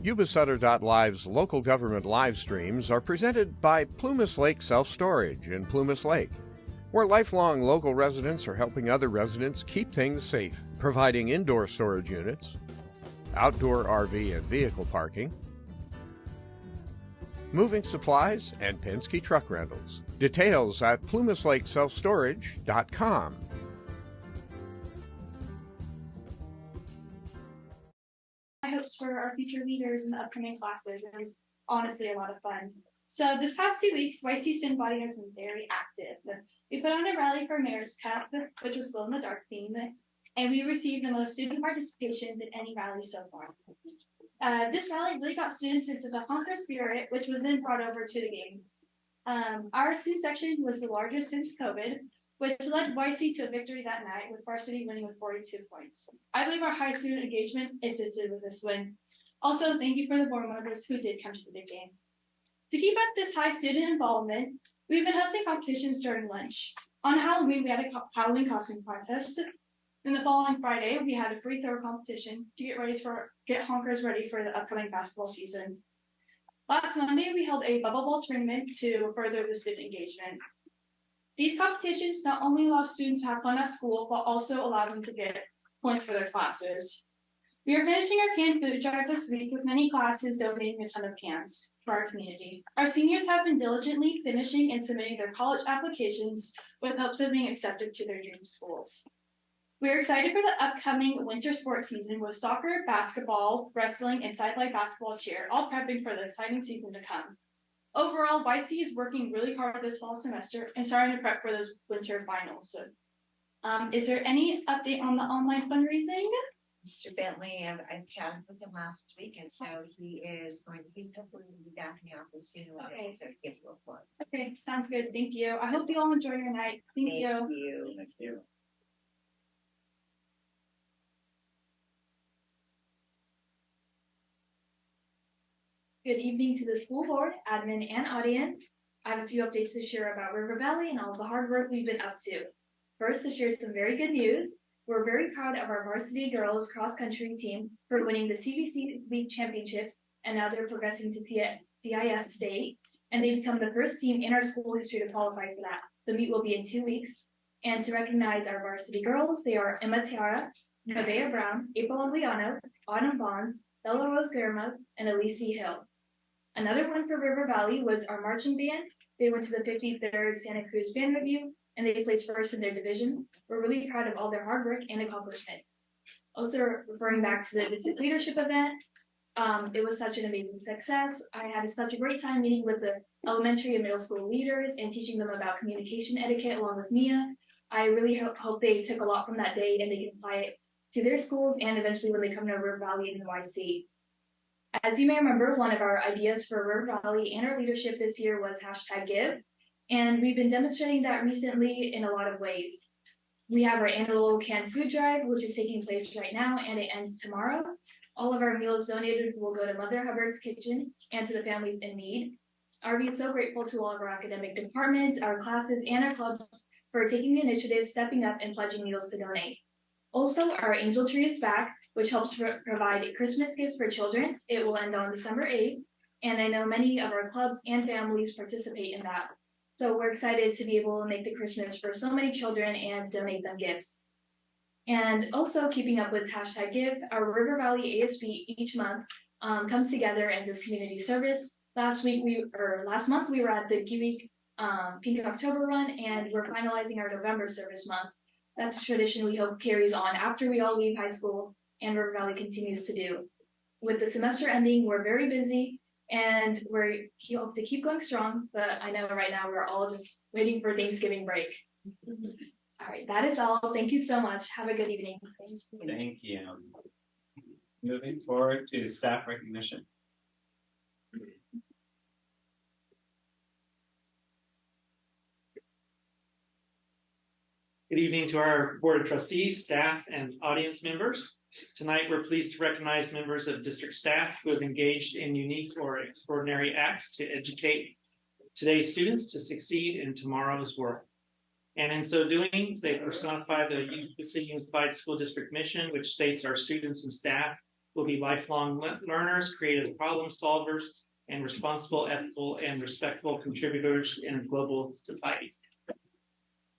Yuba-Sutter.live's local government live streams are presented by Plumas Lake Self-Storage in Plumas Lake, where lifelong local residents are helping other residents keep things safe, providing indoor storage units, outdoor RV and vehicle parking, moving supplies, and Penske truck rentals. Details at plumaslakeselfstorage.com. My hopes for our future leaders in the upcoming classes, and it was honestly a lot of fun. So this past 2 weeks, YC student body has been very active. We put on a rally for Mayor's Cup, which was glow in the dark theme, and we received the most student participation than any rally so far. This rally really got students into the honker spirit, which was then brought over to the game. Our student section was the largest since COVID, which led YC to a victory that night, with varsity winning with 42 points. I believe our high student engagement assisted with this win. Also, thank you for the board members who did come to the big game. To keep up this high student involvement, we've been hosting competitions during lunch. On Halloween, we had a Halloween costume contest. And the following Friday, we had a free throw competition to get honkers ready for the upcoming basketball season. Last Monday, we held a bubble ball tournament to further the student engagement. These competitions not only allow students to have fun at school, but also allow them to get points for their classes. We are finishing our canned food drive this week, with many classes donating a ton of cans for our community. Our seniors have been diligently finishing and submitting their college applications with hopes of being accepted to their dream schools. We are excited for the upcoming winter sports season, with soccer, basketball, wrestling, and sidelight basketball cheer, all prepping for the exciting season to come. Overall, YC is working really hard this fall semester and starting to prep for those winter finals. Is there any update on the online fundraising? Mr. Bentley, I chatted with him last week, and so he's hopefully be back in the office soon. Okay. To give you a report. Okay, sounds good. Thank you. I hope you all enjoy your night. Thank you. Thank you. Good evening to the school board, admin, and audience. I have a few updates to share about River Valley and all of the hard work we've been up to. First, to share some very good news. We're very proud of our varsity girls cross-country team for winning the CVC League Championships, and now they're progressing to CIF State, and they've become the first team in our school history to qualify for that. The meet will be in 2 weeks. And to recognize our varsity girls, they are Emma Tiara, Nevaeh Brown, April Anguiano, Autumn Bonds, Bella Rose Guerma, and Elise Hill. Another one for River Valley was our marching band. They went to the 53rd Santa Cruz Band Review, and they placed first in their division. We're really proud of all their hard work and accomplishments. Also, referring back to the district leadership event, it was such an amazing success. I had such a great time meeting with the elementary and middle school leaders and teaching them about communication etiquette along with Mia. I really hope they took a lot from that day and they can apply it to their schools and eventually when they come to River Valley and YC. As you may remember, one of our ideas for River Valley and our leadership this year was #give, and we've been demonstrating that recently in a lot of ways. We have our annual canned food drive, which is taking place right now, and it ends tomorrow. All of our meals donated will go to Mother Hubbard's Kitchen and to the families in need. RV is so grateful to all of our academic departments, our classes, and our clubs for taking the initiative, stepping up, and pledging meals to donate. Also, our Angel Tree is back, which helps provide Christmas gifts for children. It will end on December 8th, and I know many of our clubs and families participate in that. So we're excited to be able to make the Christmas for so many children and donate them gifts. And also, keeping up with #give, our River Valley ASB each month comes together and does community service. Last month we were at the Geek Pink October run, and we're finalizing our November service month. That's a tradition we hope carries on after we all leave high school and River Valley continues to do. With the semester ending, we're very busy and we hope to keep going strong, but I know right now we're all just waiting for Thanksgiving break. All right, that is all. Thank you so much. Have a good evening. Thank you. Moving forward to staff recognition. Good evening to our Board of Trustees, staff, and audience members. Tonight, we're pleased to recognize members of district staff who have engaged in unique or extraordinary acts to educate today's students to succeed in tomorrow's world. And in so doing, they personify the Yuba-Sutter Unified School District mission, which states our students and staff will be lifelong learners, creative problem solvers, and responsible, ethical, and respectful contributors in a global society.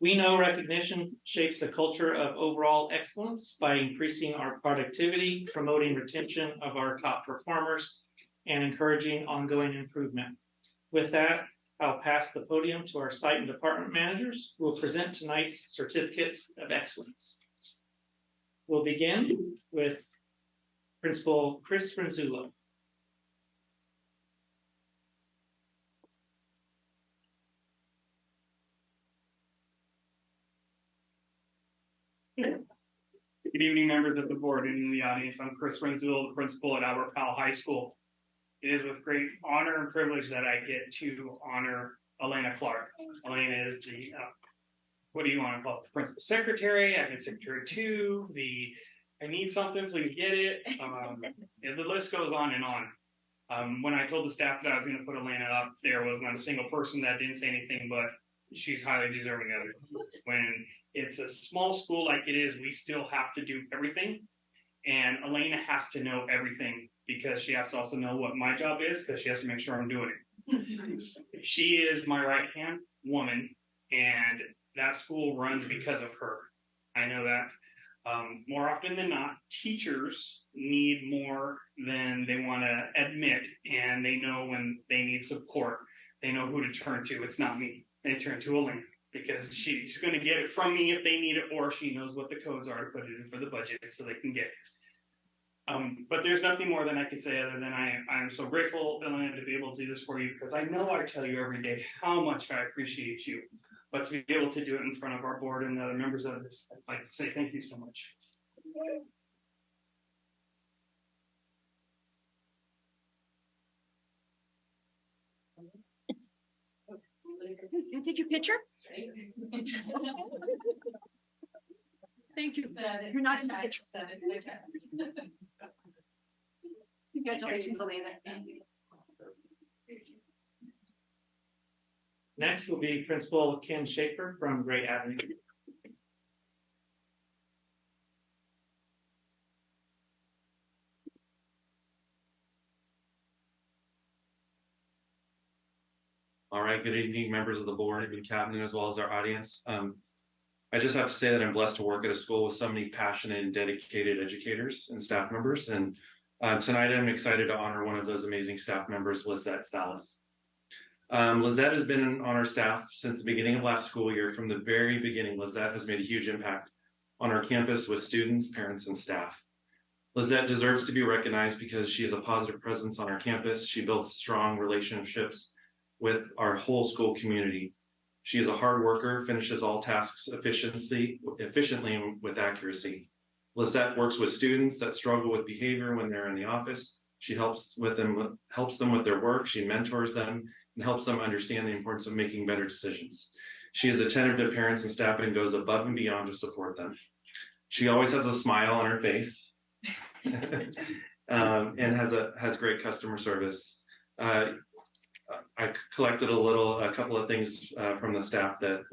We know recognition shapes the culture of overall excellence by increasing our productivity, promoting retention of our top performers, and encouraging ongoing improvement. With that, I'll pass the podium to our site and department managers who will present tonight's certificates of excellence. We'll begin with Principal Chris Franzulo. Good evening, members of the board and in the audience. I'm Chris Renzel, the principal at Albert Powell High School. It is with great honor and privilege that I get to honor Elena Clark. Elena is the, what do you want to call it? The principal secretary. I've been secretary too. I need something, please get it. The list goes on and on. When I told the staff that I was going to put Elena up, there was not a single person that didn't say anything, but she's highly deserving of it. When it's a small school like it is, we still have to do everything. And Elena has to know everything because she has to also know what my job is because she has to make sure I'm doing it. She is my right-hand woman, and that school runs because of her. I know that. More often than not, teachers need more than they want to admit, and they know when they need support. They know who to turn to. It's not me. They turn to Elena because she's going to get it from me if they need it, or she knows what the codes are to put it in for the budget so they can get it. But there's nothing more than I can say other than I'm so grateful, Elena, to be able to do this for you because I know I tell you every day how much I appreciate you. But to be able to do it in front of our board and the other members of this, I'd like to say thank you so much. Can I take your picture? Thank you. You're not in the picture. Congratulations, Elena. Next will be Principal Ken Schaefer from Gray Avenue. All right, good evening, members of the board and cabinet, as well as our audience. I just have to say that I'm blessed to work at a school with so many passionate and dedicated educators and staff members. And tonight I'm excited to honor one of those amazing staff members, Lizette Salas. Lizette has been on our staff since the beginning of last school year. From the very beginning, Lizette has made a huge impact on our campus with students, parents, and staff. Lizette deserves to be recognized because she is a positive presence on our campus. She builds strong relationships with our whole school community. She is a hard worker, finishes all tasks efficiently and with accuracy. Lizette works with students that struggle with behavior when they're in the office. She helps them with their work. She mentors them and helps them understand the importance of making better decisions. She is attentive to parents and staff and goes above and beyond to support them. She always has a smile on her face and has great customer service. I collected a couple of things from the staff that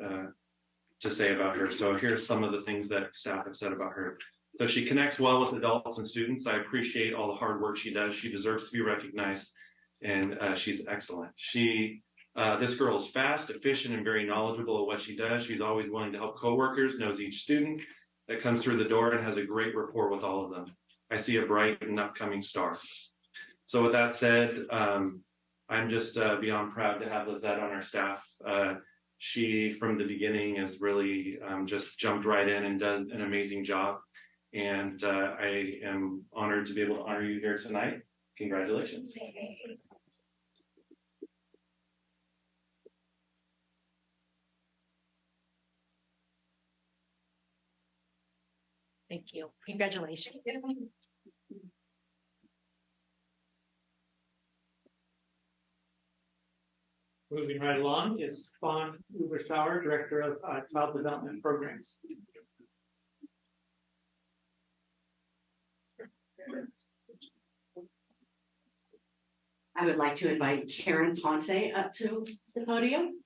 to say about her. So here's some of the things that staff have said about her. So she connects well with adults and students. I appreciate all the hard work she does. She deserves to be recognized, and she's excellent. This girl is fast, efficient, and very knowledgeable at what she does. She's always willing to help coworkers, knows each student that comes through the door, and has a great rapport with all of them. I see a bright and upcoming star. So with that said, I'm just beyond proud to have Lizette on our staff. She, from the beginning, has really just jumped right in and done an amazing job. And I am honored to be able to honor you here tonight. Congratulations. Thank you. Congratulations. Moving right along is Fawn Yuba-Sutter, Director of Child Development Programs. I would like to invite Karen Ponce up to the podium.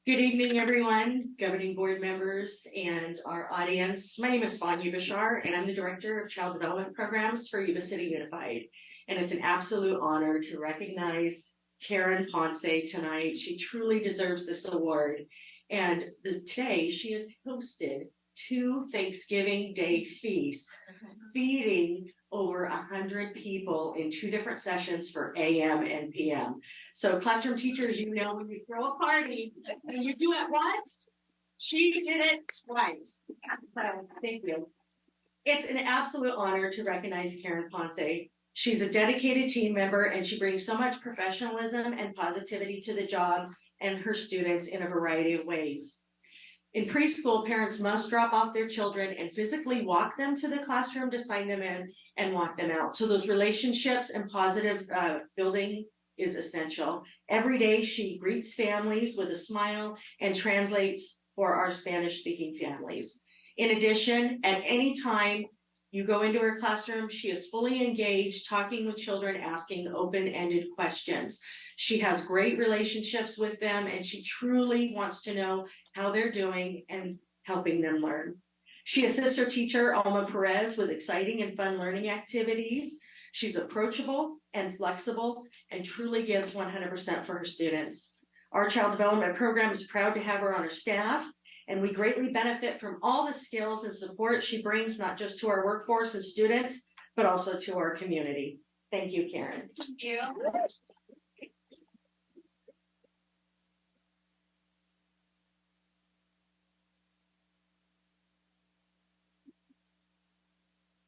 Good evening, everyone, governing board members and our audience. My name is Yuba-Sutter, and I'm the Director of Child Development Programs for Yuba City Unified. And it's an absolute honor to recognize Karen Ponce tonight. She truly deserves this award. And today she has hosted 2 Thanksgiving Day feasts, feeding over 100 people in 2 different sessions for AM and PM. So classroom teachers, you know, when you throw a party and you do it once, she did it twice. So thank you. It's an absolute honor to recognize Karen Ponce. She's a dedicated team member and she brings so much professionalism and positivity to the job and her students in a variety of ways. In preschool, parents must drop off their children and physically walk them to the classroom to sign them in and walk them out. So those relationships and positive building is essential. Every day she greets families with a smile and translates for our Spanish-speaking families. In addition, at any time you go into her classroom, she is fully engaged, talking with children, asking open-ended questions. She has great relationships with them and she truly wants to know how they're doing and helping them learn. She assists her teacher, Alma Perez, with exciting and fun learning activities. She's approachable and flexible and truly gives 100% for her students. Our child development program is proud to have her on our staff, and we greatly benefit from all the skills and support she brings, not just to our workforce and students, but also to our community. Thank you, Karen. Thank you.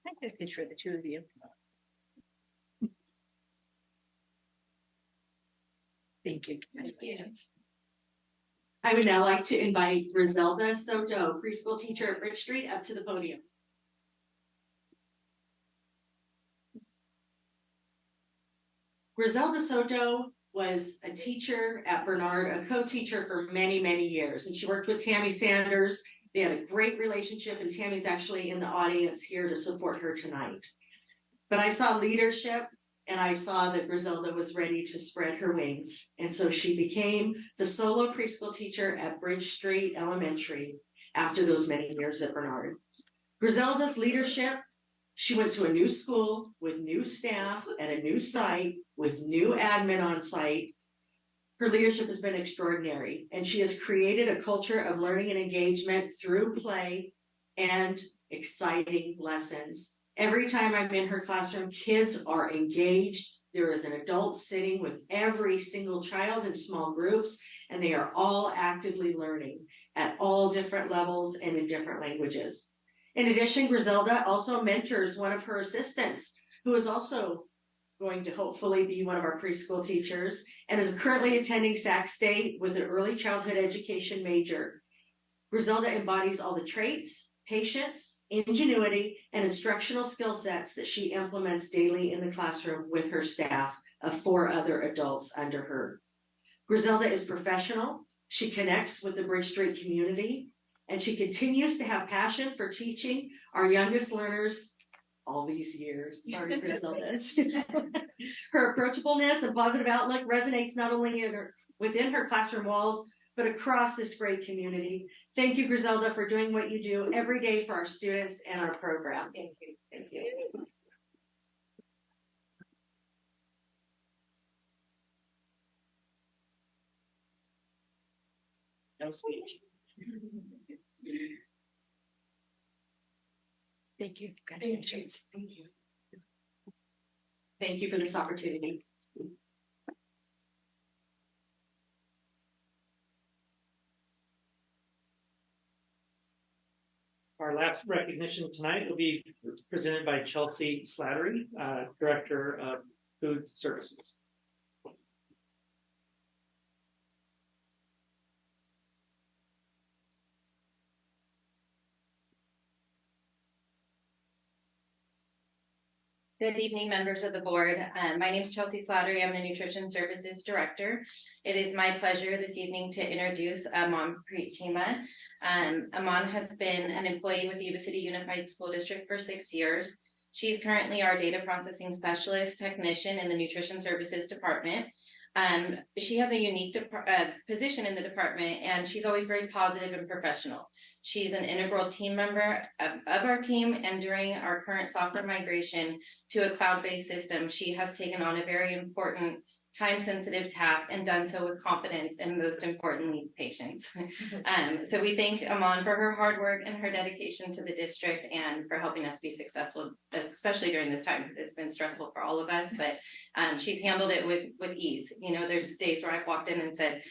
I have a picture of the 2 of you. Thank you. Thank you. I would now like to invite Griselda Soto, preschool teacher at Bridge Street, up to the podium. Griselda Soto was a teacher at Bernard, a co-teacher for many, many years, and she worked with Tammy Sanders. They had a great relationship, and Tammy's actually in the audience here to support her tonight. But I saw leadership, and I saw that Griselda was ready to spread her wings. And so she became the solo preschool teacher at Bridge Street Elementary after those many years at Bernard. Griselda's leadership, she went to a new school with new staff at a new site with new admin on site. Her leadership has been extraordinary, and she has created a culture of learning and engagement through play and exciting lessons. Every time I'm in her classroom, kids are engaged. There is an adult sitting with every single child in small groups, and they are all actively learning at all different levels and in different languages. In addition, Griselda also mentors one of her assistants, who is also going to hopefully be one of our preschool teachers and is currently attending Sac State with an early childhood education major. Griselda embodies all the traits, patience, ingenuity, and instructional skill sets that she implements daily in the classroom with her staff of 4 other adults under her. Griselda is professional. She connects with the Bridge Street community, and she continues to have passion for teaching our youngest learners all these years. Sorry, Griselda. Her approachableness and positive outlook resonates not only within her classroom walls, but across this great community. Thank you, Griselda, for doing what you do every day for our students and our program. Thank you. Thank you. No speech. Thank you. Thank you. Thank you. Thank you for this opportunity. Our last recognition tonight will be presented by Chelsea Slattery, Director of Food Services. Good evening, members of the board. My name is Chelsea Slattery. I'm the Nutrition Services Director. It is my pleasure this evening to introduce Amon Preet-Chima. Amon has been an employee with the Yuba City Unified School District for 6 years. She's currently our data processing specialist technician in the Nutrition Services Department. She has a unique position in the department, and she's always very positive and professional. She's an integral team member of our team, and during our current software migration to a cloud-based system, she has taken on a very important time-sensitive task and done so with confidence and, most importantly, patience. So we thank Aman for her hard work and her dedication to the district and for helping us be successful, especially during this time, because it's been stressful for all of us, but she's handled it with ease. You know, there's days where I've walked in and said,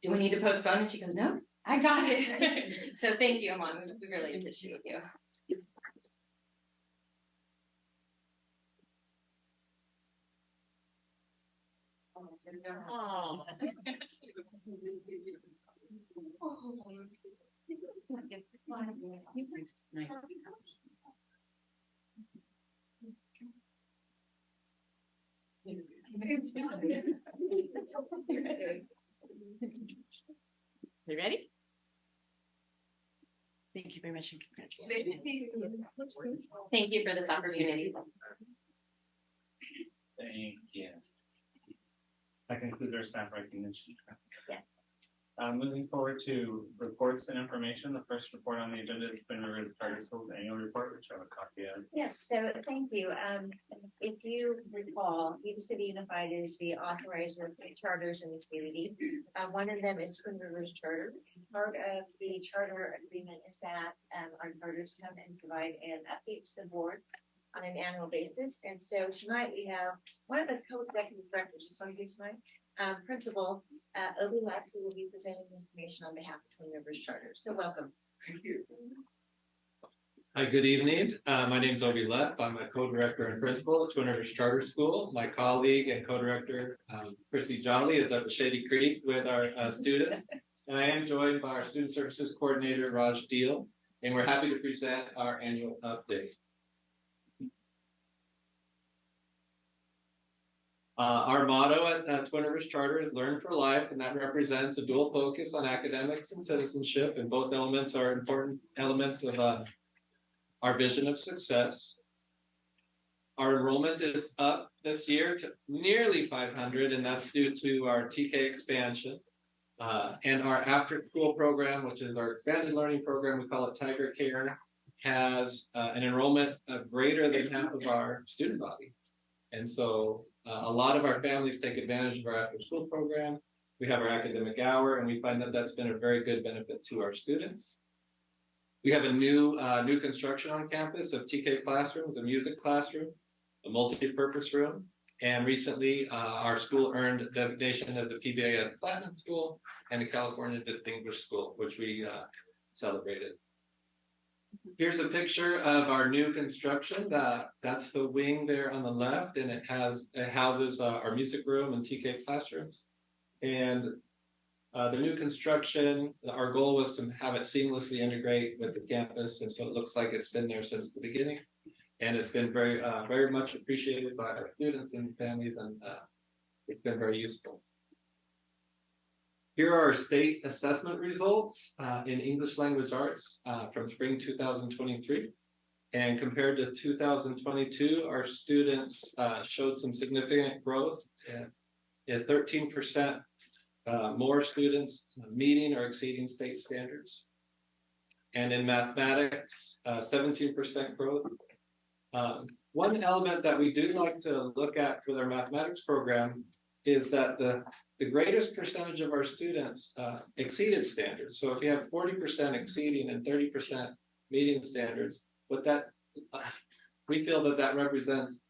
do we need to postpone? And she goes, no, I got it. So thank you, Aman. We really appreciate you. Oh. You ready? Thank you very much and congratulations. Thank you for this opportunity. Thank you. That concludes our staff recognition. Yes. Moving forward to reports and information. The first report on the agenda is Twin Rivers Charter Schools annual report, which I have a copy of. Yes, so thank you. If you recall, Yuba City Unified is the authorizer of charters in the community. One of them is Twin Rivers Charter. Part of the charter agreement is that our charters come and provide an update to the board on an annual basis. And so tonight we have one of the co-executive directors, just want to do tonight, Principal Olivehurst, who will be presenting information on behalf of Twin Rivers Charter. So welcome. Thank you. Hi, good evening. My name is Obi Leff. I'm a co-director and principal at Twin Rivers Charter School. My colleague and co-director, Chrissy Jolly, is up at Shady Creek with our students. And I am joined by our student services coordinator, Raj Deal. And we're happy to present our annual update. Our motto at Twin Rivers Charter is Learn for Life, and that represents a dual focus on academics and citizenship, and both elements are important elements of our vision of success. Our enrollment is up this year to nearly 500, and that's due to our TK expansion. And our after-school program, which is our expanded learning program, we call it Tiger Care, has an enrollment of greater than half of our student body. And so a lot of our families take advantage of our after-school program. We have our academic hour, and we find that that's been a very good benefit to our students. We have a new construction on campus of TK classrooms, a music classroom, a multi-purpose room, and recently our school earned designation as the PBA Platinum School and a California Distinguished School, which we celebrated. Here's a picture of our new construction. That's the wing there on the left, and it houses our music room and TK classrooms. And the new construction, our goal was to have it seamlessly integrate with the campus, and so it looks like it's been there since the beginning. And it's been very, very much appreciated by our students and families, and it's been very useful. Here are our state assessment results in English language arts from spring 2023. And compared to 2022, our students showed some significant growth. 13% more students meeting or exceeding state standards. And in mathematics, 17% growth. One element that we do like to look at with our mathematics program is that the greatest percentage of our students exceeded standards. So if you have 40% exceeding and 30% meeting standards, we feel that represents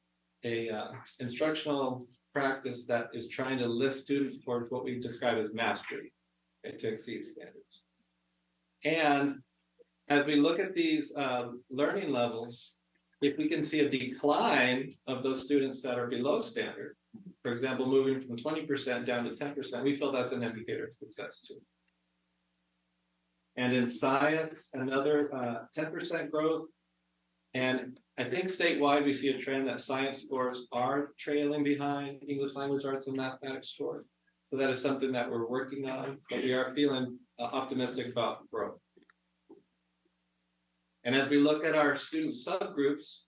a instructional practice that is trying to lift students towards what we describe as mastery, to exceed standards. And as we look at these learning levels, if we can see a decline of those students that are below standard, for example, moving from 20% down to 10%, we feel that's an indicator of success too. And in science, another 10% growth. And I think statewide, we see a trend that science scores are trailing behind English language arts and mathematics scores. So that is something that we're working on, but we are feeling optimistic about growth. And as we look at our student subgroups,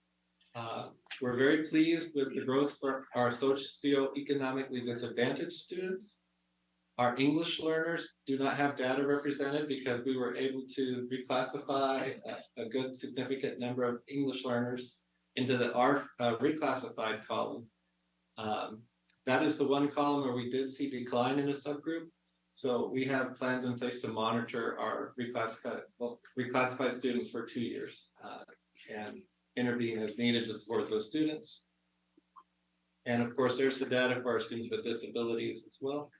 We're very pleased with the growth for our socioeconomically disadvantaged students. Our English learners do not have data represented because we were able to reclassify a good significant number of English learners into our reclassified column. That is the one column where we did see decline in a subgroup. So we have plans in place to monitor our reclassified students for 2 years and intervene as needed to support those students. And of course, there's the data for our students with disabilities as well,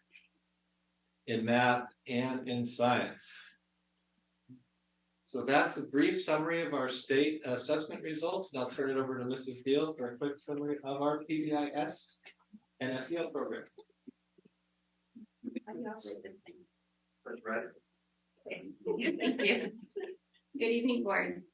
in math and in science. So that's a brief summary of our state assessment results. And I'll turn it over to Mrs. Beal for a quick summary of our PBIS and SEL program. Thank you. Good evening, board.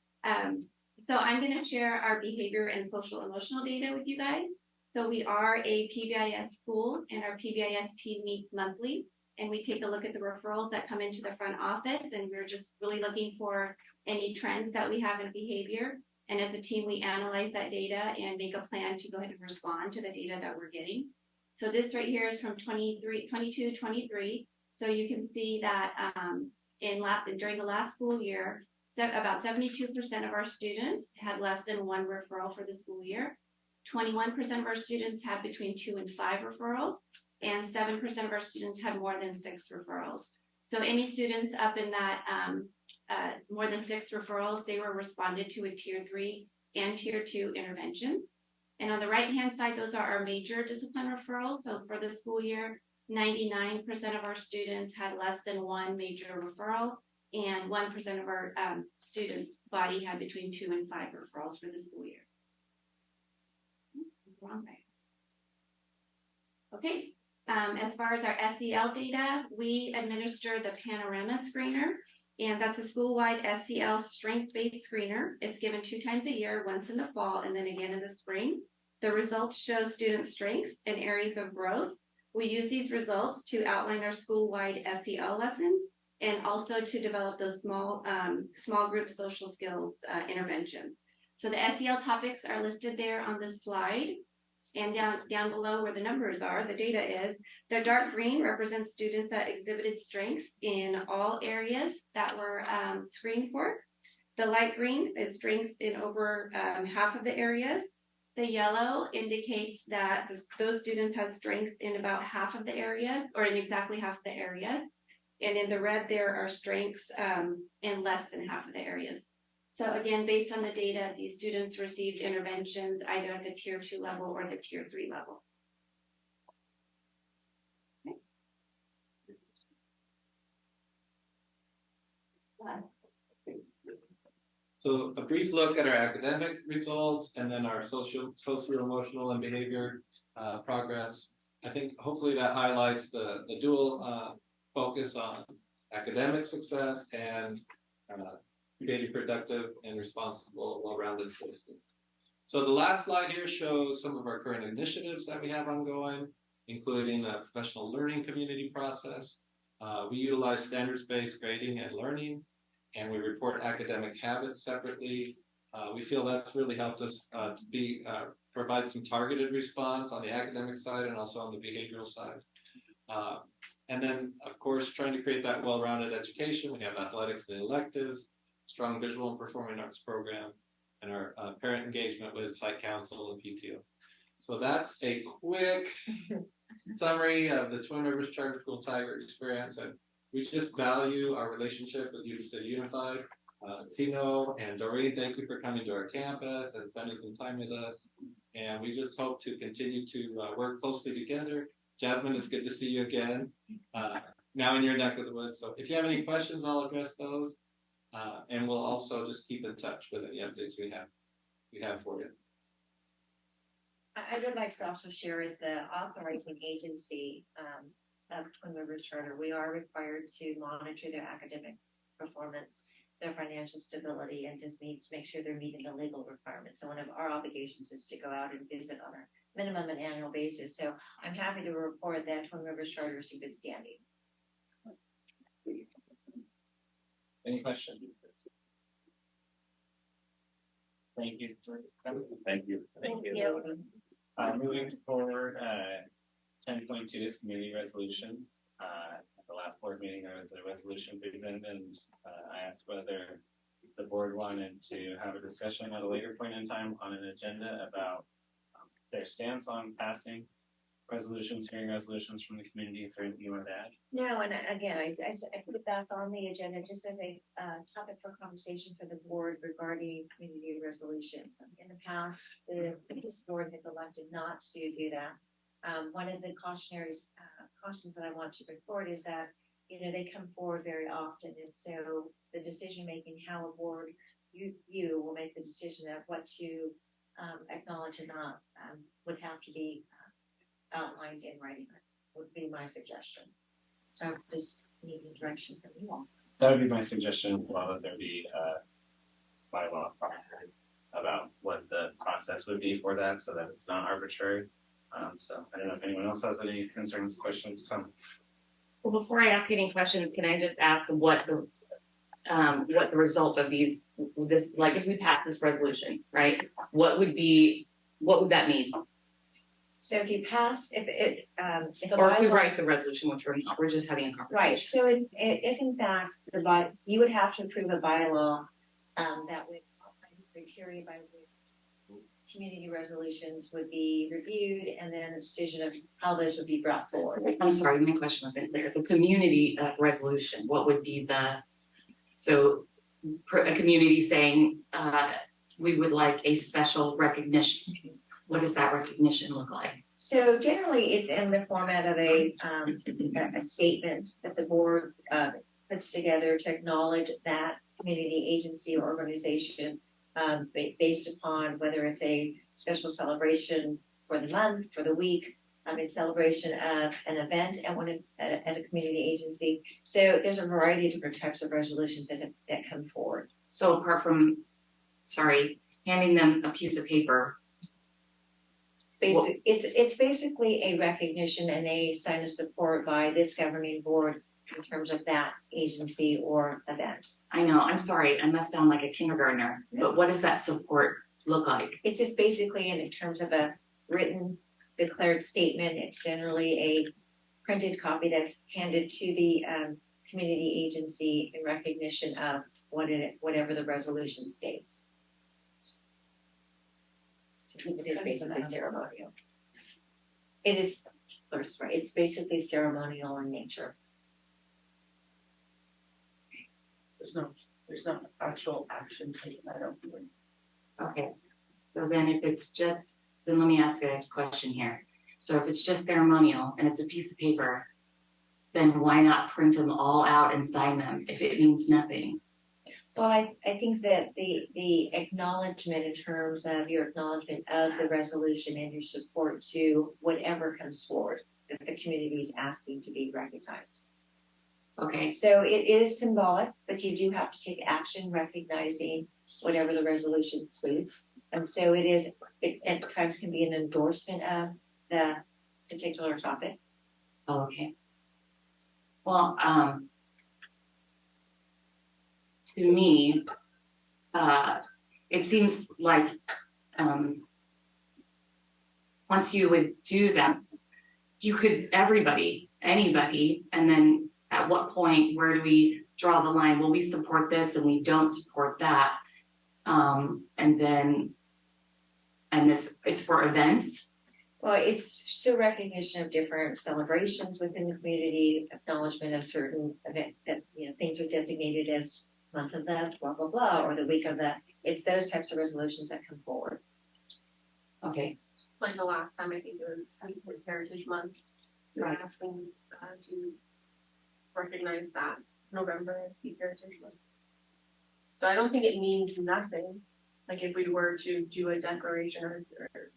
So I'm going to share our behavior and social emotional data with you guys. So we are a PBIS school, and our PBIS team meets monthly, and we take a look at the referrals that come into the front office, and we're just really looking for any trends that we have in behavior. And as a team, we analyze that data and make a plan to go ahead and respond to the data that we're getting. So this right here is from 22-23. So you can see that during the last school year, about 72% of our students had less than 1 referral for the school year. 21% of our students had between 2 and 5 referrals, and 7% of our students had more than 6 referrals. So any students up in that more than 6 referrals, they were responded to with Tier 3 and Tier 2 interventions. And on the right-hand side, those are our major discipline referrals. So for the school year, 99% of our students had less than 1 major referral, and 1% of our student body had between 2 and 5 referrals for the school year. Okay, as far as our SEL data, we administer the Panorama Screener, and that's a school-wide SEL strength-based screener. It's given 2 times a year, once in the fall and then again in the spring. The results show student strengths and areas of growth. We use these results to outline our school-wide SEL lessons and also to develop those small group social skills interventions. So the SEL topics are listed there on this slide. And down below where the numbers are, the data is, the dark green represents students that exhibited strengths in all areas that were screened for. The light green is strengths in over half of the areas. The yellow indicates that those students had strengths in about half of the areas, or in exactly half of the areas. And in the red, there are strengths in less than half of the areas. So again, based on the data, these students received interventions either at the Tier 2 level or the Tier 3 level. Okay. So a brief look at our academic results and then our socio-emotional and behavior progress. I think hopefully that highlights the dual focus on academic success and being productive and responsible, well-rounded citizens. So the last slide here shows some of our current initiatives that we have ongoing, including a professional learning community process. We utilize standards-based grading and learning, and we report academic habits separately. We feel that's really helped us to provide some targeted response on the academic side and also on the behavioral side. And then, of course, trying to create that well-rounded education. We have athletics and electives, strong visual and performing arts program, and our parent engagement with site council and PTO. So that's a quick summary of the Twin Rivers Charter School Tiger experience. And we just value our relationship with Yuba-Sutter Unified. Tino and Doreen, thank you for coming to our campus and spending some time with us. And we just hope to continue to work closely together. Jasmine, it's good to see you again, now in your neck of the woods. So if you have any questions, I'll address those. And we'll also just keep in touch with any updates we have for you. I would like to also share as the authorizing agency of Twin Rivers Charter, we are required to monitor their academic performance, their financial stability, and just make sure they're meeting the legal requirements. So one of our obligations is to go out and visit on a minimum and annual basis. So I'm happy to report that Twin Rivers Charter is in good standing. Any questions? Thank you. Thank you. Thank you. Moving forward, 10.2 is community resolutions. At the last board meeting, there was a resolution presented, and I asked whether the board wanted to have a discussion at a later point in time on an agenda about their stance on passing resolutions, hearing resolutions from the community. Is there anything you want to add? No, and again, I put it back on the agenda just as a topic for conversation for the board regarding community resolutions. In the past, this board has elected not to do that. One of the cautions that I want to report is that, you know, they come forward very often, and so the decision making, how a board, you will make the decision of what to acknowledge or not, would have to be outlined in writing, would be my suggestion. So I'm just needing direction from you all. That would be my suggestion, well, that there be bylaw about what the process would be for that, so that it's not arbitrary. So I don't know if anyone else has any concerns, questions, comments. Well, before I ask any questions, can I just ask what the result of this, like if we pass this resolution, right? What would that mean? So if you pass, if we write the resolution, which we're just having a conversation. Right, so if in fact, you would have to approve a bylaw that would outline the criteria by which community resolutions would be reviewed, and then a decision of how those would be brought forward. I'm sorry, my question wasn't clear. The community resolution, what would be a community saying we would like a special recognition. What does that recognition look like? So generally, it's in the format of a statement that the board puts together to acknowledge that community agency or organization, based upon whether it's a special celebration for the month, for the week, in celebration of an event at a community agency. So there's a variety of different types of resolutions that come forward. So apart from, handing them a piece of paper. It's basically a recognition and a sign of support by this governing board in terms of that agency or event. I know, I'm sorry, I must sound like a kindergartner, but what does that support look like? It's just basically in terms of a written declared statement. It's generally a printed copy that's handed to the community agency in recognition of whatever the resolution states. It is basically ceremonial. It is, right, it's basically ceremonial in nature. There's no actual action taken, I don't believe. Okay, so then if it's just, then let me ask a question here. So if it's just ceremonial and it's a piece of paper, then why not print them all out and sign them if it means nothing? Well, I think that the acknowledgement in terms of your acknowledgement of the resolution and your support to whatever comes forward that the community is asking to be recognized. Okay. So it is symbolic, but you do have to take action recognizing whatever the resolution states. And so it at times can be an endorsement of the particular topic. Oh, okay. Well, to me, it seems like once you would do that, you could anybody, and then at what point, where do we draw the line? Well, we support this and we don't support that. It's for events. Well, it's still recognition of different celebrations within the community, acknowledgement of certain event that, things are designated as month of the blah, blah, blah, or the week of the, it's those types of resolutions that come forward. Okay. Like the last time, I think it was Heritage Month. Right. Asking to recognize that November as Sikh Heritage Month. So I don't think it means nothing. Like if we were to do a declaration or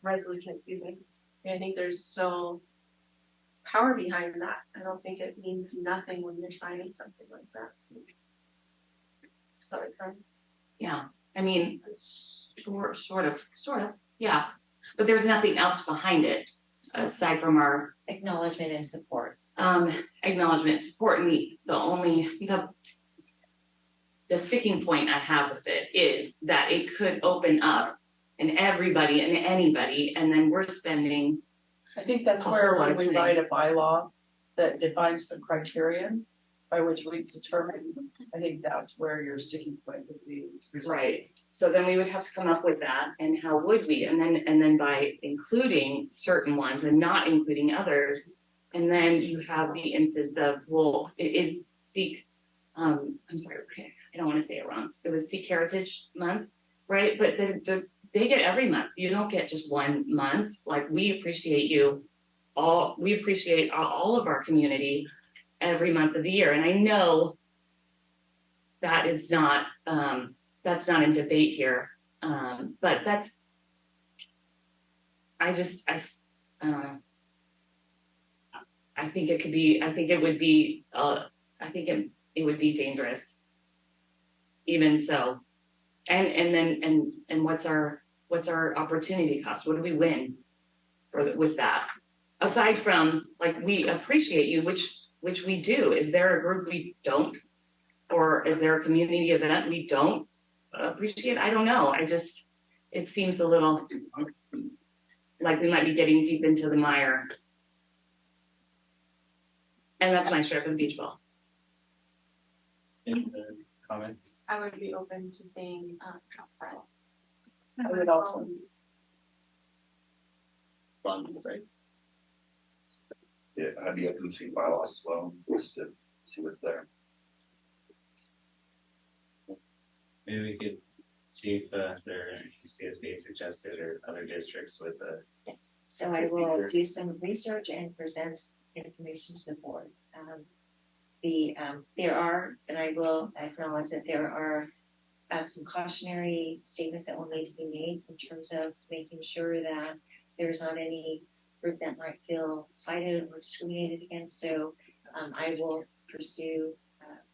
resolution, I think there's so power behind that. I don't think it means nothing when you're signing something like that. Does that make sense? Yeah, I mean, sort of, yeah. But there's nothing else behind it aside from our acknowledgement and support. Acknowledgement, support, and the sticking point I have with it is that it could open up and everybody and anybody, and then we're spending. I think that's a where whole lot when of we time. write a bylaw that defines the criterion by which we determine, I think that's where your sticking point would be. Right, so then we would have to come up with that, and how would we, and then by including certain ones and not including others, and then you have the instance of, well, it is Sikh, I'm sorry, I don't wanna say it wrong, it was Sikh Heritage Month, right, but they get every month, you don't get just 1 month, like we appreciate you all, we appreciate all of our community every month of the year, and I know that is not that's not in debate here, but that's I think it could be, I think it would be it would be dangerous even so, and what's our opportunity cost? What do we win with that, aside from, like, we appreciate you, which we do. Is there a group we don't, or is there a community event we don't appreciate? I don't know. It seems a little like we might be getting deep into the mire. And that's my share of the beach ball. Any other comments? I would be open to seeing Trump bylaws. I would also. Right. Yeah, I'd be open to seeing bylaws as well, just to see what's there. Maybe we could see if there CSBA suggested or other districts with a. Yes, so I will do some research and present information to the board. There are, and I will acknowledge that there are some cautionary statements that will need to be made in terms of making sure that there's not any group that might feel cited or discriminated against. So I will pursue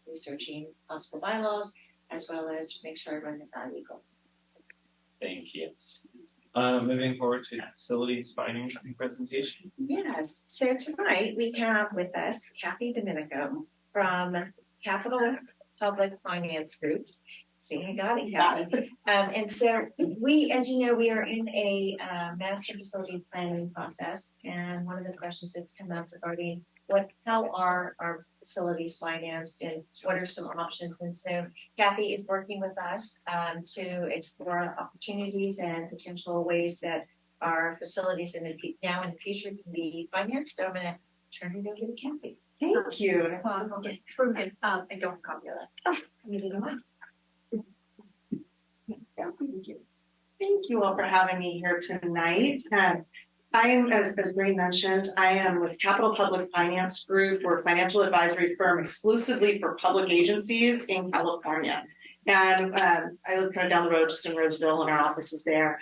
researching possible bylaws as well as make sure I run it by legal. Thank you. Moving forward to facilities financial presentation. Yes, so tonight we have with us Kathy Domenico from Capital Public Finance Group. See, I got it, Kathy. And so we, as you know, we are in a master facility planning process, and one of the questions that's come up regarding how are our facilities financed and what are some options. And so Kathy is working with us to explore opportunities and potential ways that our facilities now in the future can be financed. So I'm going to turn it over to Kathy. Thank you. I don't copy of that. Oh, you didn't mind. Thank you all for having me here tonight. I am, as Bree mentioned, I am with Capital Public Finance Group. We're a financial advisory firm exclusively for public agencies in California. And I live kind of down the road just in Marysville, and our office is there.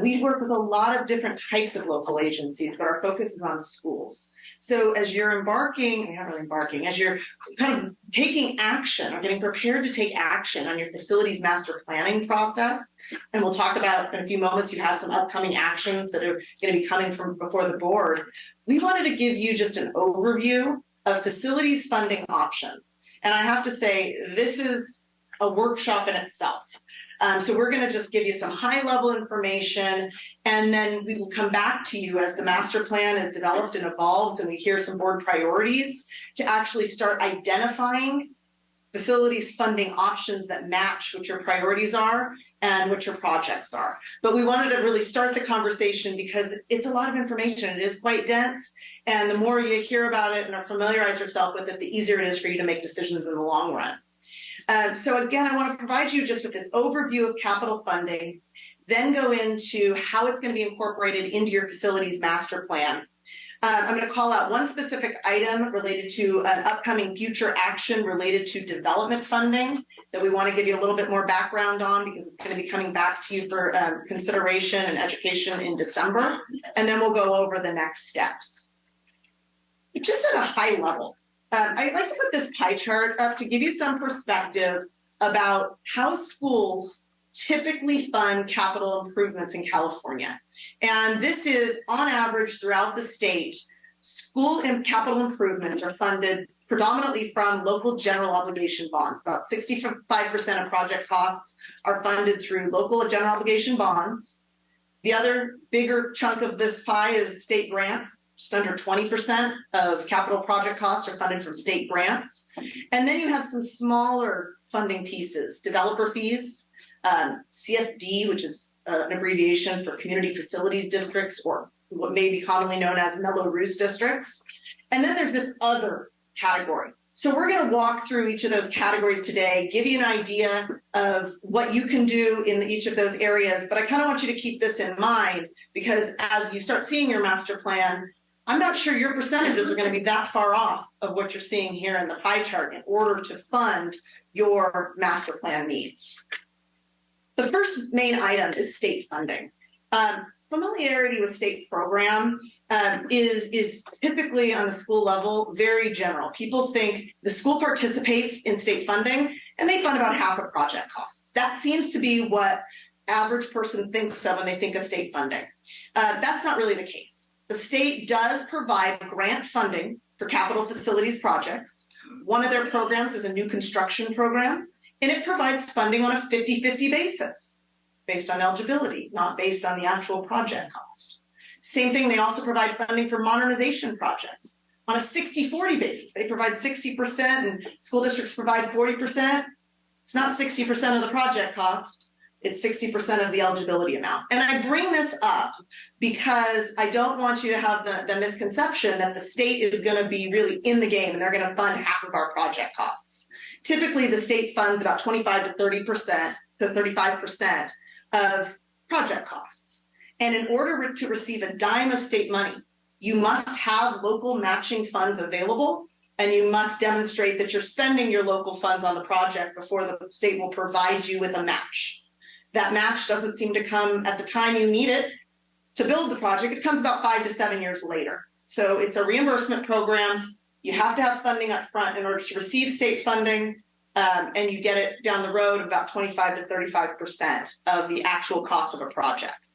We work with a lot of different types of local agencies, but our focus is on schools. So as you're as you're kind of taking action or getting prepared to take action on your facilities master planning process, and we'll talk about in a few moments, you have some upcoming actions that are going to be coming from before the board. We wanted to give you just an overview of facilities funding options. And I have to say, this is a workshop in itself. So we're going to just give you some high level information, and then we will come back to you as the master plan is developed and evolves and we hear some board priorities to actually start identifying facilities funding options that match what your priorities are and what your projects are. But we wanted to really start the conversation because it's a lot of information. It is quite dense, and the more you hear about it and familiarize yourself with it, the easier it is for you to make decisions in the long run. So again, I want to provide you just with this overview of capital funding, then go into how it's going to be incorporated into your facilities master plan. I'm going to call out one specific item related to an upcoming future action related to development funding that we want to give you a little bit more background on because it's going to be coming back to you for consideration and education in December. And then we'll go over the next steps. Just at a high level. I'd like to put this pie chart up to give you some perspective about how schools typically fund capital improvements in California. And this is on average throughout the state, school and capital improvements are funded predominantly from local general obligation bonds. About 65% of project costs are funded through local general obligation bonds. The other bigger chunk of this pie is state grants. Just under 20% of capital project costs are funded from state grants. And then you have some smaller funding pieces, developer fees, CFD, which is an abbreviation for community facilities districts, or what may be commonly known as Melrose districts. And then there's this other category. So we're going to walk through each of those categories today, give you an idea of what you can do in each of those areas. But I kind of want you to keep this in mind, because as you start seeing your master plan, I'm not sure your percentages are going to be that far off of what you're seeing here in the pie chart in order to fund your master plan needs. The first main item is state funding. Familiarity with state program is typically on the school level very general. People think the school participates in state funding and they fund about half of project costs. That seems to be what average person thinks of when they think of state funding. That's not really the case. The state does provide grant funding for capital facilities projects. One of their programs is a new construction program, and it provides funding on a 50-50 basis, based on eligibility, not based on the actual project cost. Same thing, they also provide funding for modernization projects on a 60-40 basis. They provide 60% and school districts provide 40%. It's not 60% of the project cost, it's 60% of the eligibility amount. And I bring this up because I don't want you to have the misconception that the state is going to be really in the game and they're going to fund half of our project costs. Typically, the state funds about 25 to 30% to 35% of project costs. And in order to receive a dime of state money, you must have local matching funds available, and you must demonstrate that you're spending your local funds on the project before the state will provide you with a match. That match doesn't seem to come at the time you need it to build the project. It comes about 5 to 7 years later. So it's a reimbursement program. You have to have funding up front in order to receive state funding, and you get it down the road about 25 to 35% of the actual cost of a project.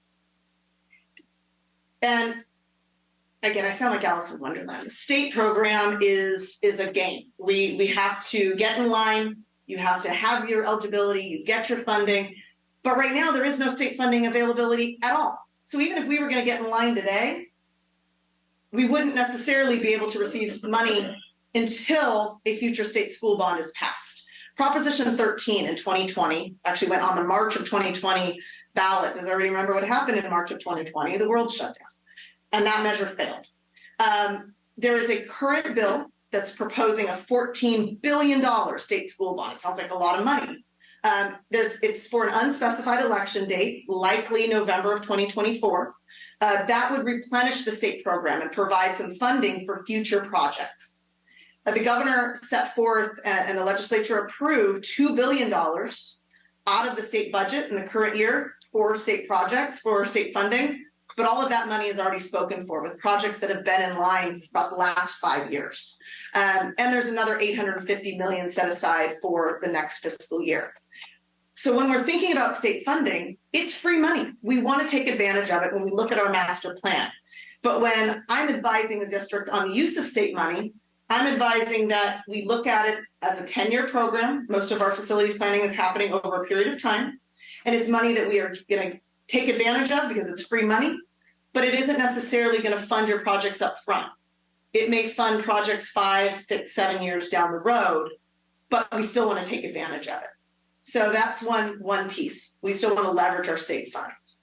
And again, I sound like Alice in Wonderland. The state program is a game. We have to get in line. You have to have your eligibility. You get your funding. But right now, there is no state funding availability at all. So even if we were going to get in line today, we wouldn't necessarily be able to receive money until a future state school bond is passed. Proposition 13 in 2020 actually went on the March of 2020 ballot. Does everybody remember what happened in March of 2020? The world shut down, and that measure failed. There is a current bill that's proposing a $14 billion state school bond. It sounds like a lot of money. It's for an unspecified election date, likely November of 2024. That would replenish the state program and provide some funding for future projects. The governor set forth and the legislature approved $2 billion out of the state budget in the current year for state projects, for state funding. But all of that money is already spoken for with projects that have been in line for about the last 5 years. And there's another $850 million set aside for the next fiscal year. So when we're thinking about state funding, it's free money. We want to take advantage of it when we look at our master plan. But when I'm advising the district on the use of state money, I'm advising that we look at it as a 10-year program. Most of our facilities planning is happening over a period of time. And it's money that we are going to take advantage of because it's free money, but it isn't necessarily going to fund your projects up front. It may fund projects 5, 6, 7 years down the road, but we still want to take advantage of it. So that's one piece. We still want to leverage our state funds.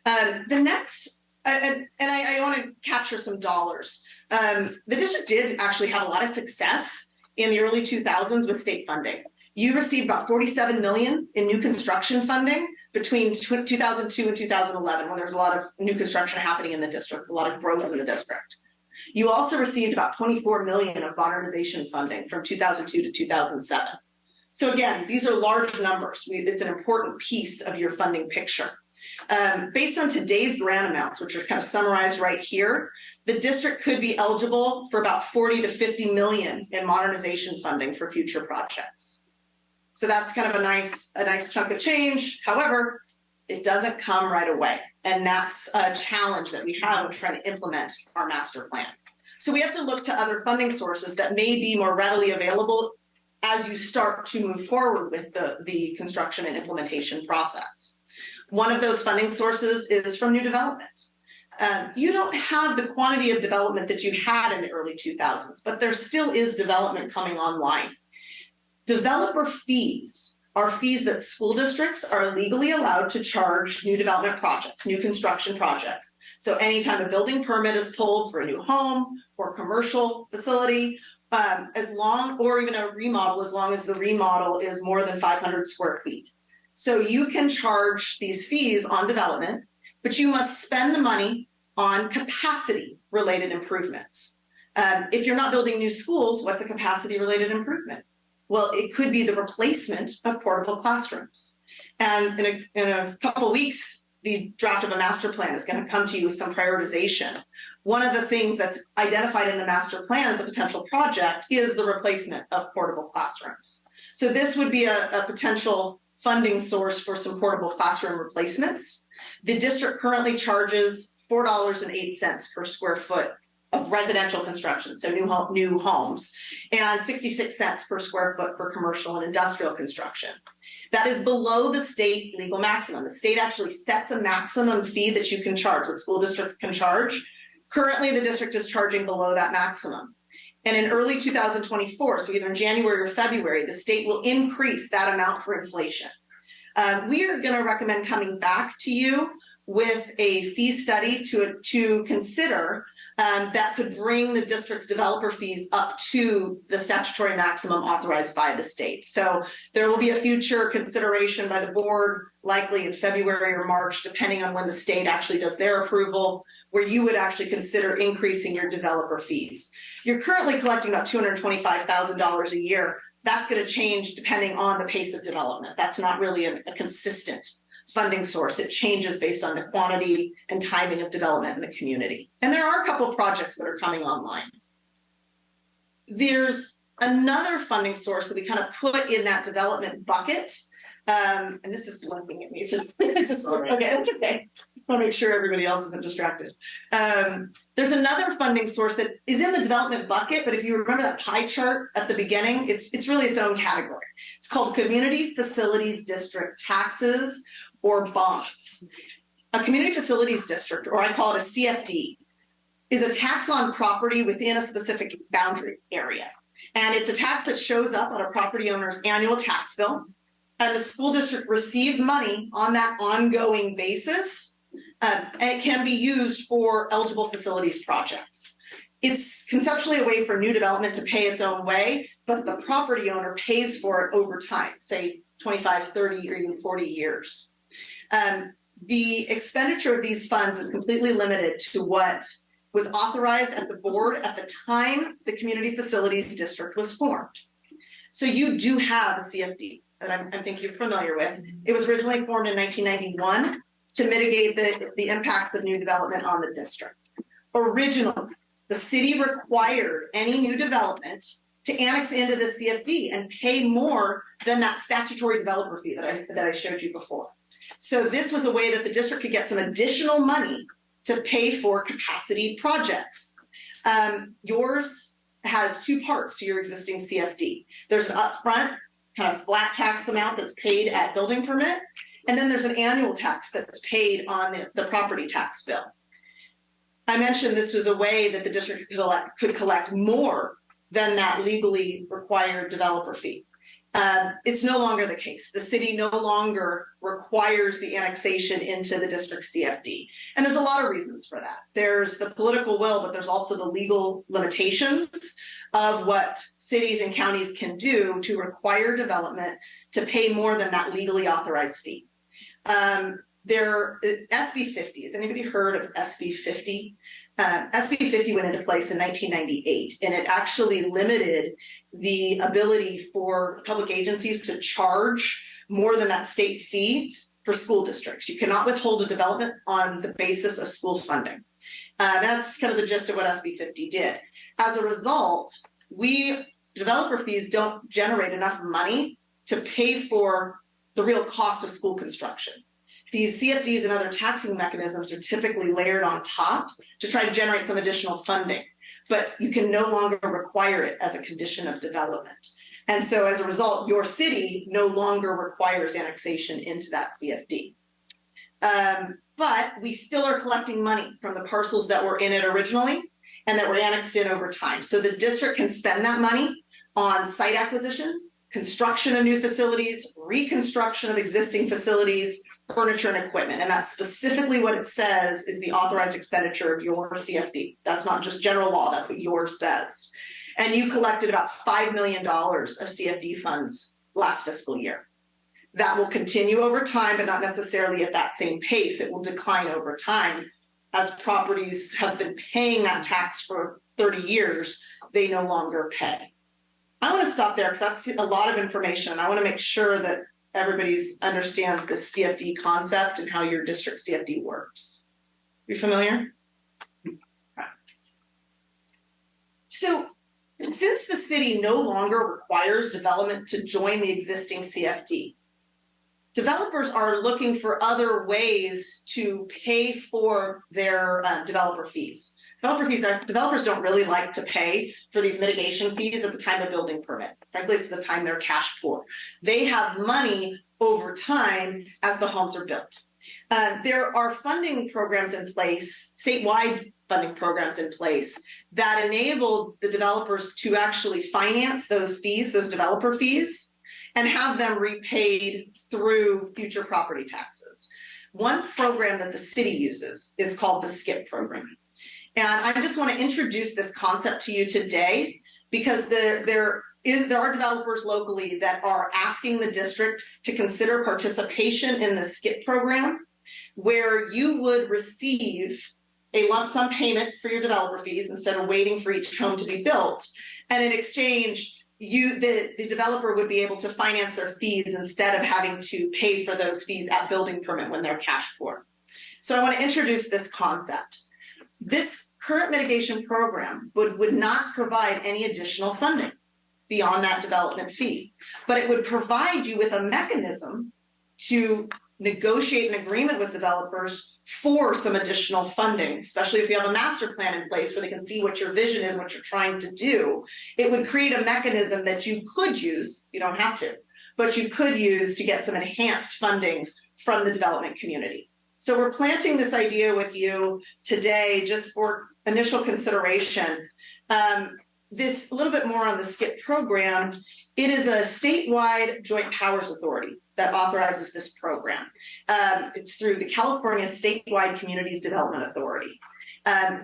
The next, and I want to capture some dollars. The district did actually have a lot of success in the early 2000s with state funding. You received about $47 million in new construction funding between 2002 and 2011, when there was a lot of new construction happening in the district, a lot of growth in the district. You also received about $24 million of modernization funding from 2002 to 2007. So again, these are large numbers. It's an important piece of your funding picture. Based on today's grant amounts, which are kind of summarized right here, the district could be eligible for about 40 to 50 million in modernization funding for future projects. So that's kind of a nice chunk of change. However, it doesn't come right away. And that's a challenge that we have in trying to implement our master plan. So we have to look to other funding sources that may be more readily available as you start to move forward with the construction and implementation process. One of those funding sources is from new development. You don't have the quantity of development that you had in the early 2000s, but there still is development coming online. Developer fees are fees that school districts are legally allowed to charge new development projects, new construction projects. So anytime a building permit is pulled for a new home or commercial facility, or even a remodel, as long as the remodel is more than 500 square feet. So you can charge these fees on development, but you must spend the money on capacity related improvements. If you're not building new schools, what's a capacity related improvement? Well, it could be the replacement of portable classrooms. And in a couple of weeks, the draft of a master plan is going to come to you with some prioritization. One of the things that's identified in the master plan as a potential project is the replacement of portable classrooms. So this would be a potential funding source for some portable classroom replacements. The district currently charges $4.08 per square foot of residential construction, so new homes, and 66 cents per square foot for commercial and industrial construction. That is below the state legal maximum. The state actually sets a maximum fee that you can charge, that school districts can charge. Currently, the district is charging below that maximum. And in early 2024, so either in January or February, the state will increase that amount for inflation. We are going to recommend coming back to you with a fee study to consider that could bring the district's developer fees up to the statutory maximum authorized by the state. So there will be a future consideration by the board, likely in February or March, depending on when the state actually does their approval, where you would actually consider increasing your developer fees. You're currently collecting about $225,000 a year. That's going to change depending on the pace of development. That's not really a consistent funding source. It changes based on the quantity and timing of development in the community. And there are a couple of projects that are coming online. There's another funding source that we kind of put in that development bucket. And this is blinking at me, so just, okay, it's okay. I want to make sure everybody else isn't distracted. There's another funding source that is in the development bucket, but if you remember that pie chart at the beginning, it's really its own category. It's called Community Facilities District Taxes or Bonds. A Community Facilities District, or I call it a CFD, is a tax on property within a specific boundary area. And it's a tax that shows up on a property owner's annual tax bill. And the school district receives money on that ongoing basis, and it can be used for eligible facilities projects. It's conceptually a way for new development to pay its own way, but the property owner pays for it over time, say 25, 30, or even 40 years. The expenditure of these funds is completely limited to what was authorized at the board at the time the Community Facilities District was formed. So you do have a CFD that I think you're familiar with. It was originally formed in 1991 to mitigate the impacts of new development on the district. Originally, the city required any new development to annex into the CFD and pay more than that statutory developer fee that I showed you before. So this was a way that the district could get some additional money to pay for capacity projects. Yours has two parts to your existing CFD. There's an upfront kind of flat tax amount that's paid at building permit, and then there's an annual tax that's paid on the property tax bill. I mentioned this was a way that the district could collect more than that legally required developer fee. It's no longer the case. The city no longer requires the annexation into the district CFD. And there's a lot of reasons for that. There's the political will, but there's also the legal limitations of what cities and counties can do to require development to pay more than that legally authorized fee. SB 50, has anybody heard of SB 50? SB 50 went into place in 1998, and it actually limited the ability for public agencies to charge more than that state fee for school districts. You cannot withhold a development on the basis of school funding. That's kind of the gist of what SB 50 did. As a result, developer fees don't generate enough money to pay for the real cost of school construction. These CFDs and other taxing mechanisms are typically layered on top to try to generate some additional funding. but you can no longer require it as a condition of development. And so as a result, your city no longer requires annexation into that CFD. But we still are collecting money from the parcels that were in it originally and that were annexed in over time. So the district can spend that money on site acquisition, construction of new facilities, reconstruction of existing facilities, furniture and equipment. And that's specifically what it says is the authorized expenditure of your CFD. That's not just general law, that's what yours says. And you collected about $5 million of CFD funds last fiscal year. That will continue over time, but not necessarily at that same pace. It will decline over time. As properties have been paying that tax for 30 years, they no longer pay. I want to stop there because that's a lot of information. I want to make sure that everybody understands the CFD concept and how your district CFD works. You familiar? So, since the city no longer requires development to join the existing CFD, developers are looking for other ways to pay for their developer fees. Developers don't really like to pay for these mitigation fees at the time of building permit. Frankly, it's the time they're cash poor. They have money over time as the homes are built. There are funding programs in place, statewide funding programs in place, that enable the developers to actually finance those fees, those developer fees, and have them repaid through future property taxes. One program that the city uses is called the SKIP program. And I just want to introduce this concept to you today because there are developers locally that are asking the district to consider participation in the SKIP program, where you would receive a lump sum payment for your developer fees instead of waiting for each home to be built. And in exchange, the developer would be able to finance their fees instead of having to pay for those fees at building permit when they're cash poor. So I want to introduce this concept. This current mitigation program would not provide any additional funding beyond that development fee, but it would provide you with a mechanism to negotiate an agreement with developers for some additional funding, especially if you have a master plan in place where they can see what your vision is, what you're trying to do. It would create a mechanism that you could use, you don't have to, but you could use to get some enhanced funding from the development community. So we're planting this idea with you today just for initial consideration. This a little bit more on the SKIP program. It is a statewide joint powers authority that authorizes this program. It's through the California Statewide Communities Development Authority.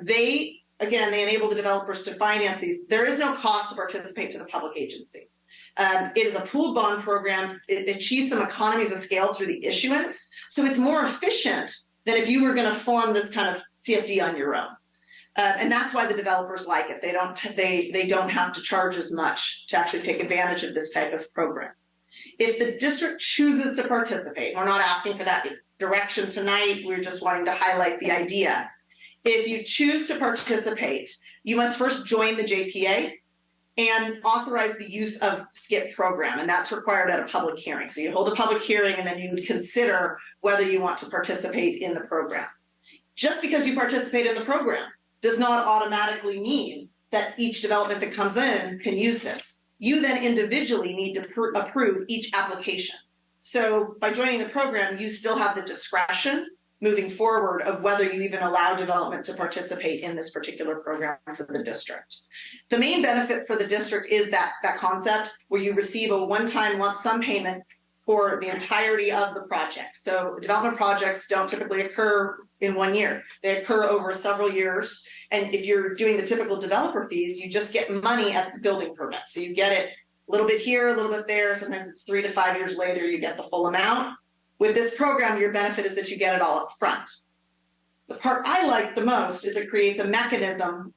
They enable the developers to finance these. There is no cost to participate to the public agency. It is a pooled bond program. It achieves some economies of scale through the issuance. So it's more efficient than if you were going to form this kind of CFD on your own. And that's why the developers like it. They don't have to charge as much to actually take advantage of this type of program. If the district chooses to participate, we're not asking for that direction tonight. We're just wanting to highlight the idea. If you choose to participate, you must first join the JPA and authorize the use of SKIP program, and that's required at a public hearing. So you hold a public hearing and then you would consider whether you want to participate in the program. Just because you participate in the program does not automatically mean that each development that comes in can use this. You then individually need to approve each application. So by joining the program, you still have the discretion moving forward of whether you even allow development to participate in this particular program for the district. The main benefit for the district is that concept where you receive a one-time lump sum payment for the entirety of the project. So development projects don't typically occur in 1 year. They occur over several years. And if you're doing the typical developer fees, you just get money at the building permit. So you get it a little bit here, a little bit there. Sometimes it's 3 to 5 years later, you get the full amount. With this program, your benefit is that you get it all up front. The part I like the most is it creates a mechanism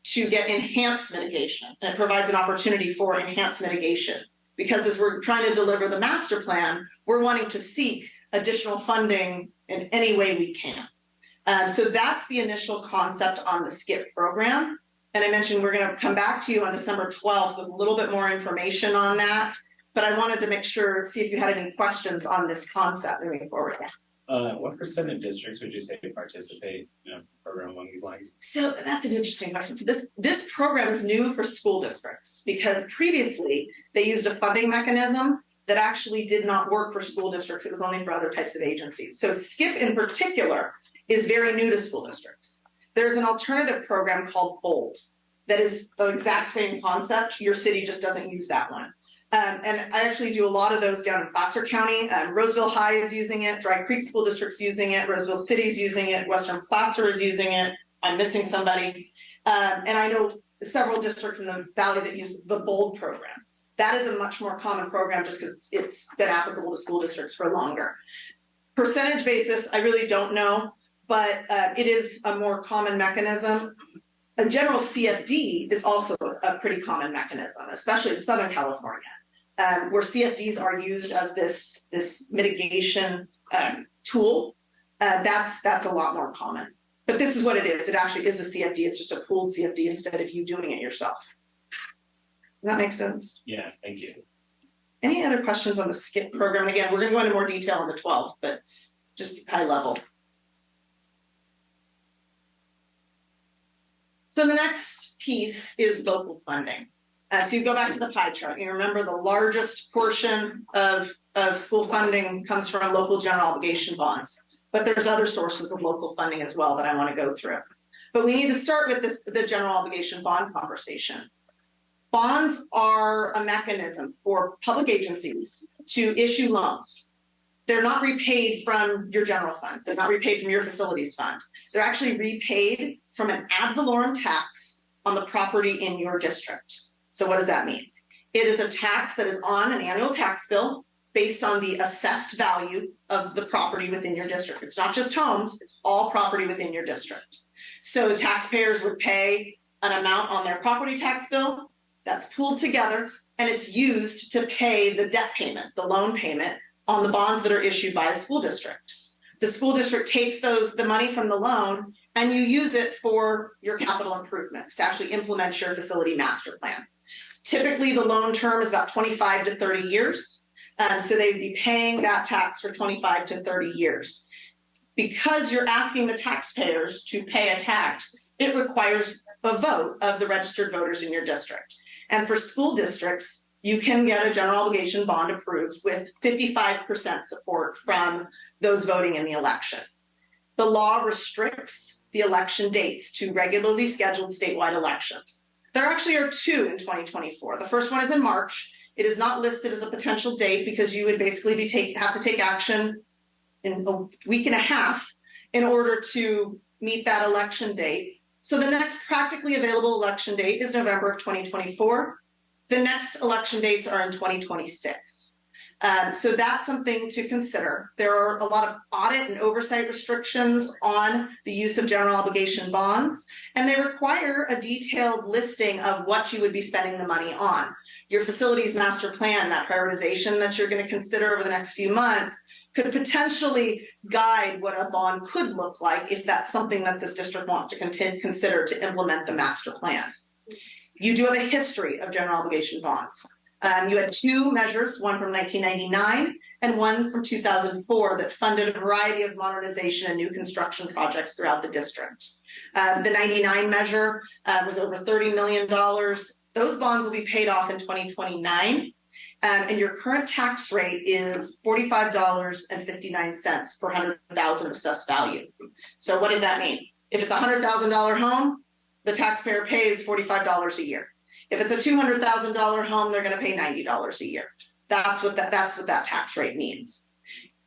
to get enhanced mitigation. And it provides an opportunity for enhanced mitigation. Because as we're trying to deliver the master plan, we're wanting to seek additional funding in any way we can. So that's the initial concept on the SKIP program. And I mentioned we're going to come back to you on December 12th with a little bit more information on that. But I wanted to make sure, see if you had any questions on this concept moving forward. What percent of districts would you say participate in a program along these lines? So that's an interesting question. So this program is new for school districts because previously they used a funding mechanism that actually did not work for school districts. It was only for other types of agencies. So SKIP in particular is very new to school districts. There's an alternative program called BOLD that is the exact same concept. Your city just doesn't use that one. And I actually do a lot of those down in Placer County. Roseville High is using it, Dry Creek School District's using it, Roseville City's using it, Western Placer is using it. I'm missing somebody. And I know several districts in the valley that use the BOLD program. That is a much more common program just because it's been applicable to school districts for longer. Percentage basis, I really don't know, but it is a more common mechanism. A general CFD is also a pretty common mechanism, especially in Southern California, where CFDs are used as this mitigation tool. That's a lot more common. But this is what it is. It actually is a CFD. It's just a pooled CFD instead of you doing it yourself. Does that make sense? Yeah, thank you. Any other questions on the SKIP program? Again, we're going to go into more detail on the 12th, but just high level. So the next piece is local funding. So you go back to the pie chart. You remember the largest portion of school funding comes from local general obligation bonds, but there's other sources of local funding as well that I want to go through. But we need to start with the general obligation bond conversation. Bonds are a mechanism for public agencies to issue loans. They're not repaid from your general fund. They're not repaid from your facilities fund. They're actually repaid from an ad valorem tax on the property in your district. So what does that mean? It is a tax that is on an annual tax bill based on the assessed value of the property within your district. It's not just homes, it's all property within your district. So taxpayers would pay an amount on their property tax bill that's pooled together, and it's used to pay the debt payment, the loan payment on the bonds that are issued by the school district. The school district takes the money from the loan and you use it for your capital improvements to actually implement your facility master plan. Typically, the loan term is about 25 to 30 years. So they'd be paying that tax for 25 to 30 years. Because you're asking the taxpayers to pay a tax, it requires a vote of the registered voters in your district. And for school districts, you can get a general obligation bond approved with 55% support from those voting in the election. The law restricts the election dates to regularly scheduled statewide elections. There actually are two in 2024. The first one is in March. It is not listed as a potential date because you would basically have to take action in a week and a half in order to meet that election date. So the next practically available election date is November of 2024. The next election dates are in 2026. So that's something to consider. There are a lot of audit and oversight restrictions on the use of general obligation bonds, and they require a detailed listing of what you would be spending the money on. Your facilities master plan, that prioritization that you're going to consider over the next few months, could potentially guide what a bond could look like if that's something that this district wants to consider to implement the master plan. You do have a history of general obligation bonds. You had two measures, one from 1999 and one from 2004 that funded a variety of modernization and new construction projects throughout the district. The 99 measure was over $30 million. Those bonds will be paid off in 2029. And your current tax rate is $45.59 per 100,000 assessed value. So what does that mean? If it's a $100,000 home, the taxpayer pays $45 a year. If it's a $200,000 home, they're going to pay $90 a year. That's what that tax rate means.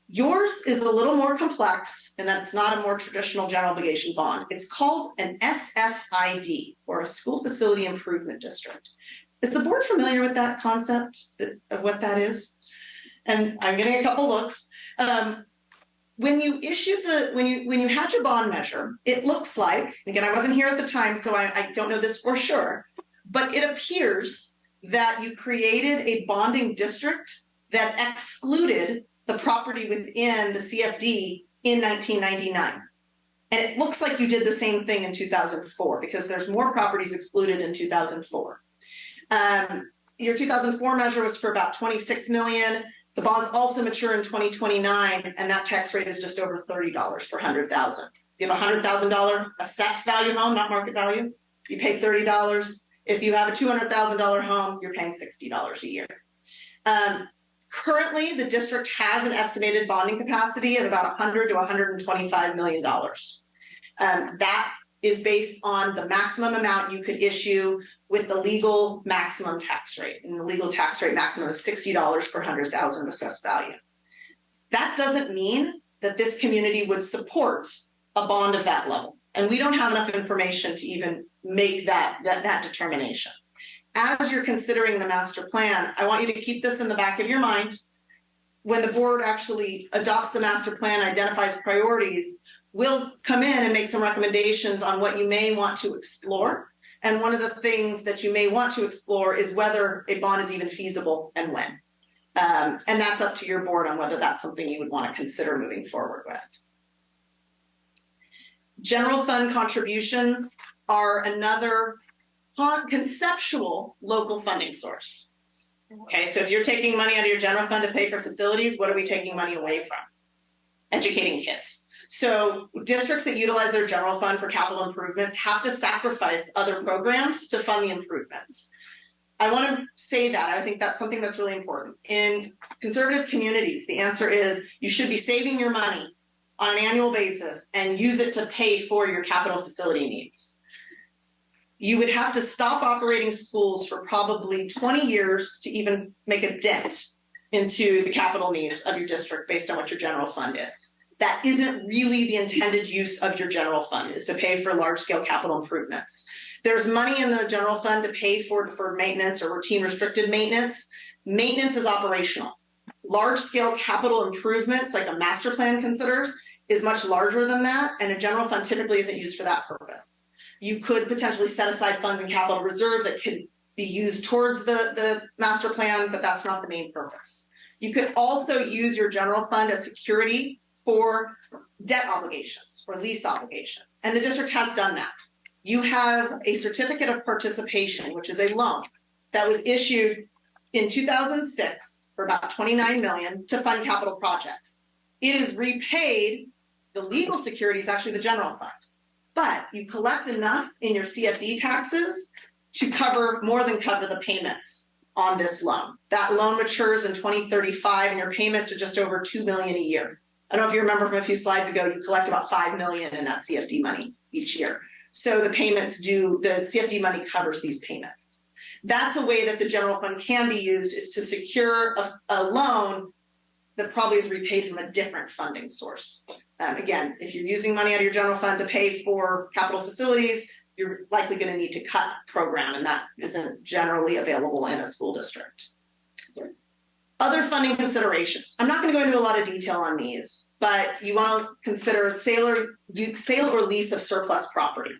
Yours is a little more complex in that it's not a more traditional general obligation bond. It's called an SFID, or a school facility improvement district. Is the board familiar with that concept of what that is? And I'm getting a couple looks. When you issued when you had your bond measure, it looks like, again, I wasn't here at the time, so I don't know this for sure, but it appears that you created a bonding district that excluded the property within the CFD in 1999. And it looks like you did the same thing in 2004 because there's more properties excluded in 2004. Your 2004 measure was for about 26 million. The bonds also mature in 2029, and that tax rate is just over $30 per 100,000. If you have a $100,000 assessed value home, not market value, you pay $30. If you have a $200,000 home, you're paying $60 a year. Currently, the district has an estimated bonding capacity of about $100 to $125 million. That is based on the maximum amount you could issue with the legal maximum tax rate. And the legal tax rate maximum is $60 per 100,000 of assessed value. That doesn't mean that this community would support a bond of that level. And we don't have enough information to even make that determination. As you're considering the master plan, I want you to keep this in the back of your mind. When the board actually adopts the master plan, identifies priorities, we'll come in and make some recommendations on what you may want to explore. And one of the things that you may want to explore is whether a bond is even feasible and when. And that's up to your board on whether that's something you would want to consider moving forward with. General fund contributions are another conceptual local funding source. Okay, so if you're taking money out of your general fund to pay for facilities, what are we taking money away from? Educating kids. So districts that utilize their general fund for capital improvements have to sacrifice other programs to fund the improvements. I want to say that. I think that's something that's really important. In conservative communities, the answer is you should be saving your money on an annual basis and use it to pay for your capital facility needs. You would have to stop operating schools for probably 20 years to even make a dent into the capital needs of your district based on what your general fund is. That isn't really the intended use of your general fund, is to pay for large-scale capital improvements. There's money in the general fund to pay for deferred maintenance or routine restricted maintenance. Maintenance is operational. Large-scale capital improvements, like a master plan considers, is much larger than that, and a general fund typically isn't used for that purpose. You could potentially set aside funds in capital reserve that could be used towards the master plan, but that's not the main purpose. You could also use your general fund as security for debt obligations, for lease obligations, and the district has done that. You have a certificate of participation, which is a loan that was issued in 2006 for about $29 million to fund capital projects. It is repaid. The legal security is actually the general fund. But you collect enough in your CFD taxes to more than cover the payments on this loan. That loan matures in 2035 and your payments are just over $2 million a year. I don't know if you remember from a few slides ago, you collect about $5 million in that CFD money each year. So the CFD money covers these payments. That's a way that the general fund can be used, is to secure a loan that probably is repaid from a different funding source. Again, if you're using money out of your general fund to pay for capital facilities, you're likely going to need to cut program, and that isn't generally available in a school district. Other funding considerations. I'm not going to go into a lot of detail on these, but you want to consider sale or lease of surplus property.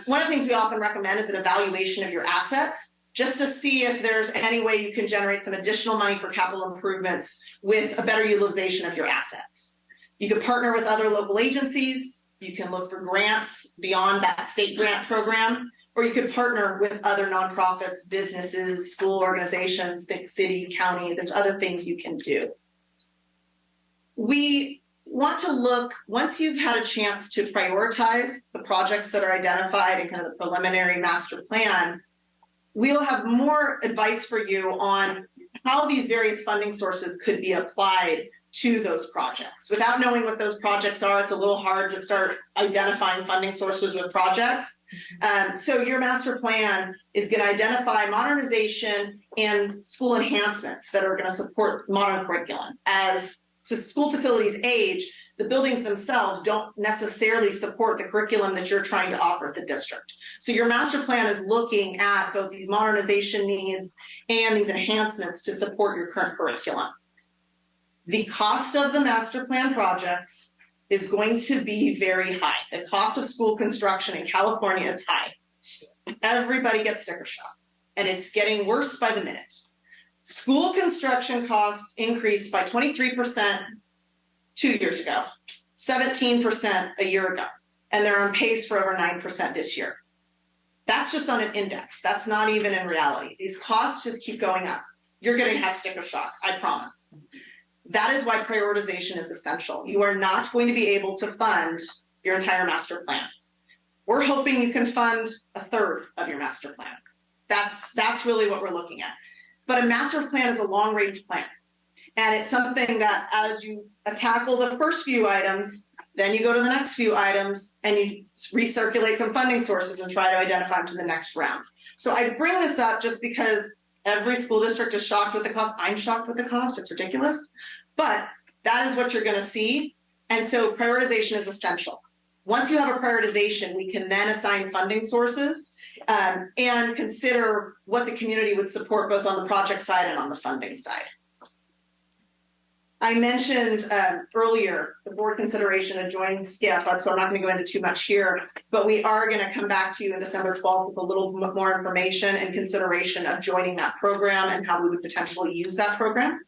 One of the things we often recommend is an evaluation of your assets, just to see if there's any way you can generate some additional money for capital improvements with a better utilization of your assets. You could partner with other local agencies. You can look for grants beyond that state grant program, or you could partner with other nonprofits, businesses, school organizations, think city, county. There's other things you can do. We want to look, once you've had a chance to prioritize the projects that are identified in kind of the preliminary master plan, we'll have more advice for you on how these various funding sources could be applied to those projects. Without knowing what those projects are, it's a little hard to start identifying funding sources with projects. So your master plan is going to identify modernization and school enhancements that are going to support modern curriculum. As school facilities age, the buildings themselves don't necessarily support the curriculum that you're trying to offer at the district. So your master plan is looking at both these modernization needs and these enhancements to support your current curriculum. The cost of the master plan projects is going to be very high. The cost of school construction in California is high. Everybody gets sticker shock, and it's getting worse by the minute. School construction costs increased by 23% 2 years ago, 17% a year ago, and they're on pace for over 9% this year. That's just on an index. That's not even in reality. These costs just keep going up. You're going to have sticker shock, I promise. That is why prioritization is essential. You are not going to be able to fund your entire master plan. We're hoping you can fund a third of your master plan. That's really what we're looking at. But a master plan is a long range plan. And it's something that as you tackle the first few items, then you go to the next few items and you recirculate some funding sources and try to identify them to the next round. So I bring this up just because every school district is shocked with the cost. I'm shocked with the cost. It's ridiculous. But that is what you're going to see. And so prioritization is essential. Once you have a prioritization, we can then assign funding sources and consider what the community would support both on the project side and on the funding side. I mentioned earlier the board consideration of joining SCIP, so I'm not going to go into too much here, but we are going to come back to you in December 12th with a little more information and consideration of joining that program and how we would potentially use that program.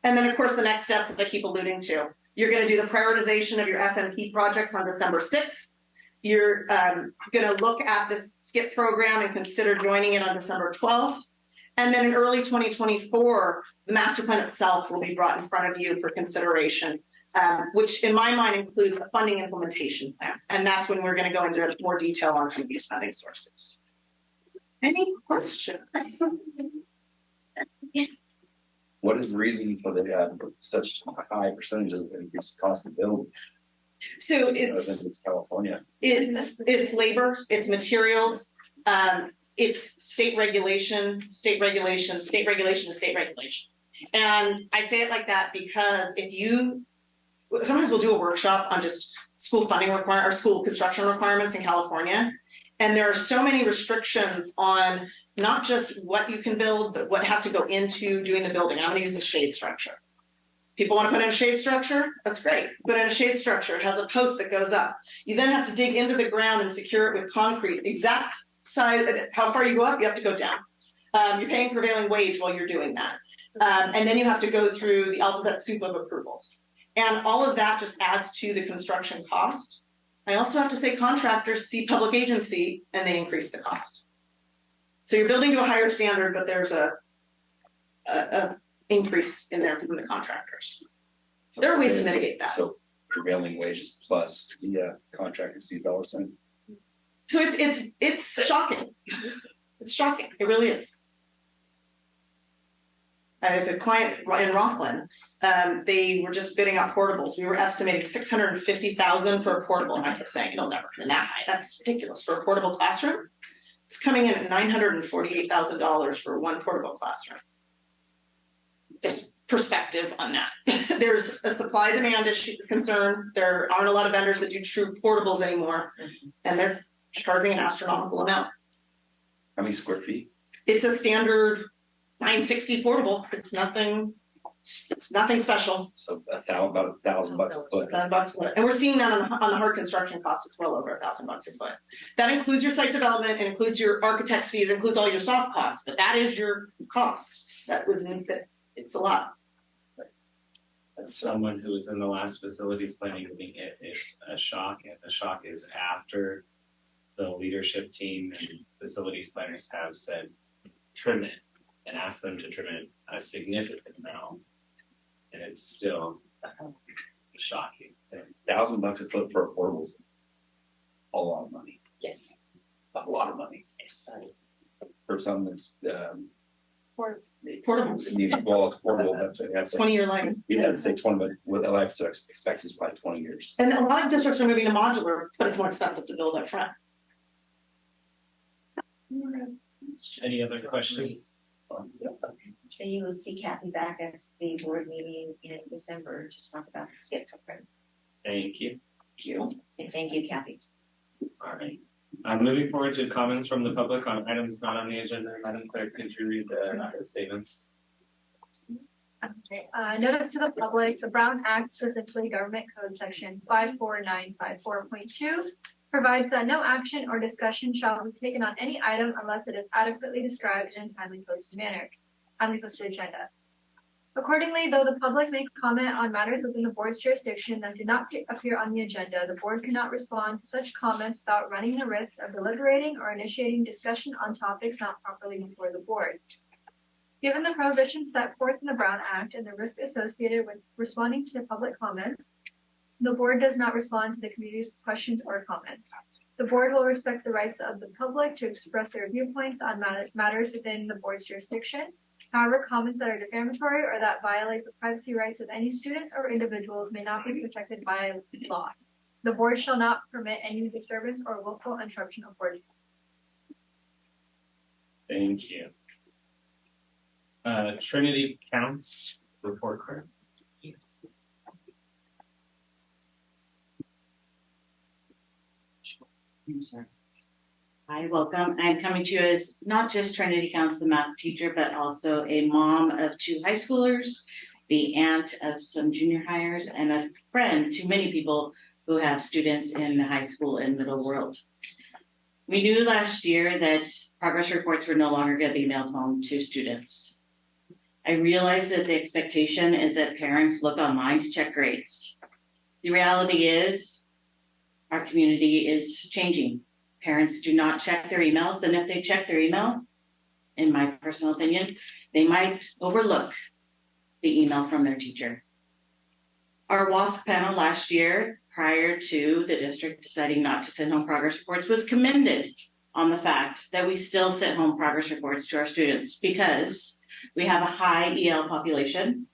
And then, of course, the next steps that I keep alluding to. You're going to do the prioritization of your FMP projects on December 6th. You're going to look at this SCIP program and consider joining it on December 12th. And then in early 2024, the master plan itself will be brought in front of you for consideration, which in my mind includes a funding implementation plan. And that's when we're going to go into more detail on some of these funding sources. Any questions? What is the reason for the such a high percentage of increased cost of building? So it's California. It's labor, it's materials, it's state regulation, state regulation, state regulation, and state regulation. And I say it like that because sometimes we'll do a workshop on just school funding or school construction requirements in California. And there are so many restrictions on not just what you can build, but what has to go into doing the building. And I'm going to use a shade structure. People want to put in a shade structure? That's great. Put in a shade structure. It has a post that goes up. You then have to dig into the ground and secure it with concrete. Exact size, how far you go up, you have to go down. You're paying prevailing wage while you're doing that. And then you have to go through the alphabet soup of approvals. And all of that just adds to the construction cost. I also have to say contractors see public agency and they increase the cost. So you're building to a higher standard, but there's a increase in there from the contractors. So there are ways to mitigate that. So prevailing wages plus the contractor sees dollar signs. So it's shocking. It's shocking. It really is. I have a client in Rockland. They were just bidding out portables. We were estimating $650,000 for a portable, and I kept saying it'll never come in that high. That's ridiculous for a portable classroom. It's coming in at $948,000 for one portable classroom. Just perspective on that. There's a supply demand issue concern. There aren't a lot of vendors that do true portables anymore, and they're charging an astronomical amount. How many square feet? It's a standard 960 portable. It's nothing special. So about $1,000 a foot. $1,000 a foot. And we're seeing that on the hard construction cost. It's well over $1,000 a foot. That includes your site development, it includes your architect's fees, it includes all your soft costs, but that is your cost. That was it's a lot. As someone who was in the last facilities planning meeting, it's a shock, and the shock is after the leadership team and facilities planners have said trim it and ask them to trim it a significant amount, and it's still shocking. $1,000 a foot for a portable is a lot of money. Yes, a lot of money. Yes. For something that's portable. I mean, well, it's portable. That's 20-year life. Yeah, I'd say 20, but what the life expectancy is probably 20 years. And a lot of districts are moving to modular, but it's more expensive to build up front. Any other questions? So you will see Kathy back at the board meeting in December to talk about the SCIP program. Thank you. And thank you, Kathy. All right. Moving forward to comments from the public on items not on the agenda. Madam Clerk, could you read the statements? Okay. Notice to the public, the Brown Act, specifically Government Code Section 54954.2, provides that no action or discussion shall be taken on any item unless it is adequately described in a timely posted agenda. Accordingly, though the public may comment on matters within the board's jurisdiction that do not appear on the agenda, the board cannot respond to such comments without running the risk of deliberating or initiating discussion on topics not properly before the board. Given the prohibitions set forth in the Brown Act and the risk associated with responding to public comments, The board does not respond to the community's questions or comments. The board will respect the rights of the public to express their viewpoints on matters within the board's jurisdiction. However, comments that are defamatory or that violate the privacy rights of any students or individuals may not be protected by law. The board shall not permit any disturbance or willful interruption of board meetings. Thank you. Trinity counts report cards. I'm sorry. Hi, welcome. I'm coming to you as not just Trinity Counts, the math teacher, but also a mom of 2 high schoolers, the aunt of some junior hires, and a friend to many people who have students in the high school and middle world. We knew last year that progress reports were no longer going to be mailed home to students. I realize that the expectation is that parents look online to check grades. The reality is our community is changing. Parents do not check their emails, and if they check their email, in my personal opinion, they might overlook the email from their teacher. Our WASP panel last year, prior to the district deciding not to send home progress reports, was commended on the fact that we still sent home progress reports to our students because we have a high EL population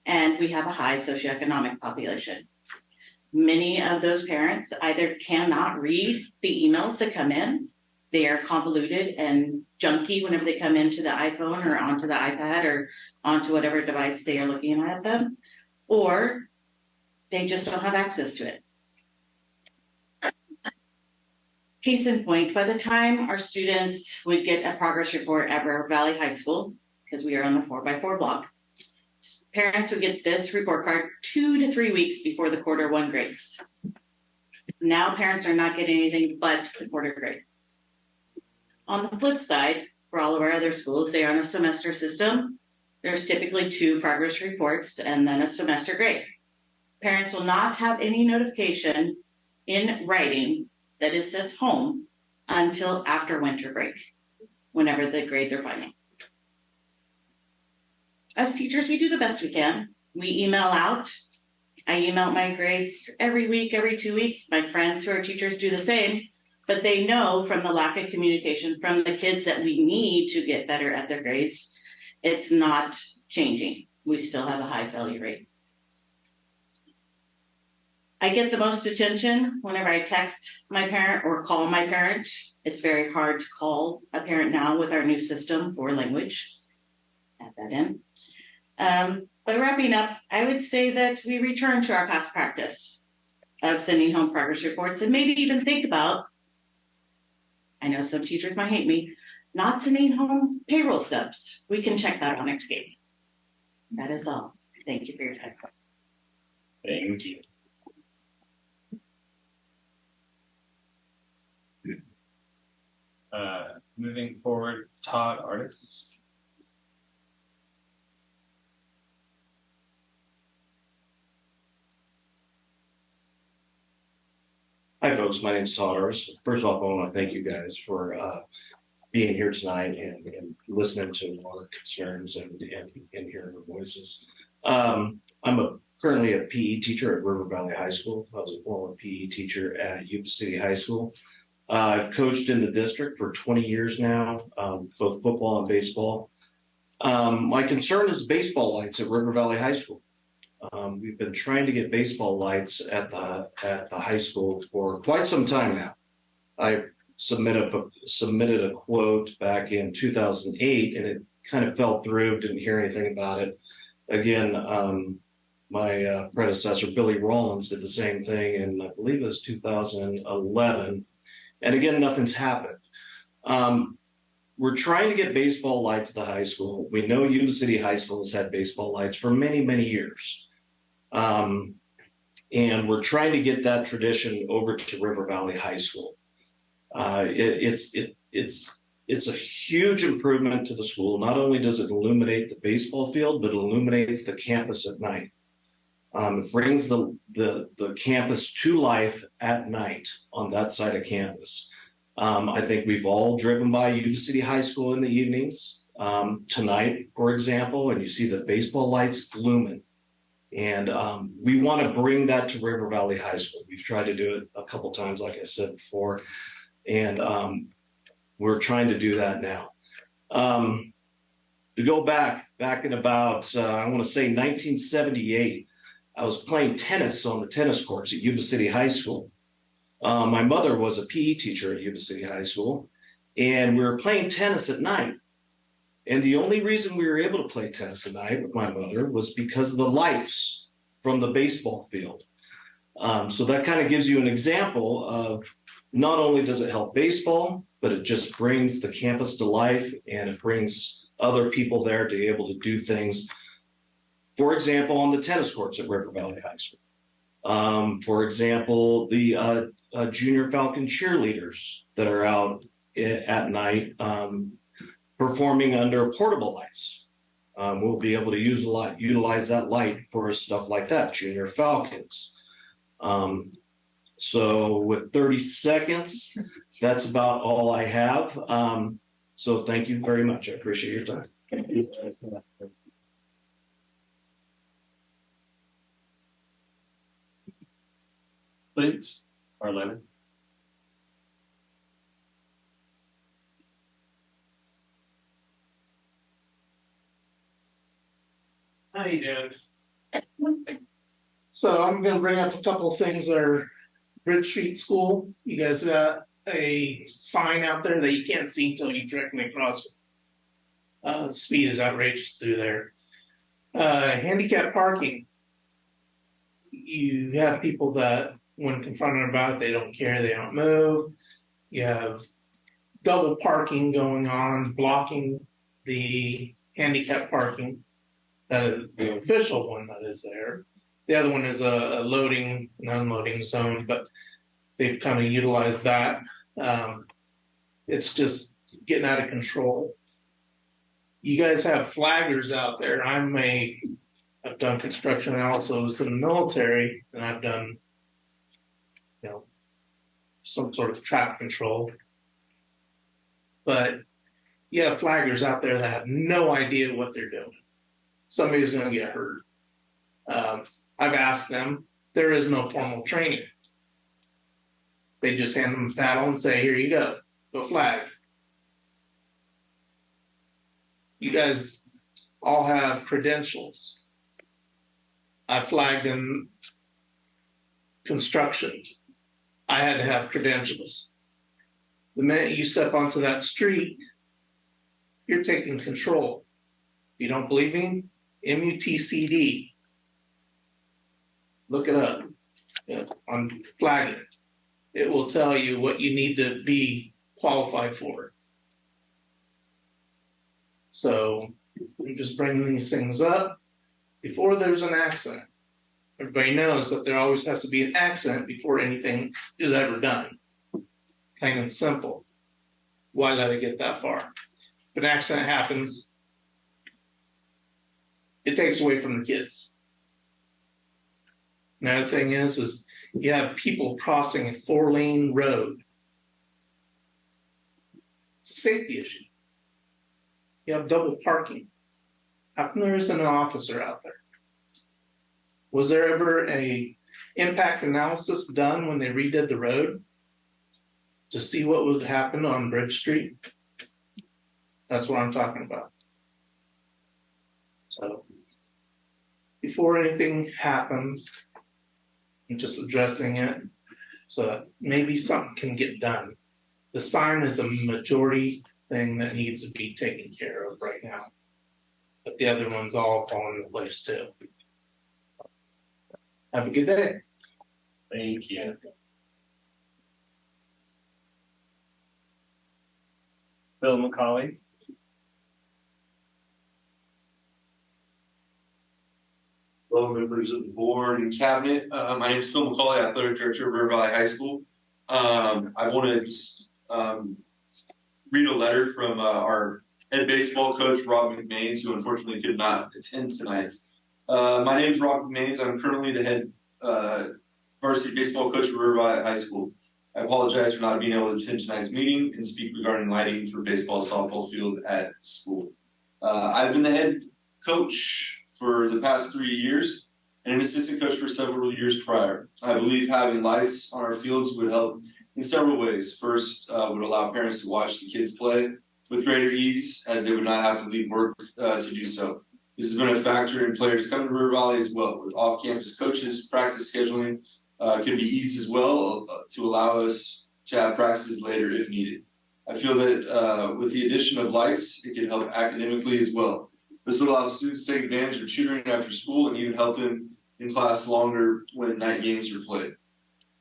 and we have a high socioeconomic population. Many of those parents either cannot read the emails that come in. They are convoluted and junky whenever they come into the iPhone or onto the iPad or onto whatever device they are looking at them, or they just don't have access to it. Case in point, by the time our students would get a progress report at River Valley High School, because we are on the 4x4 block, parents would get this report card 2 to 3 weeks before the Q1 grades. Now parents are not getting anything but the quarter grade. On the flip side, for all of our other schools, they are on a semester system. There's typically 2 progress reports and then a semester grade. Parents will not have any notification in writing that is sent home until after winter break, whenever the grades are final. As teachers, we do the best we can. We email out. I email my grades every week, every 2 weeks. My friends who are teachers do the same, but they know from the lack of communication from the kids that we need to get better at their grades, it's not changing. We still have a high failure rate. I get the most attention whenever I text my parent or call my parent. It's very hard to call a parent now with our new system for language. Add that in. By wrapping up, I would say that we return to our past practice of sending home progress reports and maybe even think about, I know some teachers might hate me, not sending home payroll stubs. We can check that on Escape. That is all. Thank you for your time. Thank you. Moving forward, Todd Artist. Hi folks, my name is Todd Artist. First off, I want to thank you guys for being here tonight and listening to our concerns and hearing our voices. I'm currently a PE teacher at River Valley High School. I was a former PE teacher at Yuba-Sutter High School. I've coached in the district for 20 years now, both football and baseball. My concern is baseball lights at River Valley High School. We've been trying to get baseball lights at the high school for quite some time now. I submitted a quote back in 2008, and it kind of fell through. Didn't hear anything about it. Again, my predecessor Billy Rollins did the same thing in, I believe it was 2011. And again, nothing's happened. We're trying to get baseball lights at the high school. We know Yuba-Sutter High School has had baseball lights for many, many years. And we're trying to get that tradition over to River Valley High School. It's a huge improvement to the school. Not only does it illuminate the baseball field, but it illuminates the campus at night. It brings the campus to life at night on that side of campus. I think we've all driven by Yuba-Sutter High School in the evenings, tonight, for example, and you see the baseball lights glooming. And we want to bring that to River Valley High School. We've tried to do it a couple times, like I said before, and we're trying to do that now. To go back in about, I want to say 1978, I was playing tennis on the tennis courts at Yuba City High School. My mother was a PE teacher at Yuba City High School, and we were playing tennis at night. And the only reason we were able to play tennis at night with my mother was because of the lights from the baseball field. So that kind of gives you an example of not only does it help baseball, but it just brings the campus to life, and it brings other people there to be able to do things. For example, on the tennis courts at River Valley High School. For example, the Junior Falcon cheerleaders that are out at night performing under portable lights. We'll be able to utilize that light for stuff like that, Junior Falcons. So with 30 seconds, that's about all I have. So thank you very much. I appreciate your time. Please, Arlena. How you doing? So I'm going to bring up a couple of things that are Bridge Street School. You guys got a sign out there that you can't see until you directly cross. The speed is outrageous through there. Handicap parking. You have people that, when confronted about it, they don't care, they don't move. You have double parking going on, blocking the handicap parking. That is the official one that is there. The other one is a loading and unloading zone, but they've kind of utilized that. It's just getting out of control. You guys have flaggers out there. I've done construction. I also was in the military, and I've done, some sort of traffic control. But you have flaggers out there that have no idea what they're doing. Somebody's going to get hurt. I've asked them. There is no formal training. They just hand them a paddle and say, "Here you go flag." You guys all have credentials. I flagged in construction. I had to have credentials. The minute you step onto that street, you're taking control. If you don't believe me, MUTCD. Look it up on flagging. It will tell you what you need to be qualified for. So I'm just bringing these things up before there's an accident. Everybody knows that there always has to be an accident before anything is ever done. Plain and simple. Why let it get that far? If an accident happens, it takes away from the kids. Another thing is you have people crossing a 4-lane road. It's a safety issue. You have double parking. How come there isn't an officer out there? Was there ever a impact analysis done when they redid the road to see what would happen on Bridge Street? That's what I'm talking about. So before anything happens, I'm just addressing it so that maybe something can get done. The sign is a majority thing that needs to be taken care of right now. But the other ones all fall into place too. Have a good day. Thank you. Bill McCauley. Hello, members of the board and cabinet. My name is Phil McCauley, athletic director of River Valley High School. I want to just read a letter from our head baseball coach, Rob McMains, who unfortunately could not attend tonight. My name is Rob McMains. I'm currently the head varsity baseball coach at River Valley High School. I apologize for not being able to attend tonight's meeting and speak regarding lighting for baseball softball field at school. I've been the head coach for the past 3 years. and an assistant coach for several years prior. I believe having lights on our fields would help in several ways. First, would allow parents to watch the kids play with greater ease, as they would not have to leave work to do so. This has been a factor in players coming to River Valley as well. With off-campus coaches, practice scheduling can be eased as well to allow us to have practices later if needed. I feel that with the addition of lights, it can help academically as well. This will allow students to take advantage of tutoring after school and even help them in class longer when night games are played.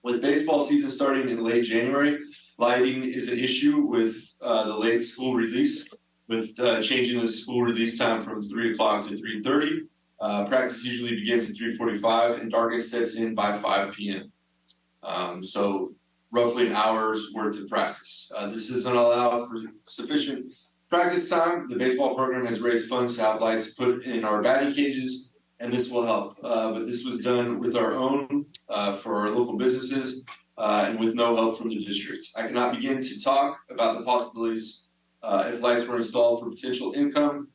With baseball season starting in late January, lighting is an issue with the late school release, with changing the school release time from 3 o'clock to 3:30. Practice usually begins at 3:45 and darkness sets in by 5 p.m. So roughly an hour's worth of practice. This doesn't allow for sufficient practice time. The baseball program has raised funds to have lights put in our batting cages, and this will help. But this was done with our own for our local businesses and with no help from the district. I cannot begin to talk about the possibilities if lights were installed for potential income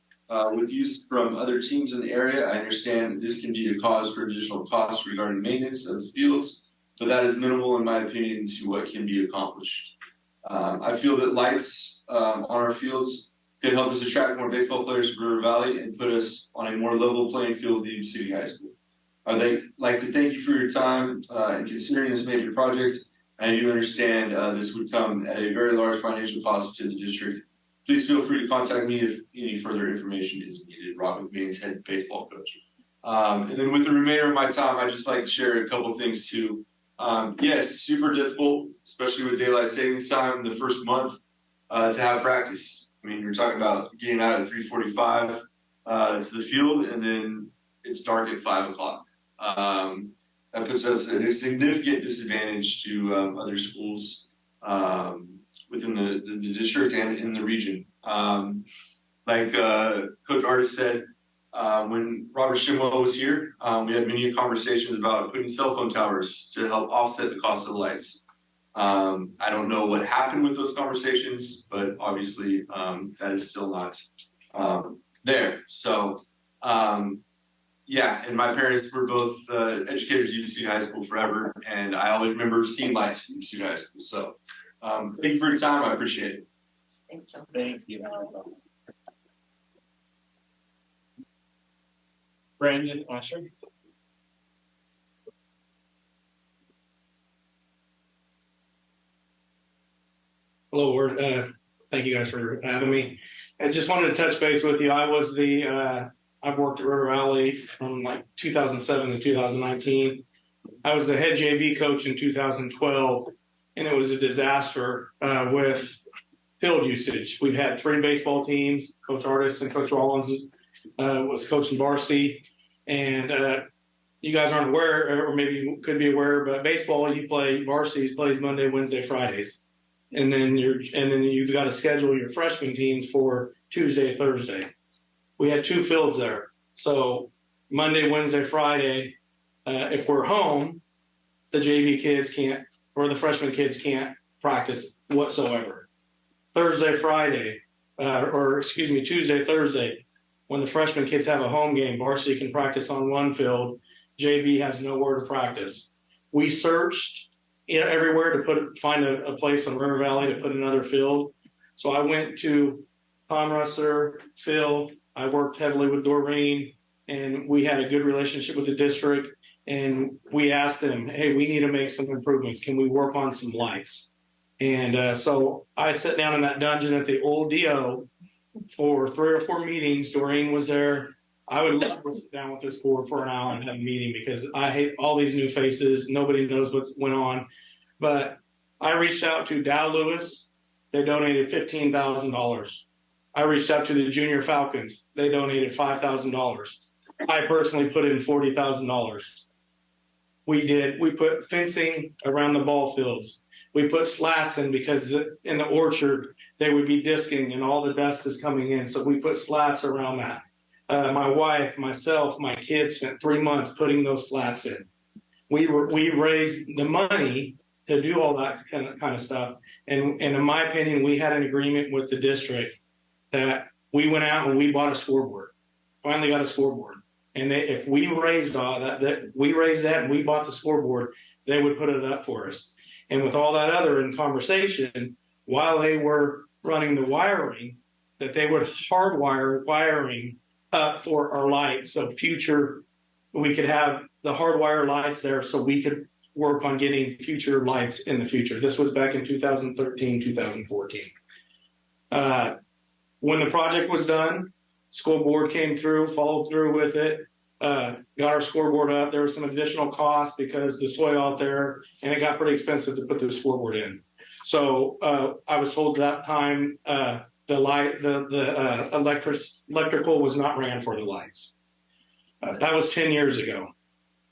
with use from other teams in the area. I understand that this can be a cause for additional costs regarding maintenance of the fields, but that is minimal in my opinion to what can be accomplished. I feel that lights on our fields could help us attract more baseball players to River Valley and put us on a more level playing field with Yuba-Sutter High School. I'd like to thank you for your time in considering this major project. I do understand this would come at a very large financial cost to the district. Please feel free to contact me if any further information is needed. Rob McMahon's head baseball coach. And then with the remainder of my time, I'd just like to share a couple things too. Yes, super difficult, especially with daylight savings time the first month to have practice. I mean, you're talking about getting out at 3:45 to the field, and then it's dark at 5 o'clock. That puts us at a significant disadvantage to other schools within the district and in the region. Like Coach Artis said, when Robert Shimwell was here, we had many conversations about putting cell phone towers to help offset the cost of the lights. I don't know what happened with those conversations, but obviously that is still not there. So yeah, and my parents were both educators at Yuba-Sutter High School forever, and I always remember seeing lights at Yuba-Sutter High School. So thank you for your time. I appreciate it. Thanks, Joe. Thank you. Brandon Asher. Hello, Ward. Thank you guys for having me. I just wanted to touch base with you. I've worked at River Valley from like 2007 to 2019. I was the head JV coach in 2012, and it was a disaster with field usage. We've had 3 baseball teams. Coach Artis and Coach Rollins was coaching varsity, and you guys aren't aware, or maybe you could be aware, but baseball, you play varsity plays Monday, Wednesday, Fridays, and then you've got to schedule your freshman teams for Tuesday, Thursday. We had 2 fields there, so Monday, Wednesday, Friday. If we're home, the JV kids can't, or the freshman kids can't practice whatsoever. Tuesday, Thursday, when the freshman kids have a home game, varsity can practice on one field, JV has nowhere to practice. We searched everywhere to find a place in River Valley to put another field. So I went to Tom Ruster, Phil. I worked heavily with Doreen, and we had a good relationship with the district. And we asked them, hey, we need to make some improvements. Can we work on some lights? And so I sat down in that dungeon at the old DO for 3 or 4 meetings. Doreen was there. I would love to sit down with this board for an hour and have a meeting, because I hate all these new faces. Nobody knows what went on. But I reached out to Dow Lewis. They donated $15,000. I reached out to the Junior Falcons. They donated $5,000. I personally put in $40,000. We put fencing around the ball fields. We put slats in because in the orchard, they would be disking and all the dust is coming in. So we put slats around that. My wife, myself, my kids spent 3 months putting those slats in. We raised the money to do all that kind of stuff. And in my opinion, we had an agreement with the district that we went out and we bought a scoreboard. Finally got a scoreboard. And if we raised all that we raised that and we bought the scoreboard, they would put it up for us. And with all that other in conversation, while they were running the wiring, that they would hardwire wiring up for our lights. So future, we could have the hardwire lights there so we could work on getting future lights in the future. This was back in 2013, 2014. When the project was done, school board came through, followed through with it, got our scoreboard up. There was some additional cost because the soil out there, and it got pretty expensive to put the scoreboard in. So I was told at that time the electrical was not ran for the lights. That was 10 years ago.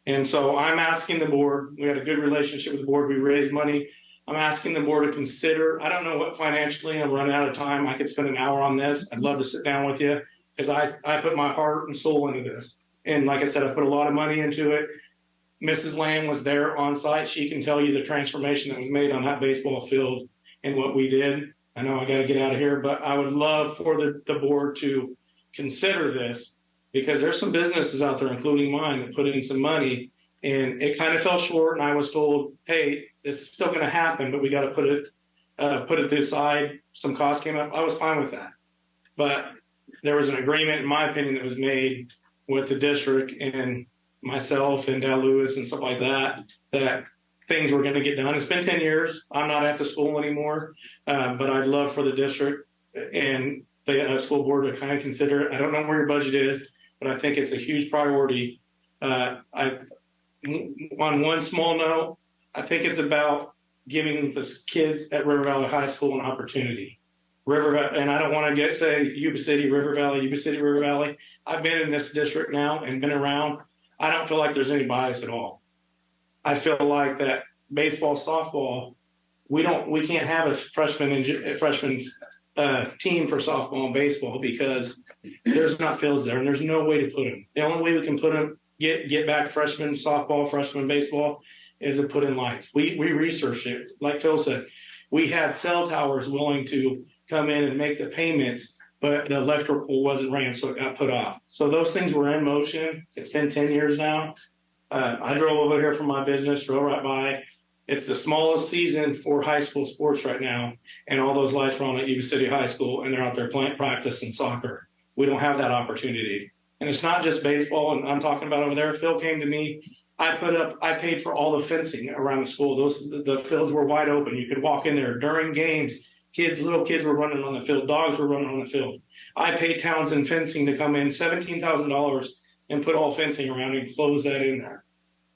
And so I'm asking the board, we had a good relationship with the board, we raised money. I'm asking the board to consider, I don't know what financially, I'm running out of time. I could spend an hour on this. I'd love to sit down with you because I put my heart and soul into this. And like I said, I put a lot of money into it. Mrs. Lamb was there on site. She can tell you the transformation that was made on that baseball field and what we did. I know I got to get out of here, but I would love for the board to consider this because there's some businesses out there, including mine, that put in some money and it kind of fell short. And I was told, hey, this is still going to happen, but we got to put it aside. Some costs came up. I was fine with that. But there was an agreement, in my opinion, that was made with the district and myself and Dal Lewis and stuff like that, that things were going to get done. It's been 10 years. I'm not at the school anymore, but I'd love for the district and the school board to kind of consider it. I don't know where your budget is, but I think it's a huge priority. On one small note, I think it's about giving the kids at River Valley High School an opportunity. And I don't want to say Yuba City, River Valley, Yuba City, River Valley. I've been in this district now and been around. I don't feel like there's any bias at all. I feel like that baseball, softball, we can't have a freshman team for softball and baseball because there's not fields there and there's no way to put them. The only way we can put them, get back freshman softball, freshman baseball is to put in lights. We researched it. Like Phil said, we had cell towers willing to come in and make the payments, but the electrical wasn't ran, so it got put off. So those things were in motion. It's been 10 years now. I drove over here from my business, drove right by. It's the smallest season for high school sports right now, and all those lights are on at Yuba City High School, and they're out there playing practice and soccer. We don't have that opportunity. And it's not just baseball, and I'm talking about over there. Phil came to me. I paid for all the fencing around the school. The fields were wide open. You could walk in there during games. Little kids were running on the field. Dogs were running on the field. I paid Townsend Fencing to come in $17,000 and put all fencing around and close that in there.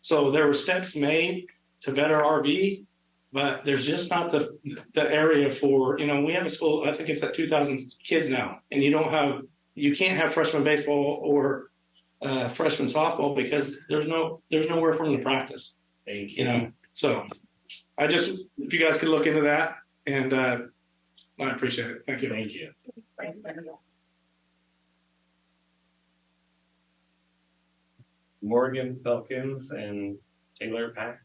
So there were steps made to better RV, but there's just not the area for, we have a school, I think it's at 2,000 kids now, and you can't have freshman baseball or freshman softball because there's nowhere for them to practice. Thank you. So if you guys could look into that, and I appreciate it. Thank you. Thank you. Morgan Felkins and Taylor Pack.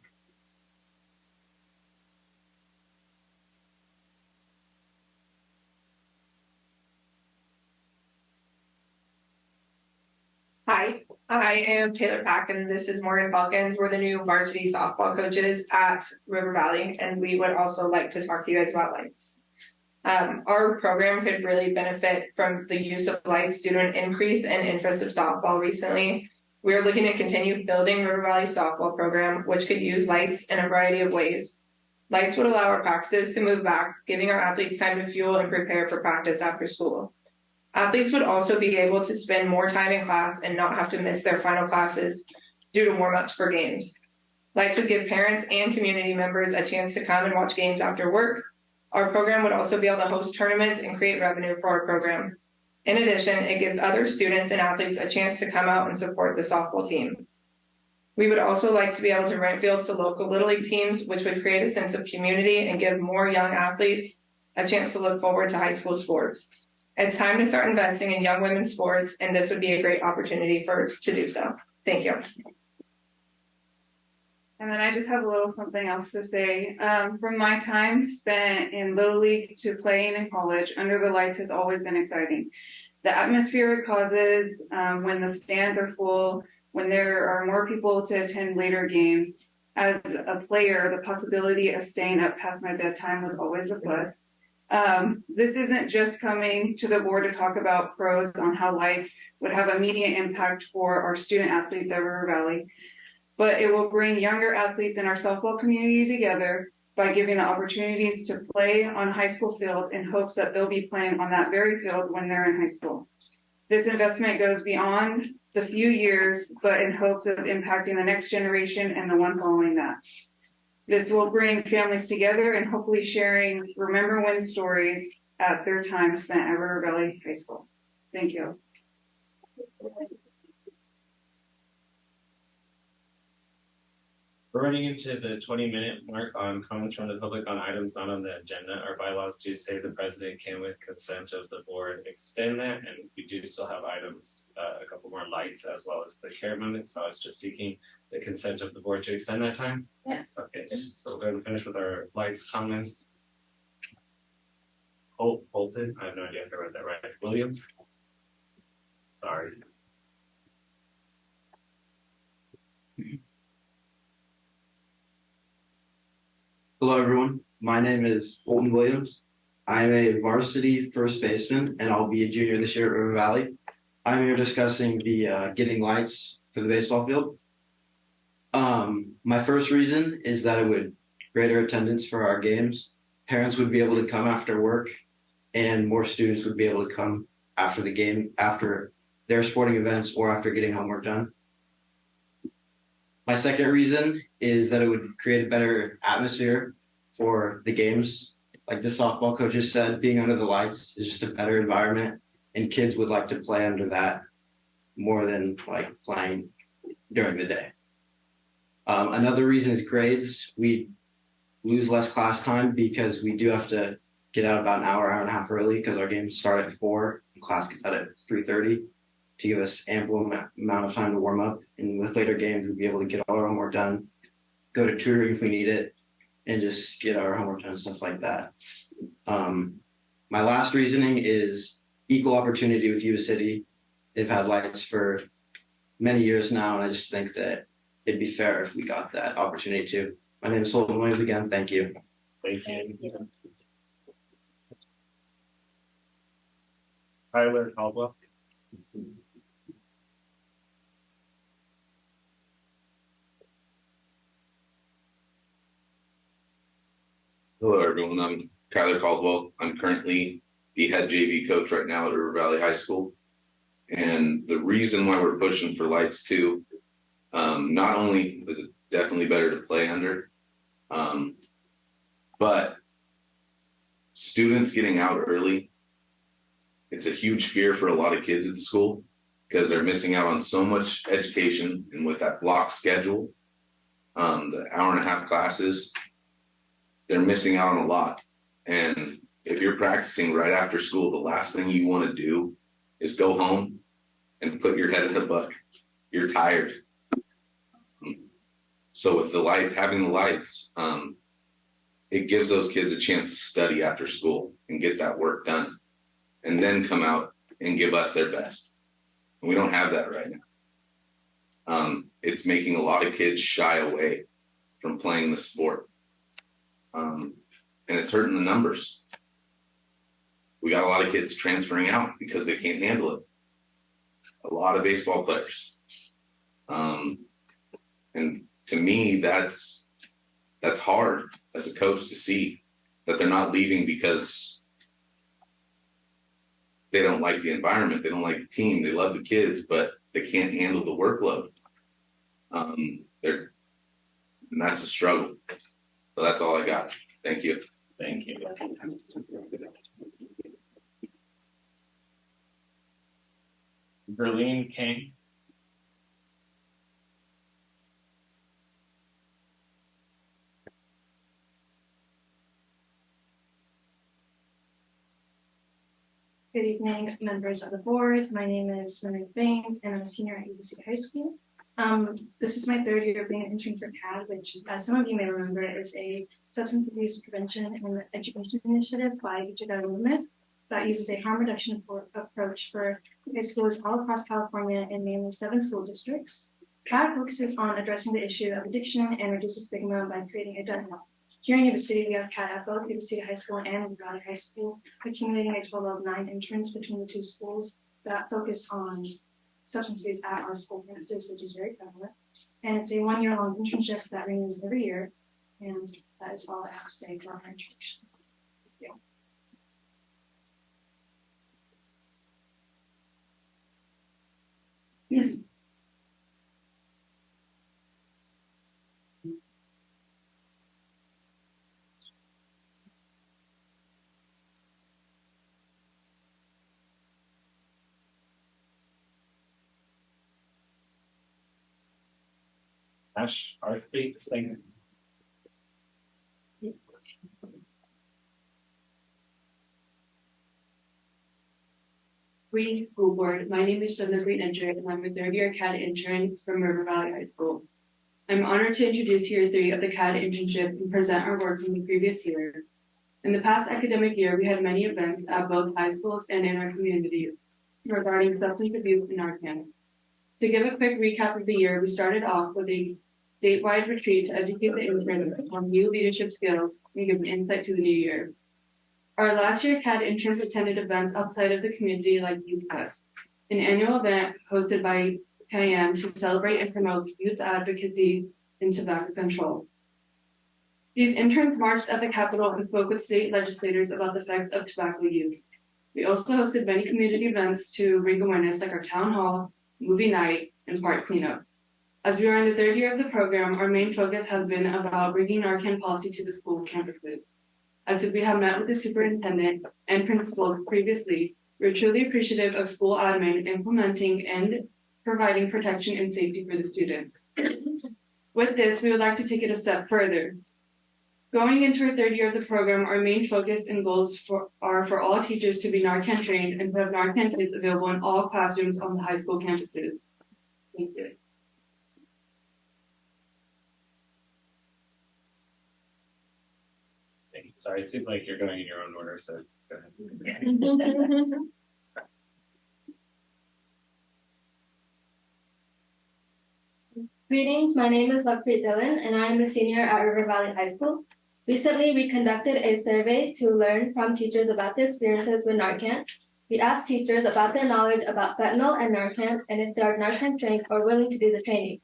Hi, I am Taylor Pack and this is Morgan Falcons. We're the new varsity softball coaches at River Valley, and we would also like to talk to you guys about lights. Our program could really benefit from the use of lights due to an increase in interest of softball recently. We are looking to continue building River Valley softball program, which could use lights in a variety of ways. Lights would allow our practices to move back, giving our athletes time to fuel and prepare for practice after school. Athletes would also be able to spend more time in class and not have to miss their final classes due to warm-ups for games. Lights would give parents and community members a chance to come and watch games after work. Our program would also be able to host tournaments and create revenue for our program. In addition, it gives other students and athletes a chance to come out and support the softball team. We would also like to be able to rent fields to local Little League teams, which would create a sense of community and give more young athletes a chance to look forward to high school sports. It's time to start investing in young women's sports, and this would be a great opportunity to do so. Thank you. And then I just have a little something else to say. From my time spent in Little League to playing in college, under the lights has always been exciting. The atmosphere it causes, when the stands are full, when there are more people to attend later games. As a player, the possibility of staying up past my bedtime was always a plus. This isn't just coming to the board to talk about pros on how lights would have immediate impact for our student athletes at River Valley, but it will bring younger athletes in our softball community together by giving the opportunities to play on high school field in hopes that they'll be playing on that very field when they're in high school. This investment goes beyond the few years, but in hopes of impacting the next generation and the one following that. This will bring families together and hopefully sharing remember when stories at their time spent at River Valley High School. Thank you. We're running into the 20-minute mark on comments from the public on items not on the agenda. Our bylaws do say the president can, with consent of the board, extend that, and we do still have items, a couple more lights as well as the care moments. So I was just seeking the consent of the board to extend that time. Yes. Okay, so we're going to finish with our lights comments. Holton, I have no idea if I read that right. Williams. Sorry. Hello, everyone. My name is Holton Williams. I'm a varsity first baseman, and I'll be a junior this year at River Valley. I'm here discussing the getting lights for the baseball field. My first reason is that it would greater attendance for our games. Parents would be able to come after work, and more students would be able to come after the game, after their sporting events, or after getting homework done. My second reason is that it would create a better atmosphere for the games. Like the softball coaches said, being under the lights is just a better environment, and kids would like to play under that more than like playing during the day. Another reason is grades. We lose less class time because we do have to get out about an hour and a half early because our games start at 4 and class gets out at 3:30. To give us ample amount of time to warm up. And with later games, we'll be able to get all our homework done, go to tutoring if we need it, and just get our homework done and stuff like that. My last reasoning is equal opportunity with Yuba-City. They've had lights for many years now, and I just think that it'd be fair if we got that opportunity too. My name is Holton Williams again. Thank you. Thank you. Tyler Caldwell. Hello, everyone. I'm Kyler Caldwell. I'm currently the head JV coach right now at River Valley High School. And the reason why we're pushing for lights too, not only is it definitely better to play under, but students getting out early, it's a huge fear for a lot of kids at the school because they're missing out on so much education. And with that block schedule, the hour-and-a-half classes, they're missing out on a lot. And if you're practicing right after school, the last thing you want to do is go home and put your head in a book. You're tired. So with the light, having the lights, it gives those kids a chance to study after school and get that work done and then come out and give us their best. And we don't have that right now. It's making a lot of kids shy away from playing the sport. And it's hurting the numbers. We got a lot of kids transferring out because they can't handle it. A lot of baseball players. And to me, that's hard as a coach to see that they're not leaving because they don't like the environment, they don't like the team, they love the kids, but they can't handle the workload. And that's a struggle. So that's all I got. Thank you. Thank you. Berlene King. Good evening, members of the board. My name is Marie Baines, and I'm a senior at Yuba-Sutter High School. This is my third year of being an intern for CAD, which, as some of you may remember, is a substance abuse prevention and education initiative by the government. that uses a harm reduction approach for high schools all across California in mainly 7 school districts. CAD focuses on addressing the issue of addiction and reduces stigma by creating a dialogue. Here in Yuba City, we have CAD at both Yuba City High School and River Valley High School, accumulating a total of 9 interns between the 2 schools that focus on substance abuse at our school campuses, which is very prevalent. And it's a 1-year-long internship that renews every year. And that is all I have to say for our introduction. Thank you. Ash, our fate segment. Greetings, school board. My name is Chandra Green-Edger, and I'm a 3rd-year CAD intern from River Valley High School. I'm honored to introduce year 3 of the CAD internship and present our work from the previous year. In the past academic year, we had many events at both high schools and in our community regarding substance abuse in Narcan. To give a quick recap of the year, we started off with a statewide retreat to educate the interns on new leadership skills and give an insight to the new year. Our last year CAD interns attended events outside of the community like Youth Fest, an annual event hosted by Cayenne to celebrate and promote youth advocacy in tobacco control. These interns marched at the Capitol and spoke with state legislators about the effect of tobacco use. We also hosted many community events to bring awareness like our town hall, movie night, and park cleanup. As we are in the 3rd year of the program, our main focus has been about bringing Narcan policy to the school campuses. As we have met with the superintendent and principals previously, we're truly appreciative of school admin implementing and providing protection and safety for the students. With this, we would like to take it a step further. Going into our 3rd year of the program, our main focus and goals are for all teachers to be Narcan trained and to have Narcan kits available in all classrooms on the high school campuses. Thank you. Sorry, it seems like you're going in your own order, so go ahead. Greetings, my name is Lakpreet Dhillon and I am a senior at River Valley High School. Recently, we conducted a survey to learn from teachers about their experiences with Narcan. We asked teachers about their knowledge about fentanyl and Narcan and if they are Narcan trained or willing to do the training.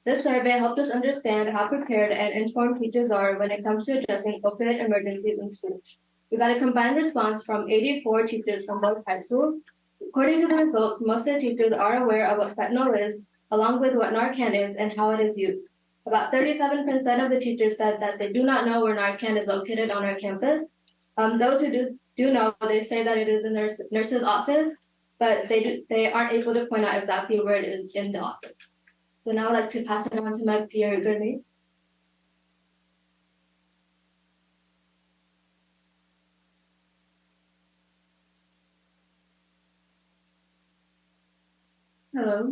This survey helped us understand how prepared and informed teachers are when it comes to addressing opioid emergencies in schools. We got a combined response from 84 teachers from both high schools. According to the results, most of the teachers are aware of what fentanyl is, along with what Narcan is and how it is used. About 37% of the teachers said that they do not know where Narcan is located on our campus. Those who do know, they say that it is in nurse's office, but they aren't able to point out exactly where it is in the office. So now I'd like to pass it on to my peer, Gurmeet. Hello,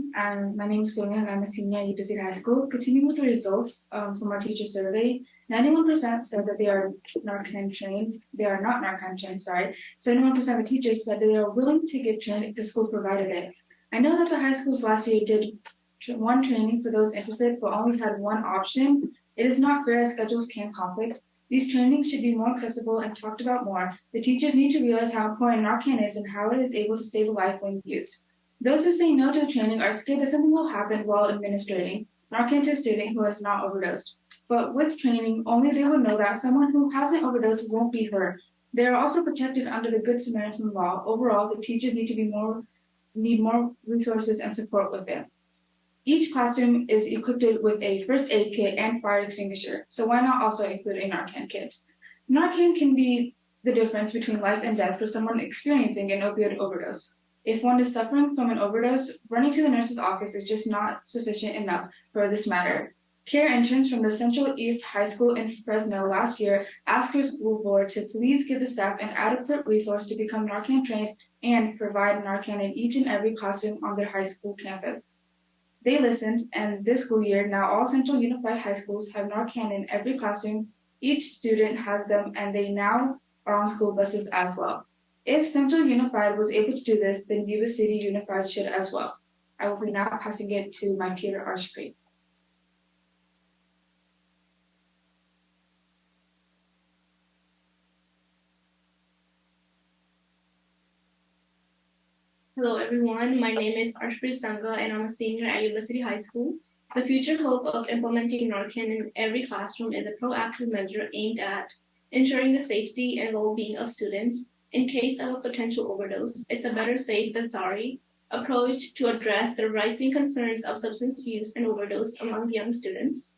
my name is Gurmeet and I'm a senior at Yuba-Sutter High School. Continuing with the results from our teacher survey, 91% said that they are Narcan trained. They are not Narcan trained, sorry. 71% of teachers said that they are willing to get trained if the school provided it. I know that the high schools last year did one training for those interested, but only had one option. It is not fair as schedules can conflict. These trainings should be more accessible and talked about more. The teachers need to realize how important Narcan is and how it is able to save a life when used. Those who say no to the training are scared that something will happen while administering Narcan to a student who has not overdosed. But with training, only they will know that someone who hasn't overdosed won't be hurt. They are also protected under the Good Samaritan law. Overall, the teachers need more resources and support with it. Each classroom is equipped with a first aid kit and fire extinguisher, so why not also include a Narcan kit? Narcan can be the difference between life and death for someone experiencing an opioid overdose. If one is suffering from an overdose, running to the nurse's office is just not sufficient enough for this matter. Care interns from the Central East High School in Fresno last year asked her school board to please give the staff an adequate resource to become Narcan trained and provide Narcan in each and every classroom on their high school campus. They listened, and this school year, now all Central Unified High Schools have Narcan in every classroom. Each student has them, and they now are on school buses as well. If Central Unified was able to do this, then Yuba City Unified should as well. I will be now passing it to my Peter Archbishop. Hello everyone, my name is Arshpreet Sangha and I'm a senior at Yuba City High School. The future hope of implementing Narcan in every classroom is a proactive measure aimed at ensuring the safety and well-being of students in case of a potential overdose. It's a better safe than sorry approach to address the rising concerns of substance use and overdose among young students.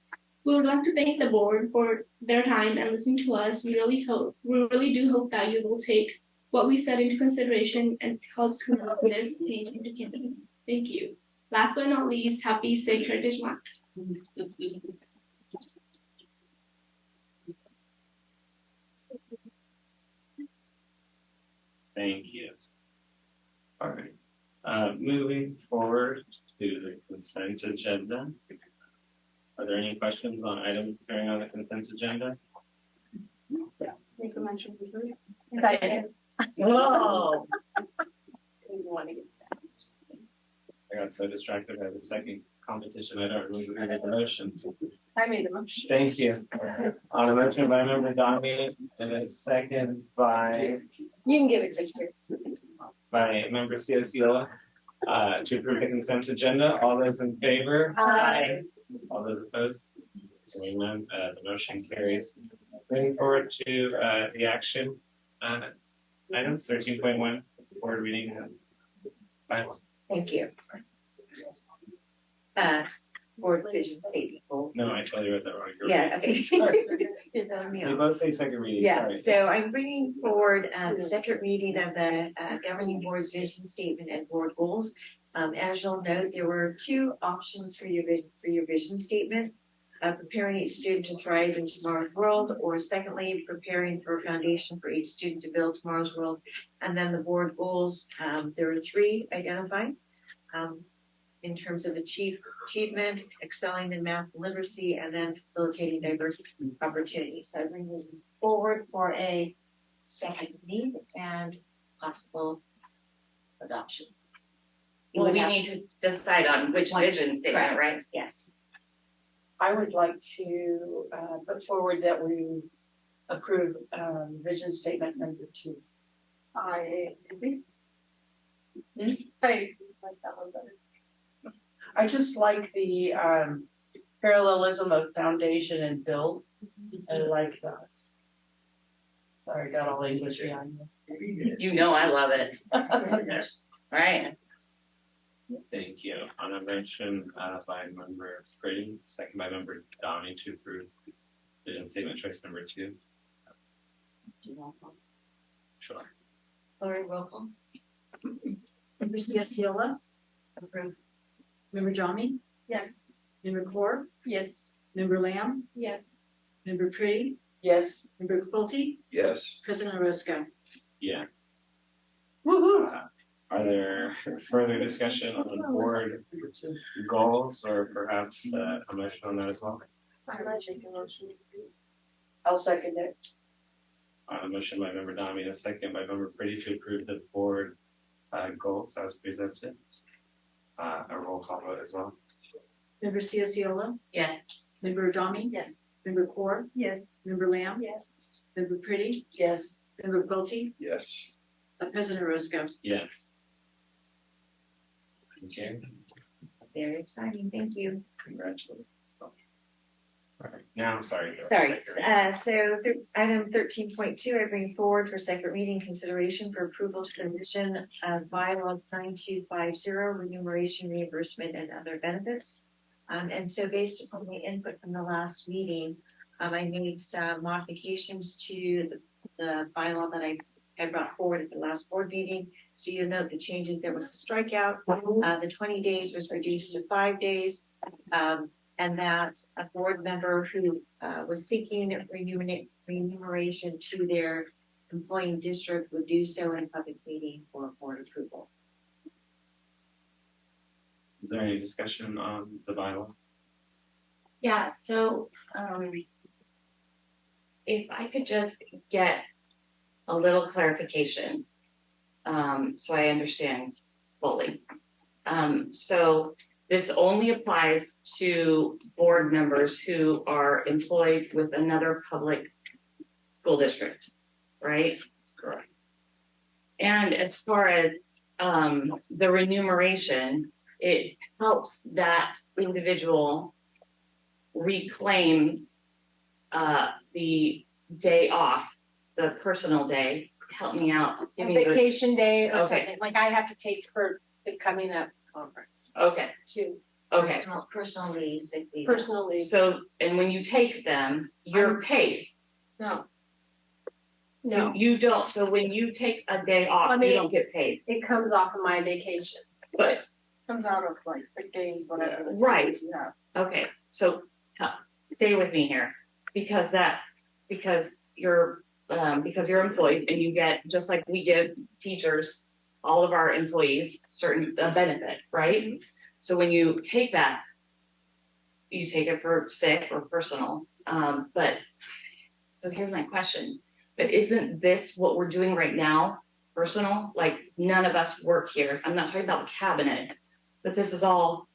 We would like to thank the board for their time and listening to us. We really do hope that you will take what we said into consideration and help promote this change into candidates. Thank you. Last but not least, happy St. Heritage Month. Thank you. All right. Moving forward to the consent agenda. Are there any questions on items appearing on the consent agenda? Make a mention. Whoa. I got so distracted by the second competition, I don't remember who made the motion. I made the motion. Thank you. On a motion by member Domi and a second by You can give it to yours. member Ciociola to approve the consent agenda. All those in favor? Aye. All those opposed? Seeing none, the motion carries. Moving forward to the action items 13.1 board reading. Thank you. Board vision statement goals. No, I totally read that wrong. You're Yeah, right. okay. We both say second reading. Yeah, Sorry. so I'm bringing forward the second reading of the governing board's vision statement and board goals. As you'll note, there were two options for your vision statement. Preparing each student to thrive in tomorrow's world, or secondly, preparing for a foundation for each student to build tomorrow's world. And then the board goals, there are three identified. In terms of achievement, excelling in math literacy, and then facilitating diverse opportunities. So I bring this forward for a second read and possible adoption. Well, we need to decide on which vision statement, Correct. right? Yes. I would like to put forward that we approve vision statement number 2. I agree. I like that one better. I just like the parallelism of foundation and build. I like that. Sorry, I got all English behind me. You know I love it. Right. Thank you. On a motion by member Brady, second by member Downey to approve vision statement choice number 2. Sure. Lori, roll call. Member Ciociola? Approve. Member Jami? Yes. Member Core? Yes. Member Lamb? Yes. Member Pretty? Yes. Member Quilty? Yes. President Orozco? Yes. Woohoo! Are there further discussion on the board goals or perhaps a motion on that as well? I like the motion. I'll second it. On a motion by member Domi, a second by member Pretty to approve the board goals as presented. A roll call vote as well. Member Ciociola? Yes. Member Jami? Yes. Member Core? Yes. Member Lamb? Yes. Member Pretty? Yes. Member Quilty? Yes. President Orozco? Yes. Okay. Very exciting. Thank you. Congratulations. All right. Now I'm sorry. Sorry. Item 13.2, I bring forward for second reading consideration for approval to condition bylaw 9250 remuneration, reimbursement, and other benefits. And so based upon the input from the last meeting, I made some modifications to the bylaw that I had brought forward at the last board meeting. So you'll note the changes. There was a strikeout. The 20 days was reduced to 5 days. And that a board member who was seeking remuneration to their employing district would do so in a public meeting for board approval. Is there any discussion on the bylaw? Yeah, so if I could just get a little clarification. So I understand fully. So this only applies to board members who are employed with another public school district, right? Correct. And as far as the remuneration, it helps that individual reclaim the day off, the personal day. Help me out. Give A me the- vacation day or Okay. something, like I have to take for the coming up conference. Okay. Too. Okay. Personal leave, sick leave. Personal leave. So, and when you take them, you're paid. No. No. You don't. So when you take a day off, I mean, you don't get paid. It comes off of my vacation. But Comes out of like sick days, whatever. the Right. days you have. okay, so stay with me here because you're employed and you get, just like we give teachers, all of our employees certain benefit, right? So when you take that, you take it for sick or personal. But so here's my question. But isn't this what we're doing right now? Personal? Like none of us work here. I'm not talking about the cabinet, but this is all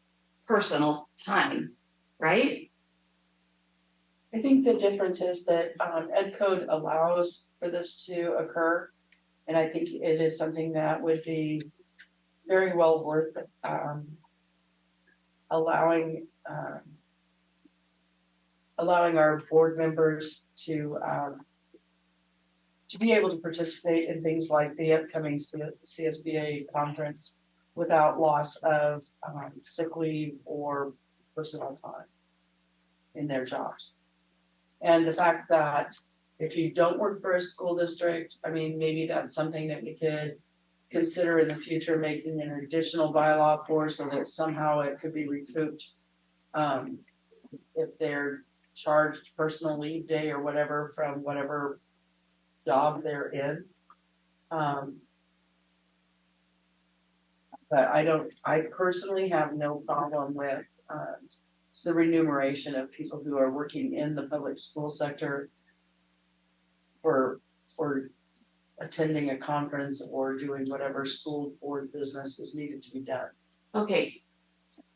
personal time, right? I think the difference is that Ed Code allows for this to occur. And I think it is something that would be very well worth allowing our board members to be able to participate in things like the upcoming CSBA conference without loss of sick leave or personal time in their jobs. And the fact that if you don't work for a school district, I mean, maybe that's something that we could consider in the future, making an additional bylaw for so that somehow it could be recouped. If they're charged personal leave day or whatever from whatever job they're in. But I personally have no problem with the remuneration of people who are working in the public school sector for attending a conference or doing whatever school board business is needed to be done. Okay.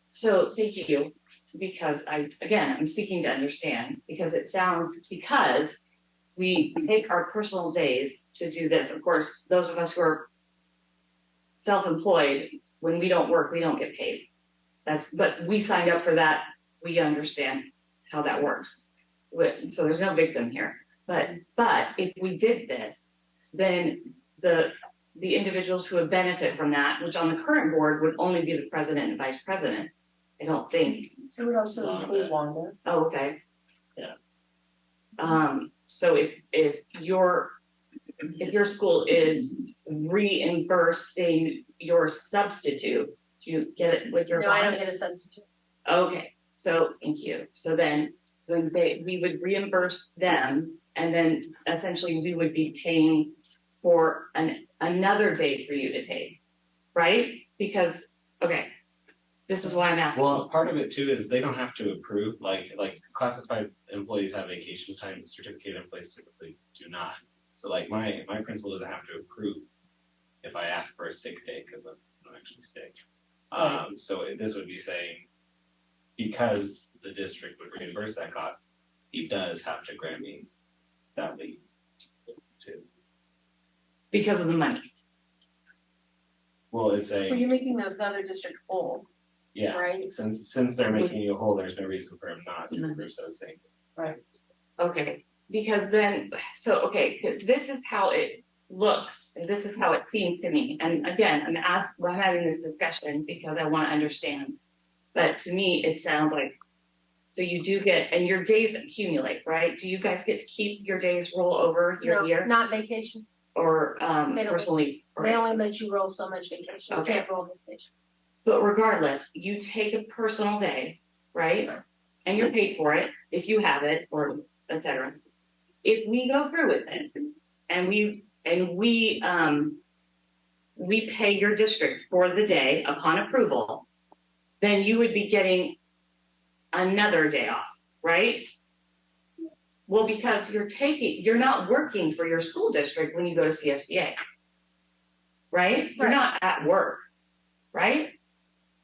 So thank you, because I'm seeking to understand, because we take our personal days to do this. Of course, those of us who are self-employed, when we don't work, we don't get paid. But we signed up for that. We understand how that works. So there's no victim here. But if we did this, then the individuals who would benefit from that, which on the current board would only be the president and vice president, I don't think. So it would also include longer. Oh, okay. Yeah. So if your school is reimbursing your substitute, do you get it with your? No, I don't get a substitute. Okay, so thank you. So then we would reimburse them, and then essentially we would be paying for another day for you to take, right? Because this is why I'm asking. Well, part of it too is they don't have to approve, like classified employees have vacation time, certificated employees typically do not. So like my principal doesn't have to approve if I ask for a sick day because I'm not actually sick. So this would be saying, because the district would reimburse that cost, he does have to grant me that leave too. Because of the money. Well, it's Well, you're making the other district whole. yeah. Right. Since they're making you whole, there's no reason for him not to approve so saying. Right. Okay, because this is how it looks, and this is how it seems to me. And again, we're having this discussion because I want to understand. But to me, it sounds like, so you do get, and your days accumulate, right? Do you guys get to keep your days roll over year to year? Not vacation. Or They don't- personally? They only let you roll so much vacation. You Okay. can't roll vacation. But regardless, you take a personal day, right? And you're paid for it if you have it, or etc. If we go through with this and we pay your district for the day upon approval, then you would be getting another day off, right? Well, because you're not working for your school district when you go to CSBA. right? You're not at work, right?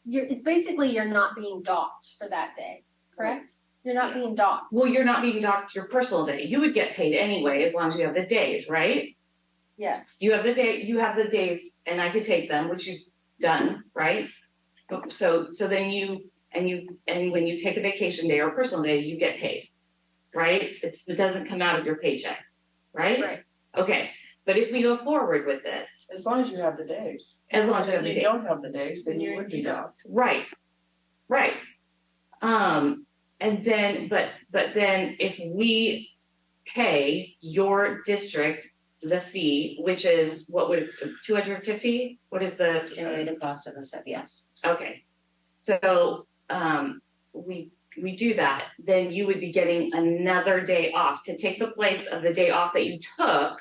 It's basically you're not being docked for that day, correct? You're not being docked. Well, you're not being docked your personal day. You would get paid anyway as long as you have the days, right? Yes. You have the days, and I could take them, which you've done, right? So then when you take a vacation day or a personal day, you get paid, right? It doesn't come out of your paycheck, right? Right. Okay, but if we go forward with this, As long as you have the days. As long as you have the If days. you don't have the days, then you would be docked. right. And then, but then if we pay your district the fee, which is what would 250? What is the cost of the SEP? Yes. Okay, so we do that, then you would be getting another day off to take the place of the day off that you took,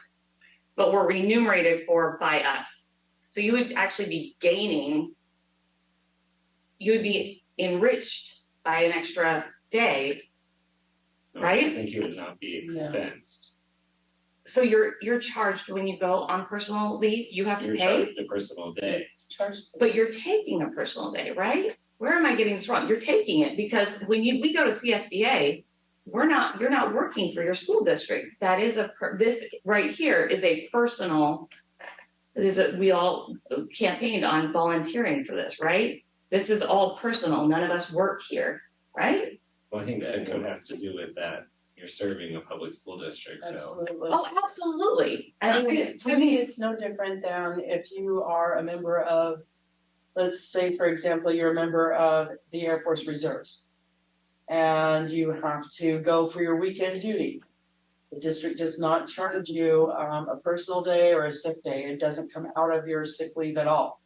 but were remunerated for by us. So you would actually be gaining. You would be enriched by an extra day, right? I think you would not be expensed. So you're charged when you go on personal leave, you have to You're pay, charged a personal day. but you're taking a personal day, right? Where am I getting this wrong? You're taking it because when we go to CSBA, you're not working for your school district. That is this right here is a personal. We all campaigned on volunteering for this, right? This is all personal. None of us work here, right? Well, I think the ed code has to do with that. You're serving a public school district, so. Absolutely. Oh, absolutely. I mean, to me, it's no different than if you are a member of, let's say, for example, you're a member of the Air Force Reserves. And you have to go for your weekend duty. The district does not charge you a personal day or a sick day. It doesn't come out of your sick leave at all.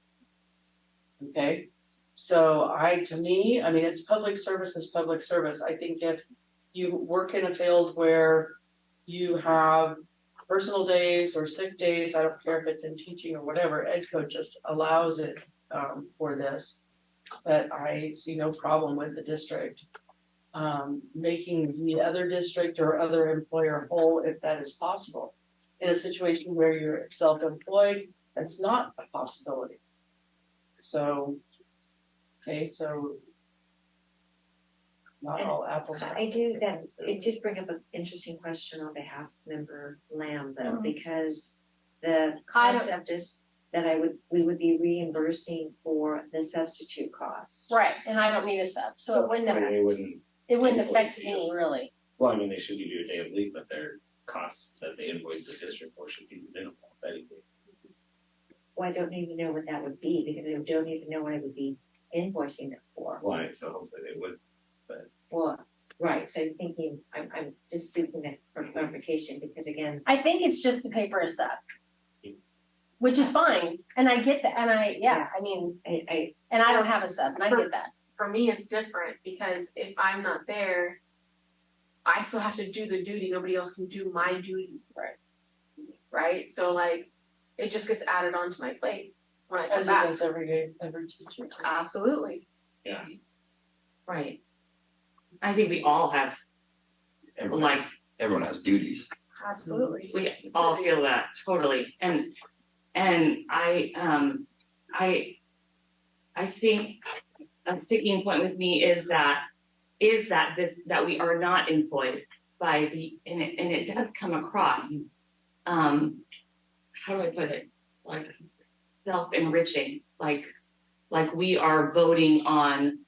Okay, so to me, it's public service is public service. I think if you work in a field where you have personal days or sick days, I don't care if it's in teaching or whatever, ed code just allows it for this. But I see no problem with the district making the other district or other employer whole if that is possible. In a situation where you're self-employed, that's not a possibility. So, okay, so not all apples. I do that. It did bring up an interesting question on behalf of Member Lamb, though, because the concept is that we would be reimbursing for the substitute costs. Right, and I don't need a sub, so it wouldn't affect me really. Well, they should give you a day of leave, but their costs that they invoice the district for should be minimal, if anything. Well, I don't even know what that would be because I don't even know what I would be invoicing them for. Right, so hopefully they would, but. Well, right, so I'm thinking, I'm just seeking that for clarification because again. I think it's just to pay for a sub. Which is fine, and I get that, and I don't have a sub, and I get that. For me, it's different because if I'm not there, I still have to do the duty. Nobody else can do my duty. Right. So it just gets added onto my plate when I come back. As it does every teacher. Absolutely. Yeah. Right. I think we all have everyone has duties. Absolutely. We all feel that totally. And I think a sticking point with me is that we are not employed by and it does come across how do I put it, like self-enriching, like we are voting on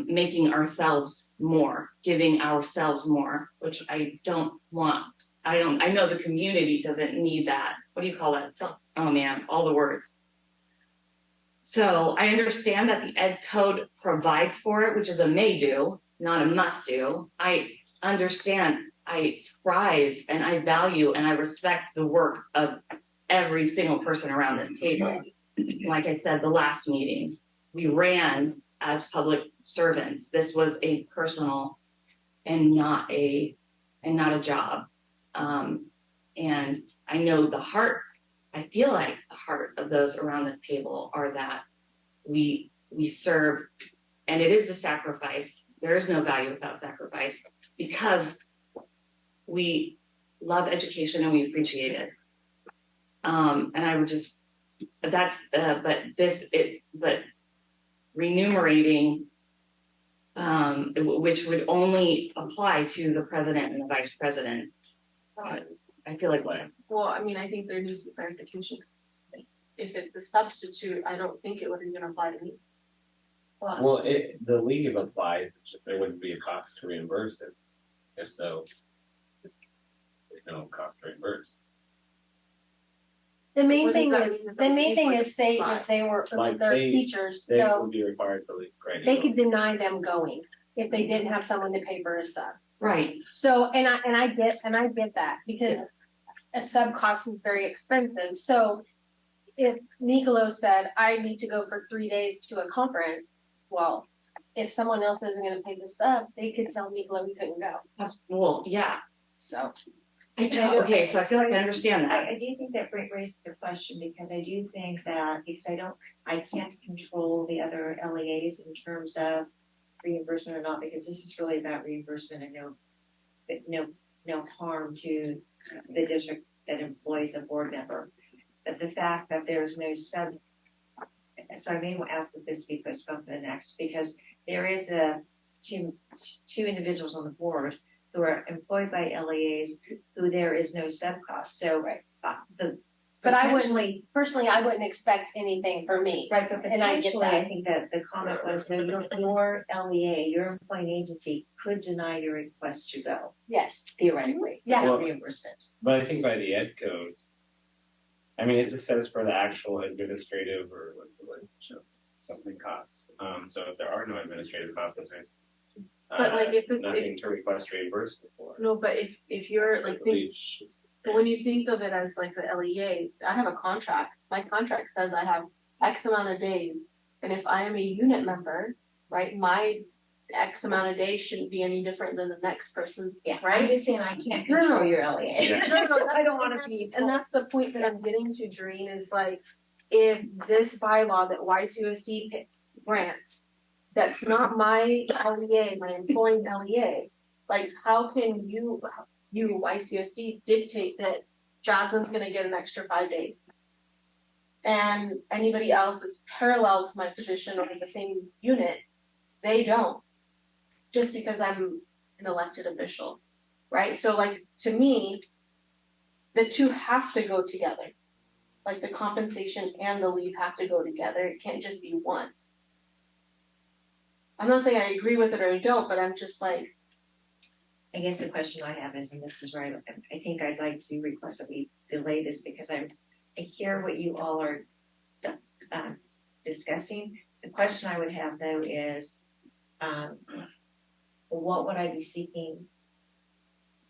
making ourselves more, giving ourselves more, which I don't want. I know the community doesn't need that. What do you call that? Oh man, all the words. So I understand that the ed code provides for it, which is a may do, not a must do. I understand, I prize and I value and I respect the work of every single person around this table. Like I said, the last meeting, we ran as public servants. This was a personal and not a job. And I know I feel like the heart of those around this table are that we serve, and it is a sacrifice. There is no value without sacrifice because we love education and we appreciate it. And I would just, but remunerating, which would only apply to the president and the vice president. I feel like. Well, I mean, I think there needs to be clarification. If it's a substitute, I don't think it would even apply to me. Well, the leave applies, it's just there wouldn't be a cost to reimburse it. If so, there's no cost to reimburse. The main What does thing that is, mean if the the main leave thing would is say apply? if they were, Like their they- teachers, They no, would be required to leave credit. they could deny them going if they didn't have someone to pay for a sub. Right. So, and I get that because a sub cost is very expensive. So if Nicolo said, I need to go for 3 days to a conference, well, if someone else isn't gonna pay the sub, they could tell Nicolo he couldn't go. Well, yeah. So. Okay, so I feel like I understand that. I do think that raises a question because I do think that, because I can't control the other LEAs in terms of reimbursement or not, because this is really about reimbursement and no harm to the district that employs a board member. But the fact that there is no sub, so I may ask that this be postponed for the next, because there is two individuals on the board who are employed by LEAs who there is no sub cost. So But I wouldn't, personally, I wouldn't expect anything from me. Right, but And I get potentially, that. I think that the comment was that your LEA, your employing agency could deny your request to go. Yes. Theoretically, Yeah. without Well, reimbursement. But I think by the ed code, I mean, it just says for the actual administrative or what's the word, something costs. So if there are no administrative costs, there's But like if nothing to request reimbursement for. No, but if you're like but when you think of it as like the LEA, I have a contract. My contract says I have X amount of days, and if I am a unit member, right, my X amount of days shouldn't be any different than the next person's. Yeah, right. I'm just saying I can't control your LEA. No, I don't wanna be. And that's the point that I'm getting to, Doreen, is like, if this bylaw that YCUSD grants, that's not my LEA, my employing LEA, like how can you YCUSD dictate that Jasmine's gonna get an extra 5 days? And anybody else that's parallel to my position or in the same unit, they don't. Just because I'm an elected official, right? So like, to me, the two have to go together. Like the compensation and the leave have to go together, it can't just be one. I'm not saying I agree with it or I don't, but I'm just like. I guess the question I have is, and this is where I think I'd like to request that we delay this because I hear what you all are discussing. The question I would have though is, what would I be seeking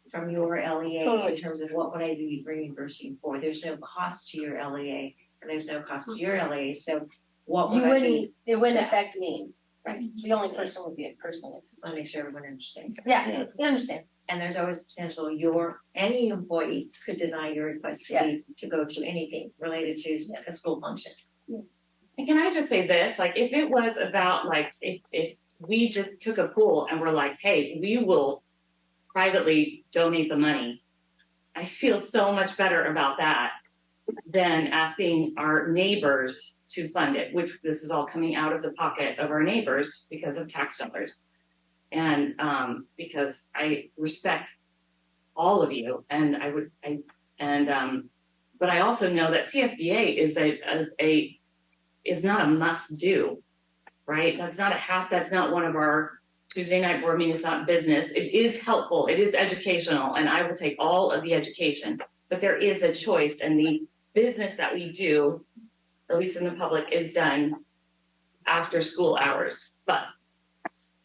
from your LEA in terms of what would I be reimbursing for? There's no cost to your LEA and there's no cost to your LEA, so what would It wouldn't affect me. Right. The only person would be a person. Just wanna make sure everyone understands. Yeah, I understand. And there's always potential any employee could deny your request to leave to go to anything related to a school function. Yes. And can I just say this, like, if it was about, like, if we just took a pool and we're like, hey, we will privately donate the money, I feel so much better about that than asking our neighbors to fund it, which this is all coming out of the pocket of our neighbors because of tax dollars. And because I respect all of you, and but I also know that CSBA is not a must do, right? That's not one of our Tuesday night board meetings. It's not business. It is helpful. It is educational, and I will take all of the education. But there is a choice, and the business that we do, at least in the public, is done after school hours. But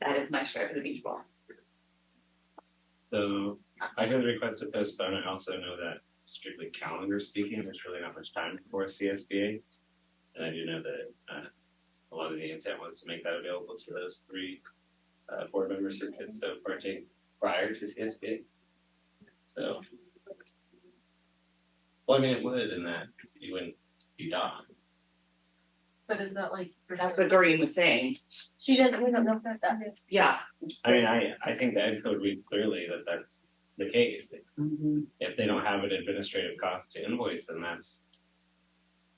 that is my stripe for the beach ball. So I can request to postpone. I also know that strictly calendar speaking, there's really not much time for CSBA. And I do know that a lot of the intent was to make that available to those 3 board members who could still partake prior to CSBA. So, well, I mean, it would, in that you wouldn't be done. But is that like for That's what Doreen was saying. We don't know if that is. Yeah. I mean, I think the ed code reads clearly that that's the case. If they don't have an administrative cost to invoice, then that's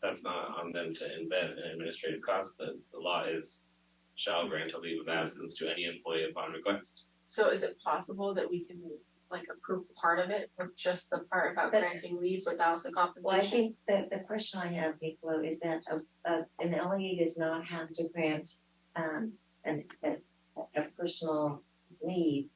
that's not on them to embed an administrative cost. The law is shall grant a leave of absence to any employee upon request. So is it possible that we can like approve part of it or just the part about granting leave without the compensation? Well, I think the question I have, Nicola, is that an LEA does not have to grant a personal leave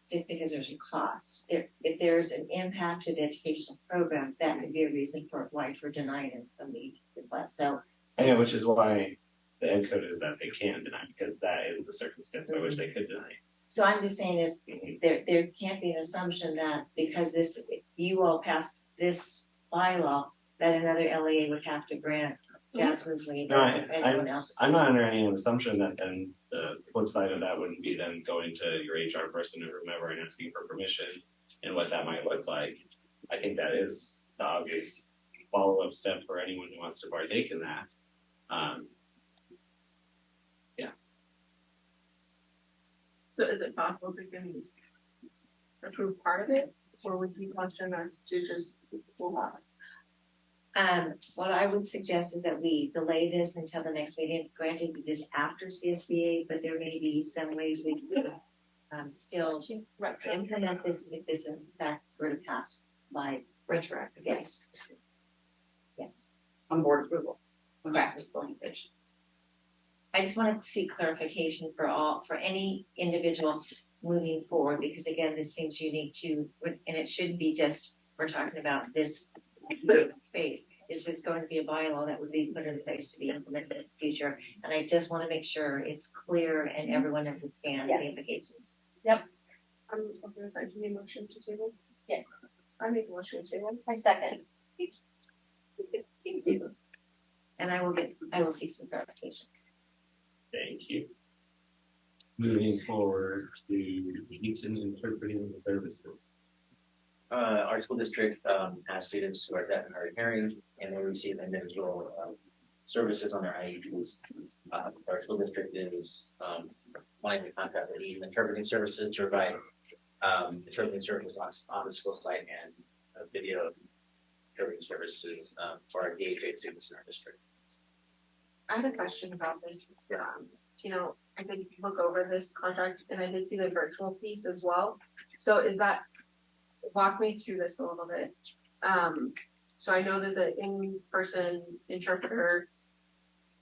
just because there's a cost. If there's an impact to the educational program, that could be a reason for denying a leave request. So yeah, which is why the ed code is that they can deny, because that is the circumstance by which they could deny. So I'm just saying is there can't be an assumption that because you all passed this bylaw that another LEA would have to grant Jasmine's leave or anyone else's. I'm not under any assumption that then the flip side of that wouldn't be then going to your HR person or whomever and asking for permission and what that might look like. I think that is the obvious follow-up step for anyone who wants to partake in that. Yeah. So is it possible we can approve part of it, or would you question us to just pull out? What I would suggest is that we delay this until the next meeting. Granted, it is after CSBA, but there may be some ways we can still implement this if this in fact were to pass by retroactive. Yes. Yes. On board approval. Correct. Language. I just wanted to see clarification for any individual moving forward, because again, this seems unique to, and it shouldn't be just, we're talking about this space. Is this going to be a bylaw that would be put in place to be implemented in the future? And I just want to make sure it's clear and everyone understands the implications. Yep. I'm okay with that. Do you need a motion to table? Yes. I make a motion to table. I second. Thank you. And I will seek some clarification. Thank you. Moving forward to Eaton interpreting the services. Our school district has students who are deaf and hard of hearing, and they receive individual services on their IEPs. Our school district is wanting to contract with Eaton interpreting services to provide interpreting services on the school site and video interpreting services for our DHA students in our district. I had a question about this. I did look over this contract and I did see the virtual piece as well. So walk me through this a little bit. So I know that the in-person interpreter,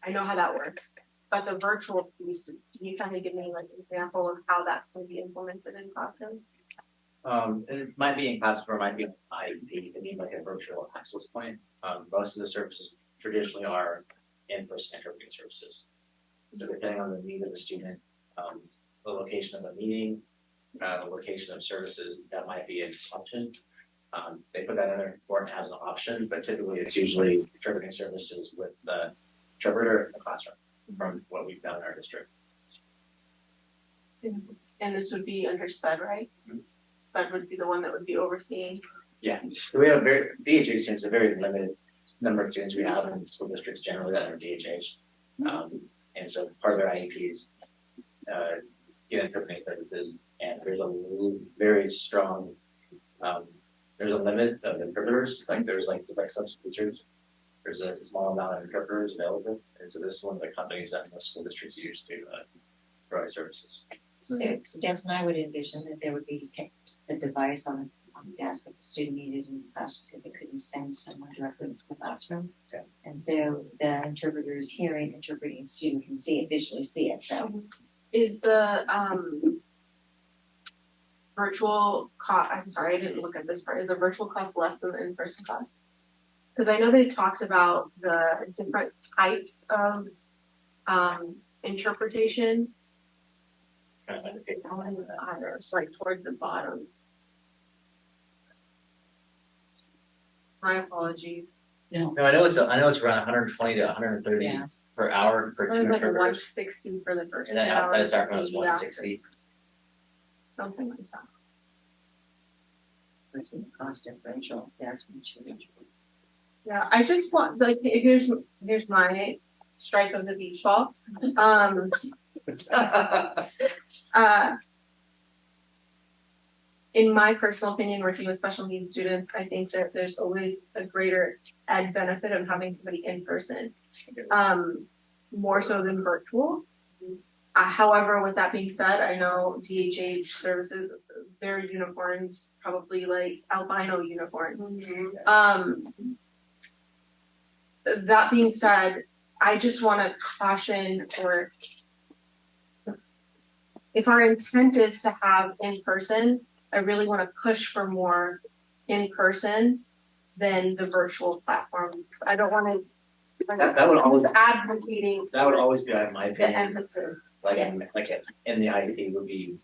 I know how that works, but the virtual piece, can you kind of give me like an example of how that's going to be implemented in classrooms? It might be in classroom or it might be on IEP. They need like a virtual access point. Most of the services traditionally are in-person interpreting services. So depending on the need of the student, the location of the meeting, the location of services, that might be an option. They put that in there for as an option, but typically it's usually interpreting services with the interpreter in the classroom from what we've done in our district. And this would be under SPED, right? Mm-hmm. SPED would be the one that would be overseeing. Yeah, we have DHA students, a very limited number of students we have in school districts generally that are DHAs. And so part of their IEPs get interpreting services, and there's a very strong there's a limit of interpreters. Like there's like substitute teachers. There's a small amount of interpreters available, and so this is one of the companies that most school districts use to provide services. So Jasmine, I would envision that there would be a device on the desk if the student needed in the classroom because they couldn't send someone directly into the classroom. Yeah. And so the interpreter is interpreting student can visually see it. So is the virtual cost, I'm sorry, I didn't look at this part. Is the virtual cost less than the in-person cost? Because I know they talked about the different types of interpretation. It's like towards the bottom. My apologies. No, I know it's around 120 to 130 per hour per two like interpreters. 160 for the first And then hour. that start from was 160. Something like that. What's the cost differential? Jasmine. Yeah, I just want here's my strike of the beach ball. in my personal opinion, working with special needs students, I think that there's always a greater add benefit of having somebody in person, more so than virtual. However, with that being said, I know DHH services, their uniforms probably like albino uniforms. That being said, I just want to caution, or if our intent is to have in person, I really want to push for more in person than the virtual platform. I don't want to. That would always advocating. That would always be my opinion. The emphasis. Like in the IEP would be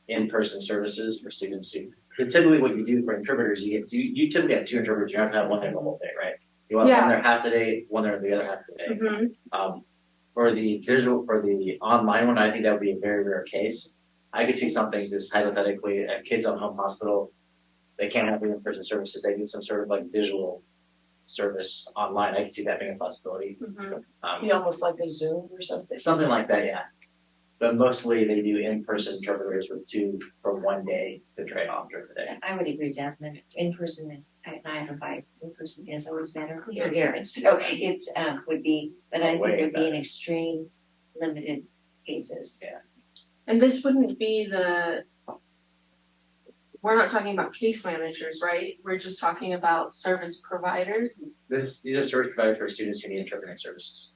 in-person services for students. Because typically what you do for interpreters, you typically have 2 interpreters. You have to have one there the whole day, right? You want one there half the day, one there the other half of the day. For the online one, I think that would be a very rare case. I could see something just hypothetically, kids on home hospital, they can't have the in-person services. They need some sort of like visual service online. I can see that being a possibility. Be almost like a Zoom or something. Something like that, yeah. But mostly they do in-person interpreters with 2 for 1 day to trade off during the day. I would agree, Jasmine. In person is, I advise, in person is always better. You're here, so it's would be, but I think it would be in extreme limited cases. Yeah. And this wouldn't be we're not talking about case managers, right? We're just talking about service providers. These are service providers for students who need interpreting services.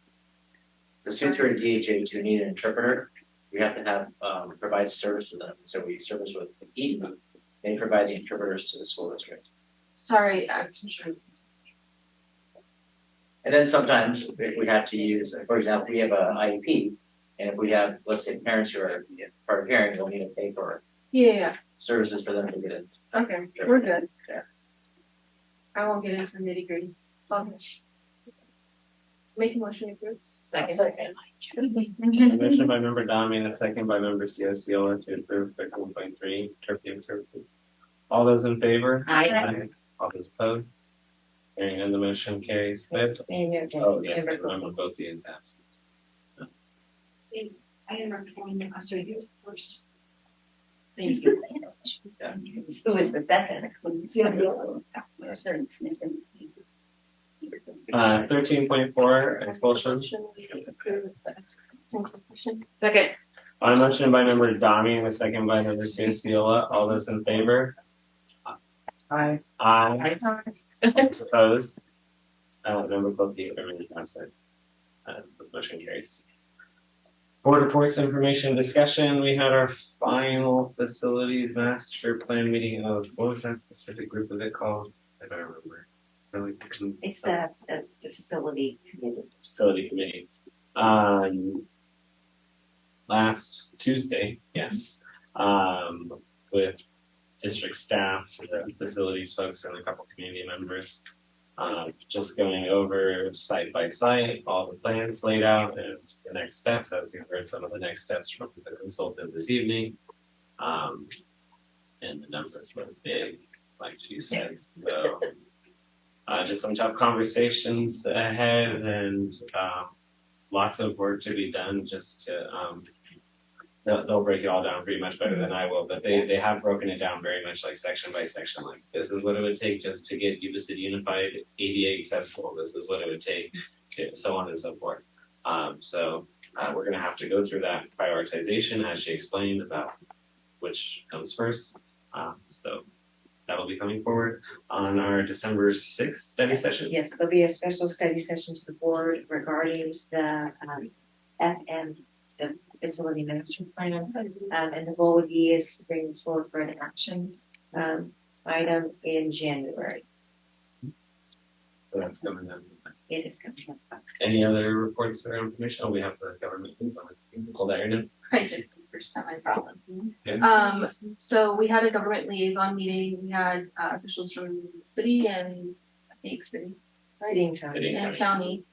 The students who are in DHH who need an interpreter, we have to have provide service to them. So we service with EAP, they provide the interpreters to the school district. Sorry, I'm sure. And then sometimes if we have to use, for example, we have an IEP, and if we have, let's say, parents who are part of parents, we'll need to pay for services for them to get in. Okay, we're good. Yeah. I won't get into the nitty gritty. It's all good. Make a motion to approve. Second. Motion by member Dami and a second by member Ciociola to approve 13.3 interpreting services. All those in favor? Aye. All those opposed? Hearing none, the motion carries. Oh, yes, I remember both the absent. I am reforming the cluster use first. Thank you. Who is the second? 13.4 expulsion. Second. On a motion by member Dami and a second by member Ciociola. All those in favor? Aye. Aye. All those opposed? Member Bolte is absent. The motion carries. Board reports, information, discussion. We had our final facilities master plan meeting of, what was that specific group of it called? I don't remember. It's the facility committee. Facility committee. Last Tuesday, yes. With district staff, the facilities folks, and a couple community members. Just going over site by site, all the plans laid out and the next steps, as you heard some of the next steps from the consultant this evening. And the numbers were big, like she said. So just some tough conversations ahead and lots of work to be done just to they'll break it all down pretty much better than I will, but they have broken it down very much like section by section. Like this is what it would take just to get Yuba-Sutter Unified ADA accessible. This is what it would take, so on and so forth. So we're going to have to go through that prioritization as she explained about which comes first. So that'll be coming forward on our December 6th study session. Yes, there'll be a special study session to the board regarding the FM, the facility management plan. And the goal would be is to bring this forward for an action item in January. So that's coming up. It is coming up. Any other reports or information? Oh, we have the government news on it. Hold that your notes. I did. It's the first time I brought them. Okay. So we had a government liaison meeting. We had officials from the city and I think city. City and county. City and county.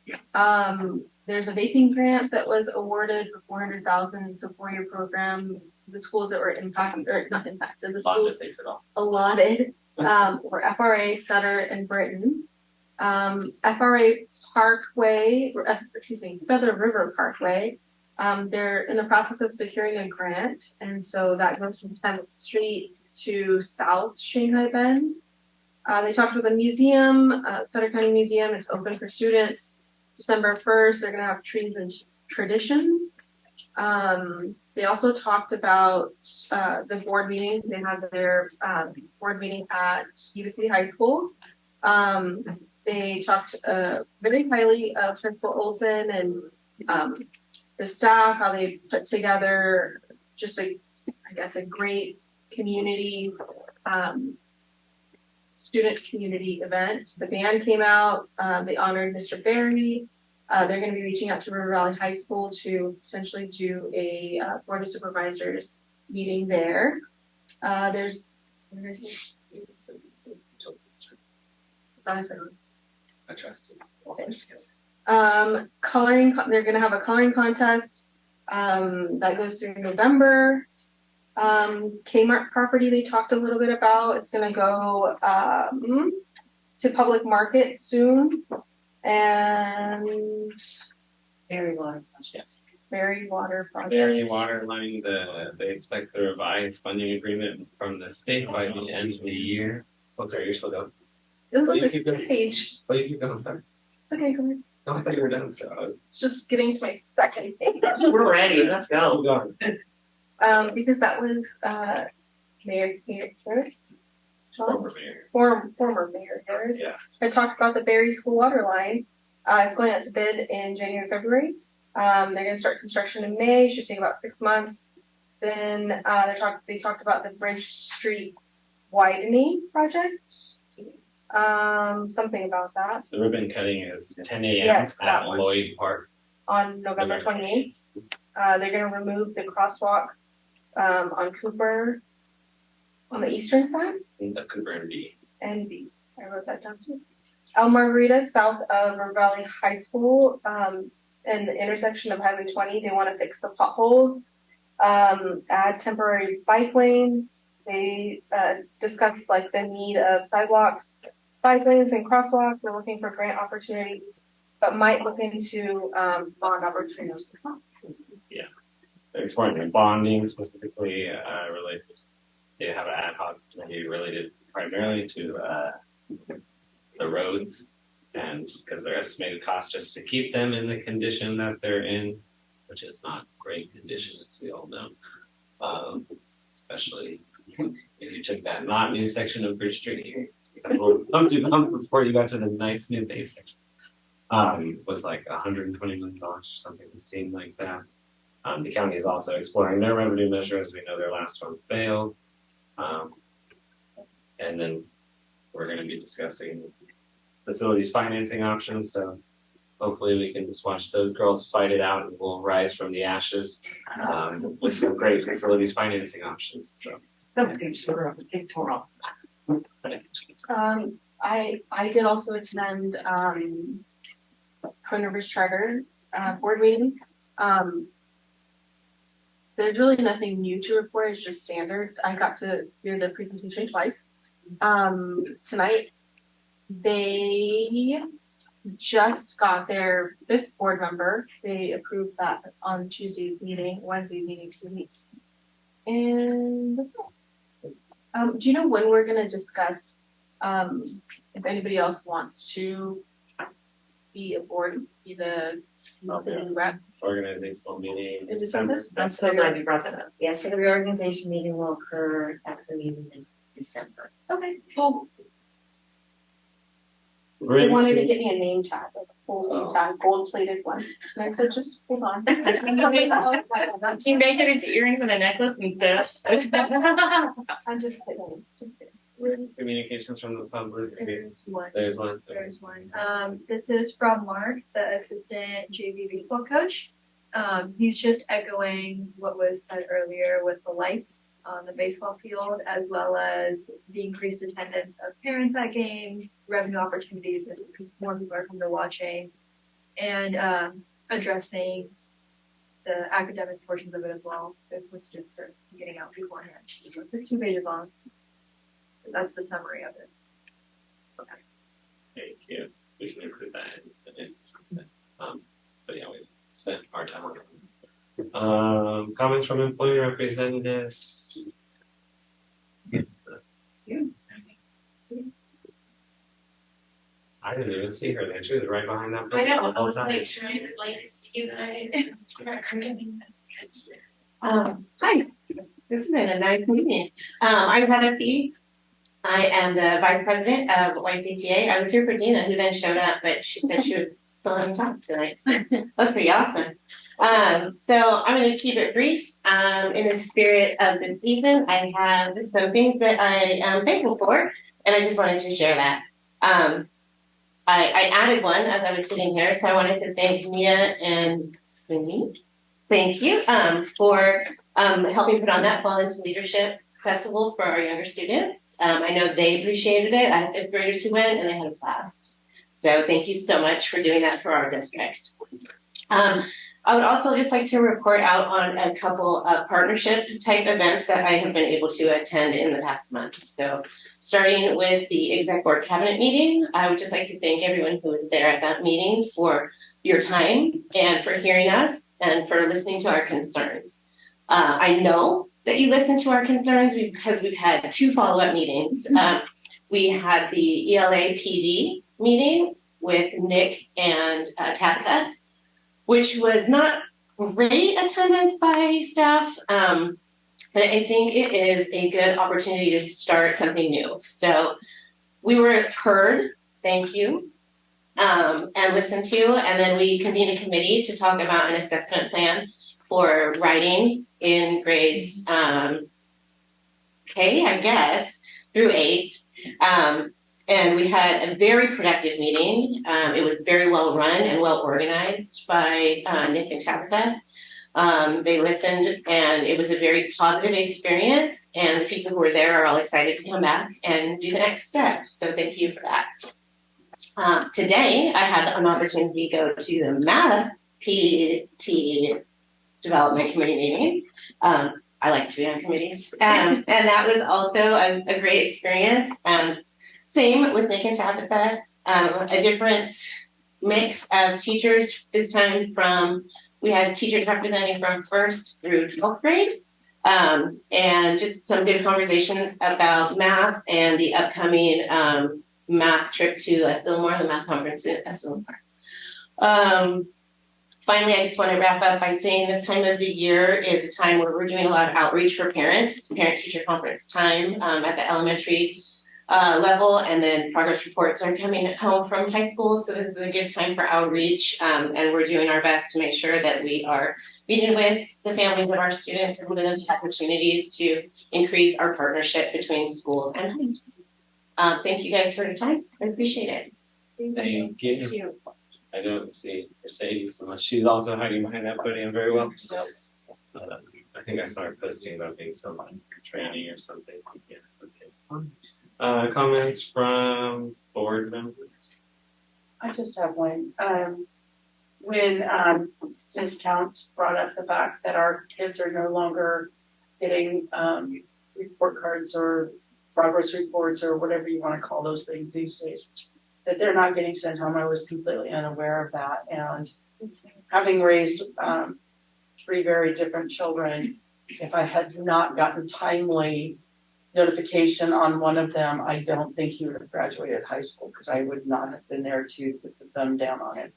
There's a vaping grant that was awarded for $400,000. It's a 4-year program. The schools that were impacted, or not impacted, the schools allotted were FRA, Sutter, and Britain. FRA Parkway, Feather River Parkway. They're in the process of securing a grant, and so that goes from 10th Street to South Shanghai Bend. They talked with the museum, Sutter County Museum. It's open for students. December 1st, they're gonna have trees and traditions. They also talked about the board meeting. They had their board meeting at Yuba-Sutter High School. They talked very highly of Principal Olson and the staff, how they put together just a great community, student community event. The band came out, they honored Mr. Barry. They're going to be reaching out to River Valley High School to potentially do a board of supervisors meeting there. There's I trust you. Coloring. They're going to have a coloring contest that goes through November. Kmart property they talked a little bit about. It's going to go to public market soon. And Berry water project. Berry water project. Berry water line, they expect the revised funding agreement from the state by the end of the year. Oh, sorry, you're still going. It was on this page. Oh, you keep going, sorry. It's okay, go ahead. No, I thought you were done, so. Just getting to my second page. We're ready, let's go. Because that was Mayor Harris. Former mayor. Former Mayor Harris. Yeah. I talked about the Berry School water line. It's going out to bid in January, February. They're going to start construction in May. Should take about 6 months. Then they talked about the Bridge Street widening project. Something about that. The ribbon cutting is 10 a.m. Yes, at that one. Lloyd Park. On November 28th. They're going to remove the crosswalk on Cooper on the eastern side. The Cooper and B. And B. I wrote that down too. El Margarita, south of River Valley High School, in the intersection of Highway 20, they want to fix the potholes, add temporary bike lanes. They discussed like the need of sidewalks, bike lanes, and crosswalks. They're looking for grant opportunities, but might look into bond opportunities as well. Yeah, they're exploring their bonding specifically related. They have an ad hoc committee related primarily to the roads, and because their estimated cost just to keep them in the condition that they're in, which is not great condition, as we all know. Especially if you took that not new section of Bridge Street, before you got to the nice new paved section, was like $120 million or something. It seemed like that. The county is also exploring their revenue measure, as we know their last one failed. And then we're going to be discussing facilities financing options. So hopefully we can just watch those girls fight it out, and we'll rise from the ashes with some great facilities financing options. So Something sort of pictorial. I did also attend Twin Rivers Charter board meeting. There's really nothing new to report. It's just standard. I got to hear the presentation twice. Tonight, they just got their 5th board member. They approved that on Wednesday's meeting, excuse me. And that's it. Do you know when we're going to discuss if anybody else wants to be aboard, be the rep? Organizational meeting in December? I'm so glad you brought that up. Yes, so the reorganization meeting will occur at the meeting in December. Okay, cool. They wanted to get me a name tag, like a full name tag, gold-plated one. And I said, just hold on. You make it into earrings and a necklace and stuff. I'm just kidding. Just kidding. Communications from the public. There's one. There's one. There's one. This is from Mark, the assistant JV baseball coach. He's just echoing what was said earlier with the lights on the baseball field, as well as the increased attendance of parents at games, revenue opportunities, and more people are coming to watching, and addressing the academic portions of it as well, when students are getting out beforehand. This 2 pages long. That's the summary of it. Okay. Thank you. We can include that in it's but yeah, we spent our time on it. Comments from employee representatives. I didn't even see her then. She was right behind that. I know, the I whole was time. like trying to like see you guys. Hi, this has been a nice meeting. I'm Heather Fee. I am the vice president of YCTA. I was here for Dina, who then showed up, but she said she was still having talk tonight. So that's pretty awesome. So I'm going to keep it brief. In the spirit of this season, I have some things that I am thankful for, and I just wanted to share that. I added one as I was sitting here, so I wanted to thank Mia and Sumi. Thank you for helping put on that Fall into Leadership Festival for our younger students. I know they appreciated it. I have fifth graders who went and they had a blast. So thank you so much for doing that for our district. I would also just like to report out on a couple of partnership type events that I have been able to attend in the past month. So starting with the Exec Board Cabinet meeting, I would just like to thank everyone who was there at that meeting for your time and for hearing us and for listening to our concerns. I know that you listened to our concerns because we've had 2 follow-up meetings. We had the ELA PD meeting with Nick and Tabitha, which was not great attendance by staff, but I think it is a good opportunity to start something new. So we were heard, thank you, and listened to, and then we convened a committee to talk about an assessment plan for writing in grades K, I guess, through 8. And we had a very productive meeting. It was very well run and well organized by Nick and Tabitha. They listened and it was a very positive experience, and the people who were there are all excited to come back and do the next step. So thank you for that. Today, I had an opportunity to go to the math PT development committee meeting. I like to be on committees. And that was also a great experience. Same with Nick and Tabitha, a different mix of teachers, this time we had teachers representing from 1st through 12th grade, and just some good conversation about math and the upcoming math trip to Sylmar, the math conference at Sylmar. Finally, I just want to wrap up by saying this time of the year is a time where we're doing a lot of outreach for parents. It's parent-teacher conference time at the elementary level, and then progress reports are coming home from high school, so this is a good time for outreach, and we're doing our best to make sure that we are meeting with the families of our students and giving those opportunities to increase our partnership between schools and homes. Thank you guys for your time. I appreciate it. Thank you. I don't see Mercedes unless she's also hiding behind that podium very well. I think I saw her posting about being some training or something. Yeah, okay. Comments from board members? I just have one. When Ms. Counts brought up the fact that our kids are no longer getting report cards or progress reports or whatever you want to call those things these days, that they're not getting sent home, I was completely unaware of that. And having raised 3 very different children, if I had not gotten timely notification on one of them, I don't think he would have graduated high school, because I would not have been there to put the thumb down on it.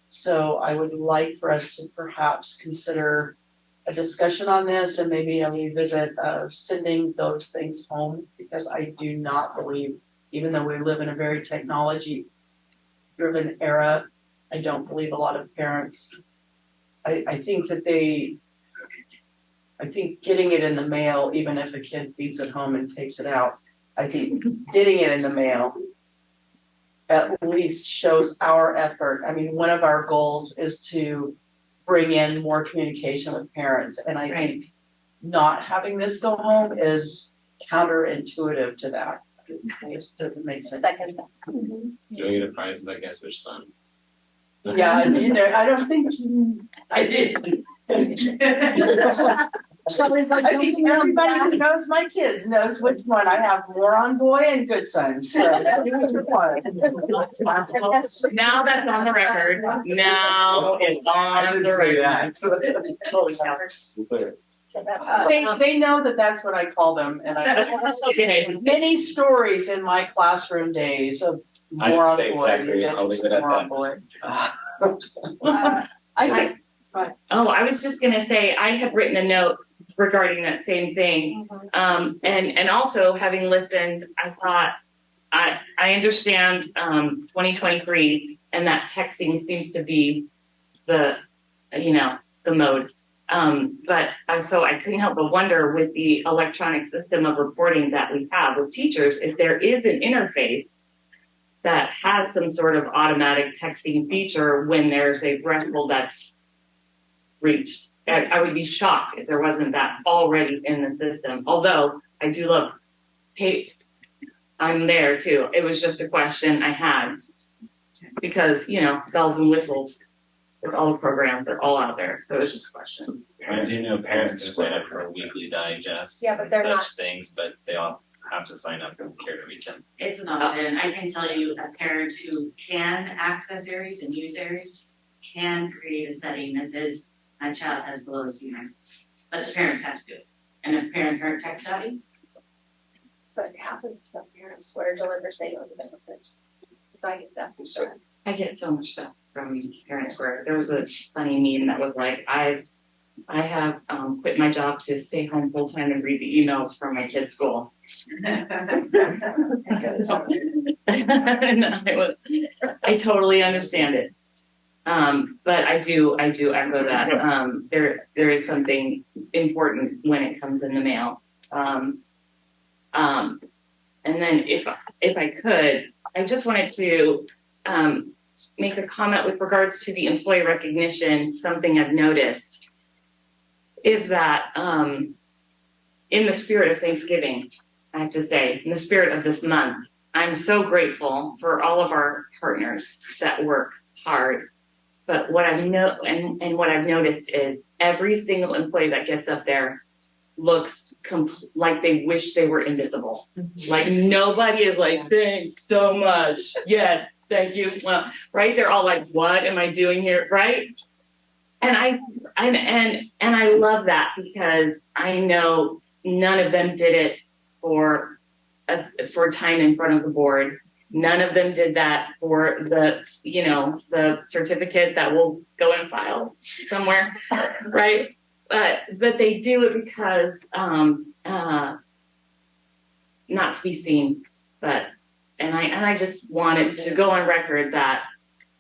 So I would like for us to perhaps consider a discussion on this and maybe a revisit of sending those things home, because I do not believe, even though we live in a very technology-driven era, I don't believe a lot of parents, I think getting it in the mail, even if a kid feeds it home and takes it out, I think getting it in the mail at least shows our effort. I mean, one of our goals is to bring in more communication with parents, and I think not having this go home is counterintuitive to that. It just doesn't make sense. Second. Do we get a prize if I guess which son? Yeah, I don't think I did. Shelley's like, I think everybody who knows my kids knows which one. I have more on boy and good sons. So now that's on the record. Now it's on the record. So that, They know that that's what I call them, and I Okay. many stories in my classroom days of I didn't moron say boy. exactly. you I'll bitch, leave it at moron that. boy. Oh, I was just gonna say, I had written a note regarding that same thing. And also having listened, I thought, I understand, 2023 and that texting seems to be the mode. But so I couldn't help but wonder with the electronic system of reporting that we have with teachers, if there is an interface that has some sort of automatic texting feature when there's a threshold that's reached. I would be shocked if there wasn't that already in the system. Although I do love, hey, I'm there too. It was just a question I had because, bells and whistles with all the programs, they're all out there. So it's just a question. I do know parents can sign up for a weekly digest Yeah, but and they're such not- things, but they all have to sign up and care to read them. It's an option. I can tell you a parent who can access Aries and use Aries can create a setting that says my child has below students, but the parents have to do it. And if parents aren't tech savvy, but it happens to parents where delivers they don't even know it. So I get that. I get so much stuff from parents where there was a funny meme that was like, I have quit my job to stay home full time and read the emails from my kid's school. And I totally understand it. But I do echo that. There is something important when it comes in the mail. And then if I could, I just wanted to make a comment with regards to the employee recognition. Something I've noticed is that in the spirit of Thanksgiving, I have to say, in the spirit of this month, I'm so grateful for all of our partners that work hard. But what I've what I've noticed is every single employee that gets up there looks like they wish they were invisible. Like nobody is like, thanks so much. Yes, thank you. Well, right? They're all like, what am I doing here? Right? And I love that because I know none of them did it for time in front of the board. None of them did that for the certificate that will go and file somewhere, right? But they do it because not to be seen, and I just wanted to go on record that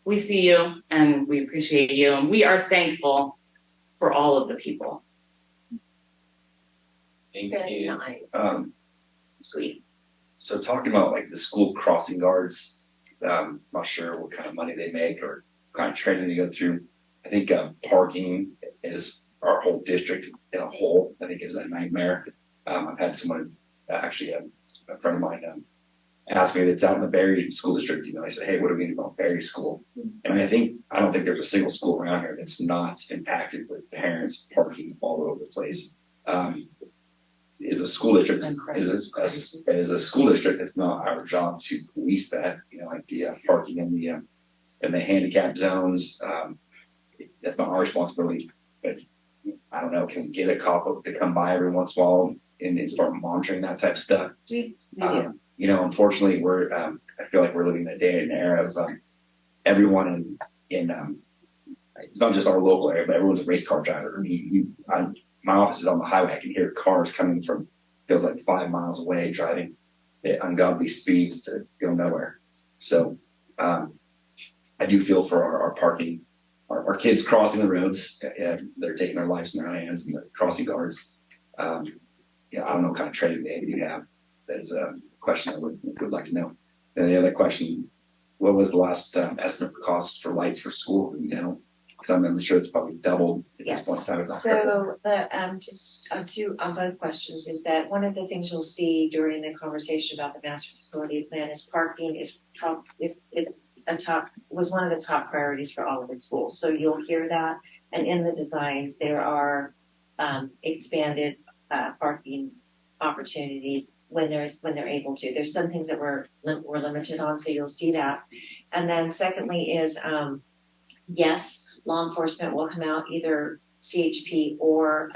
we see you and we appreciate you and we are thankful for all of the people. Thank you. Nice. Sweet. So talking about like the school crossing guards, not sure what kind of money they make or what kind of training they go through. I think parking is our whole district in a whole, I think is a nightmare. I've had someone, actually a friend of mine ask me that's out in the Barry school district, I said, hey, what do we need about Barry school? And I don't think there's a single school around here that's not impacted with parents parking all over the place. Is a school district is a school district, it's not our job to police that, like the parking in the handicap zones. That's not our responsibility, but I don't know, can we get a cop to come by every once in a while and start monitoring that type of stuff? We do. Unfortunately we're I feel like we're living in a day and area of everyone in it's not just our local area, but everyone's a race car driver. My office is on the highway. I can hear cars coming from feels like 5 miles away, driving at ungodly speeds to go nowhere. So I do feel for our parking, our kids crossing the roads. They're taking their lives in their hands, and the crossing guards. I don't know what kind of training they do have. That is a question I would like to know. And the other question, what was the last estimate for costs for lights for school? Because I'm sure it's probably doubled at this point in time. So just on both questions is that one of the things you'll see during the conversation about the master facility plan is parking was one of the top priorities for all of the schools. So you'll hear that, and in the designs there are expanded parking opportunities when they're able to. There's some things that we're limited on, so you'll see that. And then secondly is yes, law enforcement will come out, either CHP or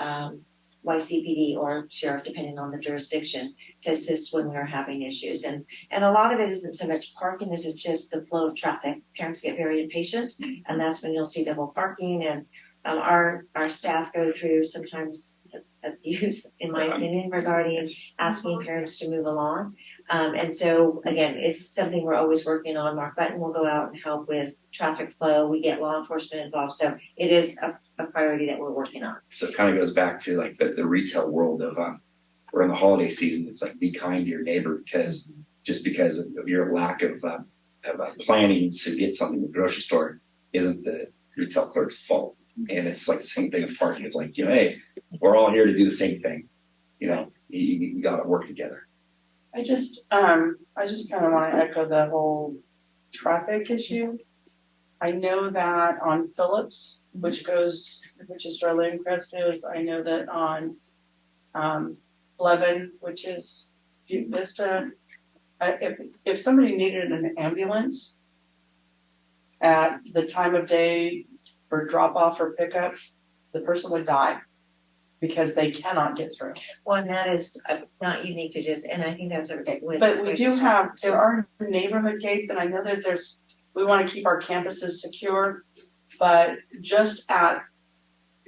YCPD or sheriff, depending on the jurisdiction, to assist when we're having issues. And a lot of it isn't so much parking as it's just the flow of traffic. Parents get very impatient, and that's when you'll see double parking. And our staff go through sometimes abuse, in my opinion, regarding asking parents to move along. And so again, it's something we're always working on. Mark Button will go out and help with traffic flow. We get law enforcement involved. So it is a priority that we're working on. So it kind of goes back to like the retail world of we're in the holiday season. It's like be kind to your neighbor, because just because of your lack of planning to get something at the grocery store isn't the retail clerk's fault. And it's like the same thing with parking. It's like, hey, we're all here to do the same thing. You got to work together. I just kind of want to echo that whole traffic issue. I know that on Phillips, which is where Landcrest is. I know that on 11, which is Butte Vista. If somebody needed an ambulance at the time of day for drop off or pickup, the person would die because they cannot get through. Well, and that is not unique to just, and I think that's a good. But we do there are neighborhood gates, and I know that we want to keep our campuses secure, but just at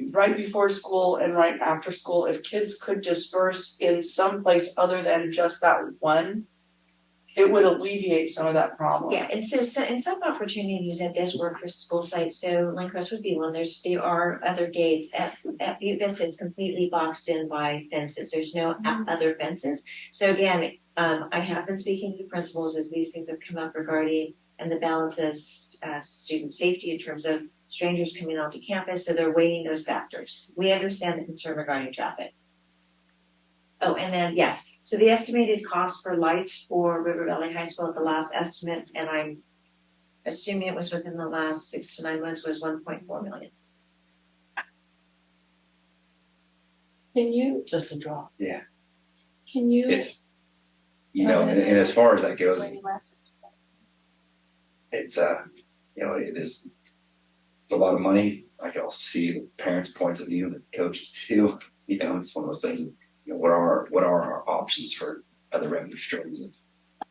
right before school and right after school, if kids could disperse in some place other than just that one, it would alleviate some of that problem. Yeah, and so in some opportunities that does work for school sites. So Landcrest would be one. There are other gates at Butte Vista. It's completely boxed in by fences. There's no other fences. So again, I have been speaking to principals as these things have come up regarding and the balance of student safety in terms of strangers coming onto campus. So they're weighing those factors. We understand the concern regarding traffic. Oh, and then, yes, so the estimated cost for lights for River Valley High School at the last estimate, and I'm assuming it was within the last 6 to 9 months, was $1.4 million. Can you? Just a drop. Yeah. Can you? It's, and as far as that goes, it's, it's a lot of money. I can also see the parents' points of view, the coaches too. It's one of those things. What are our options for other revenue streams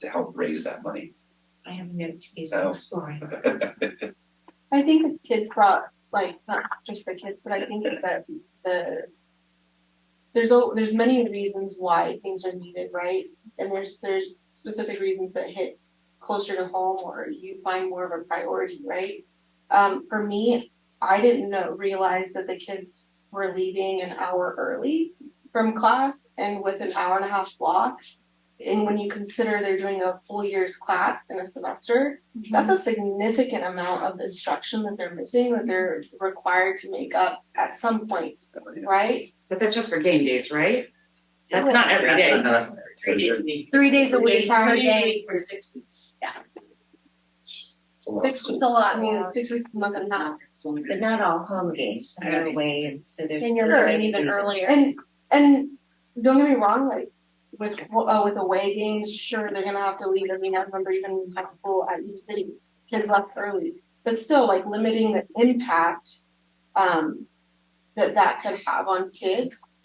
to help raise that money? I have a note to do some exploring. I think the kids brought, not just the kids, but I think that there's many reasons why things are needed, right? And there's specific reasons that hit closer to home or you find more of a priority, right? For me, I didn't realize that the kids were leaving an hour early from class and with an hour and a half block. And when you consider they're doing a full year's class in a semester, that's a significant amount of instruction that they're missing that they're required to make up at some point, right? But that's just for game days, right? That's not every day. No, that's not every day. 3 days a week. 3 days a week. 3 days a week for 6 weeks. Yeah. 6 weeks a lot. I mean, 6 weeks is a month and a half. But not all home games are away, and so there's. And you're learning even earlier. And don't get me wrong, with away games, sure they're gonna have to leave. I mean, I remember even in high school at U City, kids left early, but still, limiting the impact that could have on kids,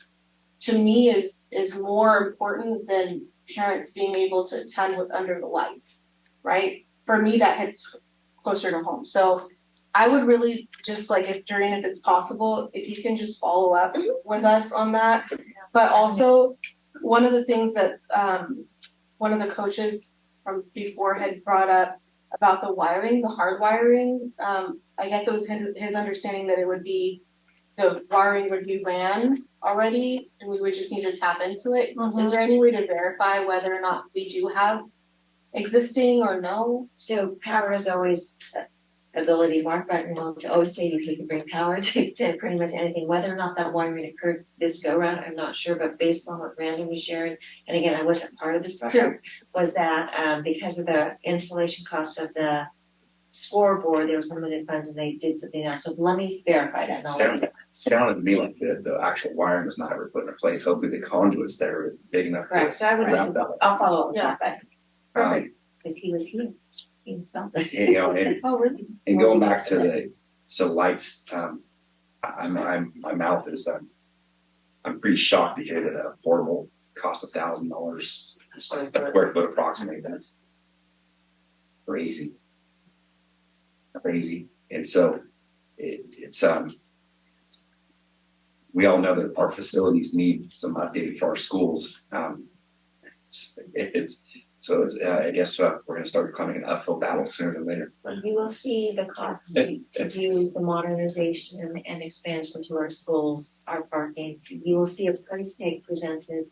to me is more important than parents being able to attend with under the lights, right? For me, that hits closer to home. So I would really just if it's possible, if you can just follow up with us on that. But also, one of the things that one of the coaches from before had brought up about the wiring, the hard wiring, I guess it was his understanding that the wiring would be ran already and we would just need to tap into it. Is there any way to verify whether or not we do have existing or no? So power is always ability. Mark Button will always say if you can bring power to pretty much anything. Whether or not that wiring occurred this go round, I'm not sure, but based on what Brandon was sharing, and again, I wasn't part of this project, was that because of the installation cost of the scoreboard, there was limited funds and they did something else. So let me verify that. Sounded to me like the actual wiring was not ever put in place. Hopefully the conduits there is big enough. Correct. So I would I'll follow up with that. Perfect. Because he was here. He installed this. Really? And going back to lights, my mouth is I'm pretty shocked to hear that a portable costs $1,000 a square foot approximately. That's crazy. And so it's we all know that our facilities need some updating for our schools. I guess we're going to start climbing an uphill battle sooner than later. You will see the cost to do the modernization and expansion to our schools, our parking. You will see a price tag presented.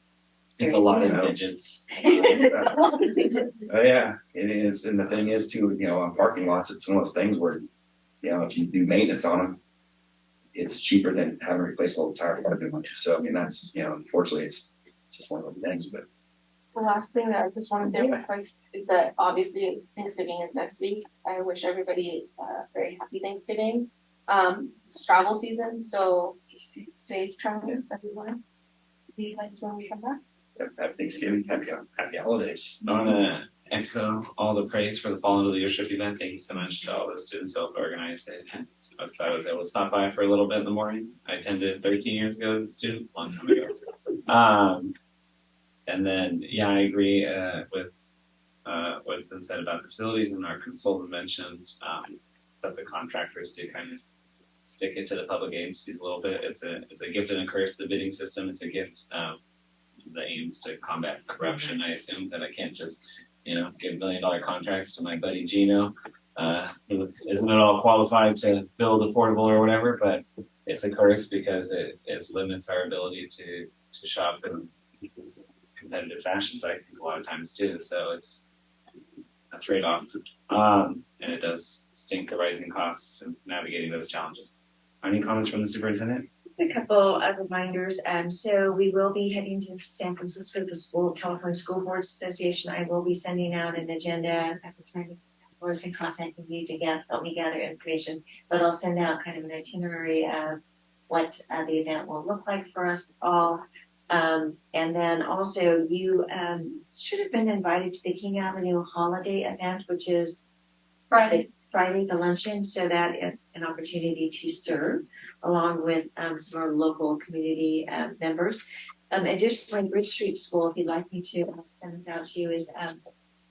It's a lot of digits. Oh yeah, it is. And the thing is too, on parking lots, it's one of those things where, if you do maintenance on them, it's cheaper than having to replace all the tire parking lot. So I mean, that's, unfortunately, it's just one of those things. But the last thing that I just want to say real quick is that obviously Thanksgiving is next week. I wish everybody a very happy Thanksgiving. It's travel season, so safe travels, everyone. See you guys when we come back. Happy Thanksgiving, happy holidays. I want to echo all the praise for the Fall into Leadership event. Thank you so much to all the students who helped organize it. I was able to stop by for a little bit in the morning. I attended 13 years ago as a student, a long time ago. And then, yeah, I agree with what's been said about the facilities, and our consultant mentioned that the contractors do kind of stick it to the public agencies a little bit. It's a gift and a curse, the bidding system. It's a gift that aims to combat corruption. I assume that I can't just, give $1 million contracts to my buddy Gino. Isn't at all qualified to build affordable or whatever, but it's a curse because it limits our ability to shop in competitive fashions, I think, a lot of times too. So it's a trade-off. And it does stink the rising costs and navigating those challenges. Any comments from the superintendent? A couple of reminders. So we will be heading to San Francisco, the California School Boards Association. I will be sending out an agenda. I've been contacting you to help me gather information, but I'll send out kind of an itinerary of what the event will look like for us all. And then also you should have been invited to the King Avenue holiday event, which is Friday, the luncheon. So that is an opportunity to serve along with some of our local community members. Additionally, Bridge Street School, if you'd like me to send this out to you, is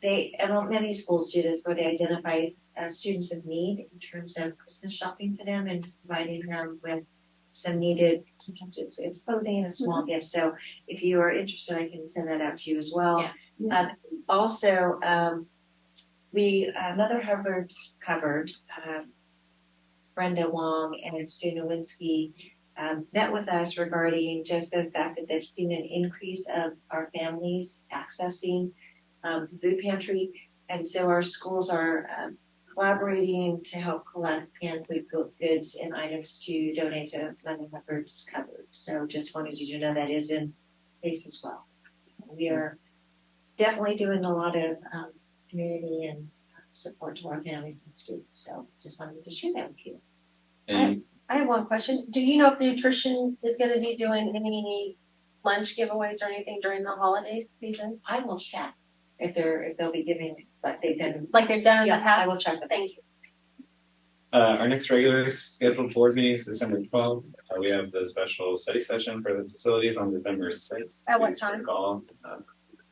many schools do this where they identify students of need in terms of Christmas shopping for them and providing them with some needed, sometimes it's clothing and a small gift. So if you are interested, I can send that out to you as well. Yeah. Yes. Also, Mother Hubbard's covered, Brenda Wong and Sue Nowinski met with us regarding just the fact that they've seen an increase of our families accessing food pantry. And so our schools are collaborating to help collect canned food goods and items to donate to Mother Hubbard's Cupboard. So just wanted you to know that is in place as well. So we are definitely doing a lot of community and support to our families and students. So just wanted to share that with you. I have one question. Do you know if nutrition is going to be doing any lunch giveaways or anything during the holiday season? I will check if they'll be giving like they've done in the past. I will check them. Thank you. Our next regular scheduled board meeting is December 12th. We have the special study session for the facilities on December 6th. At what time?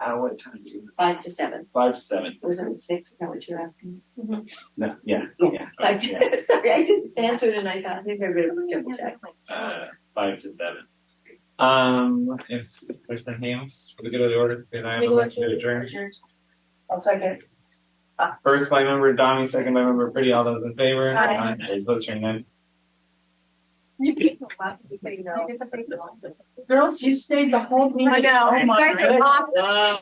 At what time? 5 to 7. 5 to 7. Was it 6? Is that what you're asking? Mm-hmm. No, yeah. 5 to 7. Sorry, I just answered and I thought maybe I better double check. 5 to 7. If there's nothing else for the good of the order, then I have a motion to adjourn. I'll second. First by member Donnie, second by member Pretty. All those in favor? Aye. Opposed, hearing none. You people have to say no. Girls, you stayed the whole meeting. I know. Oh my You guys are awesome.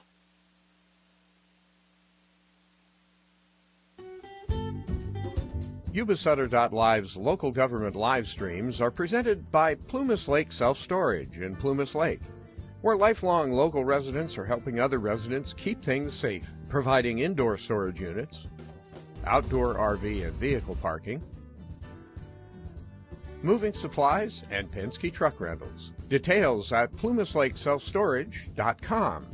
Yuba-Sutter.live's local government live streams are presented by Plumas Lake Self-Storage in Plumas Lake, where lifelong local residents are helping other residents keep things safe, providing indoor storage units, outdoor RV and vehicle parking, moving supplies, and Penske truck rentals. Details at plumaslakeselfstorage.com.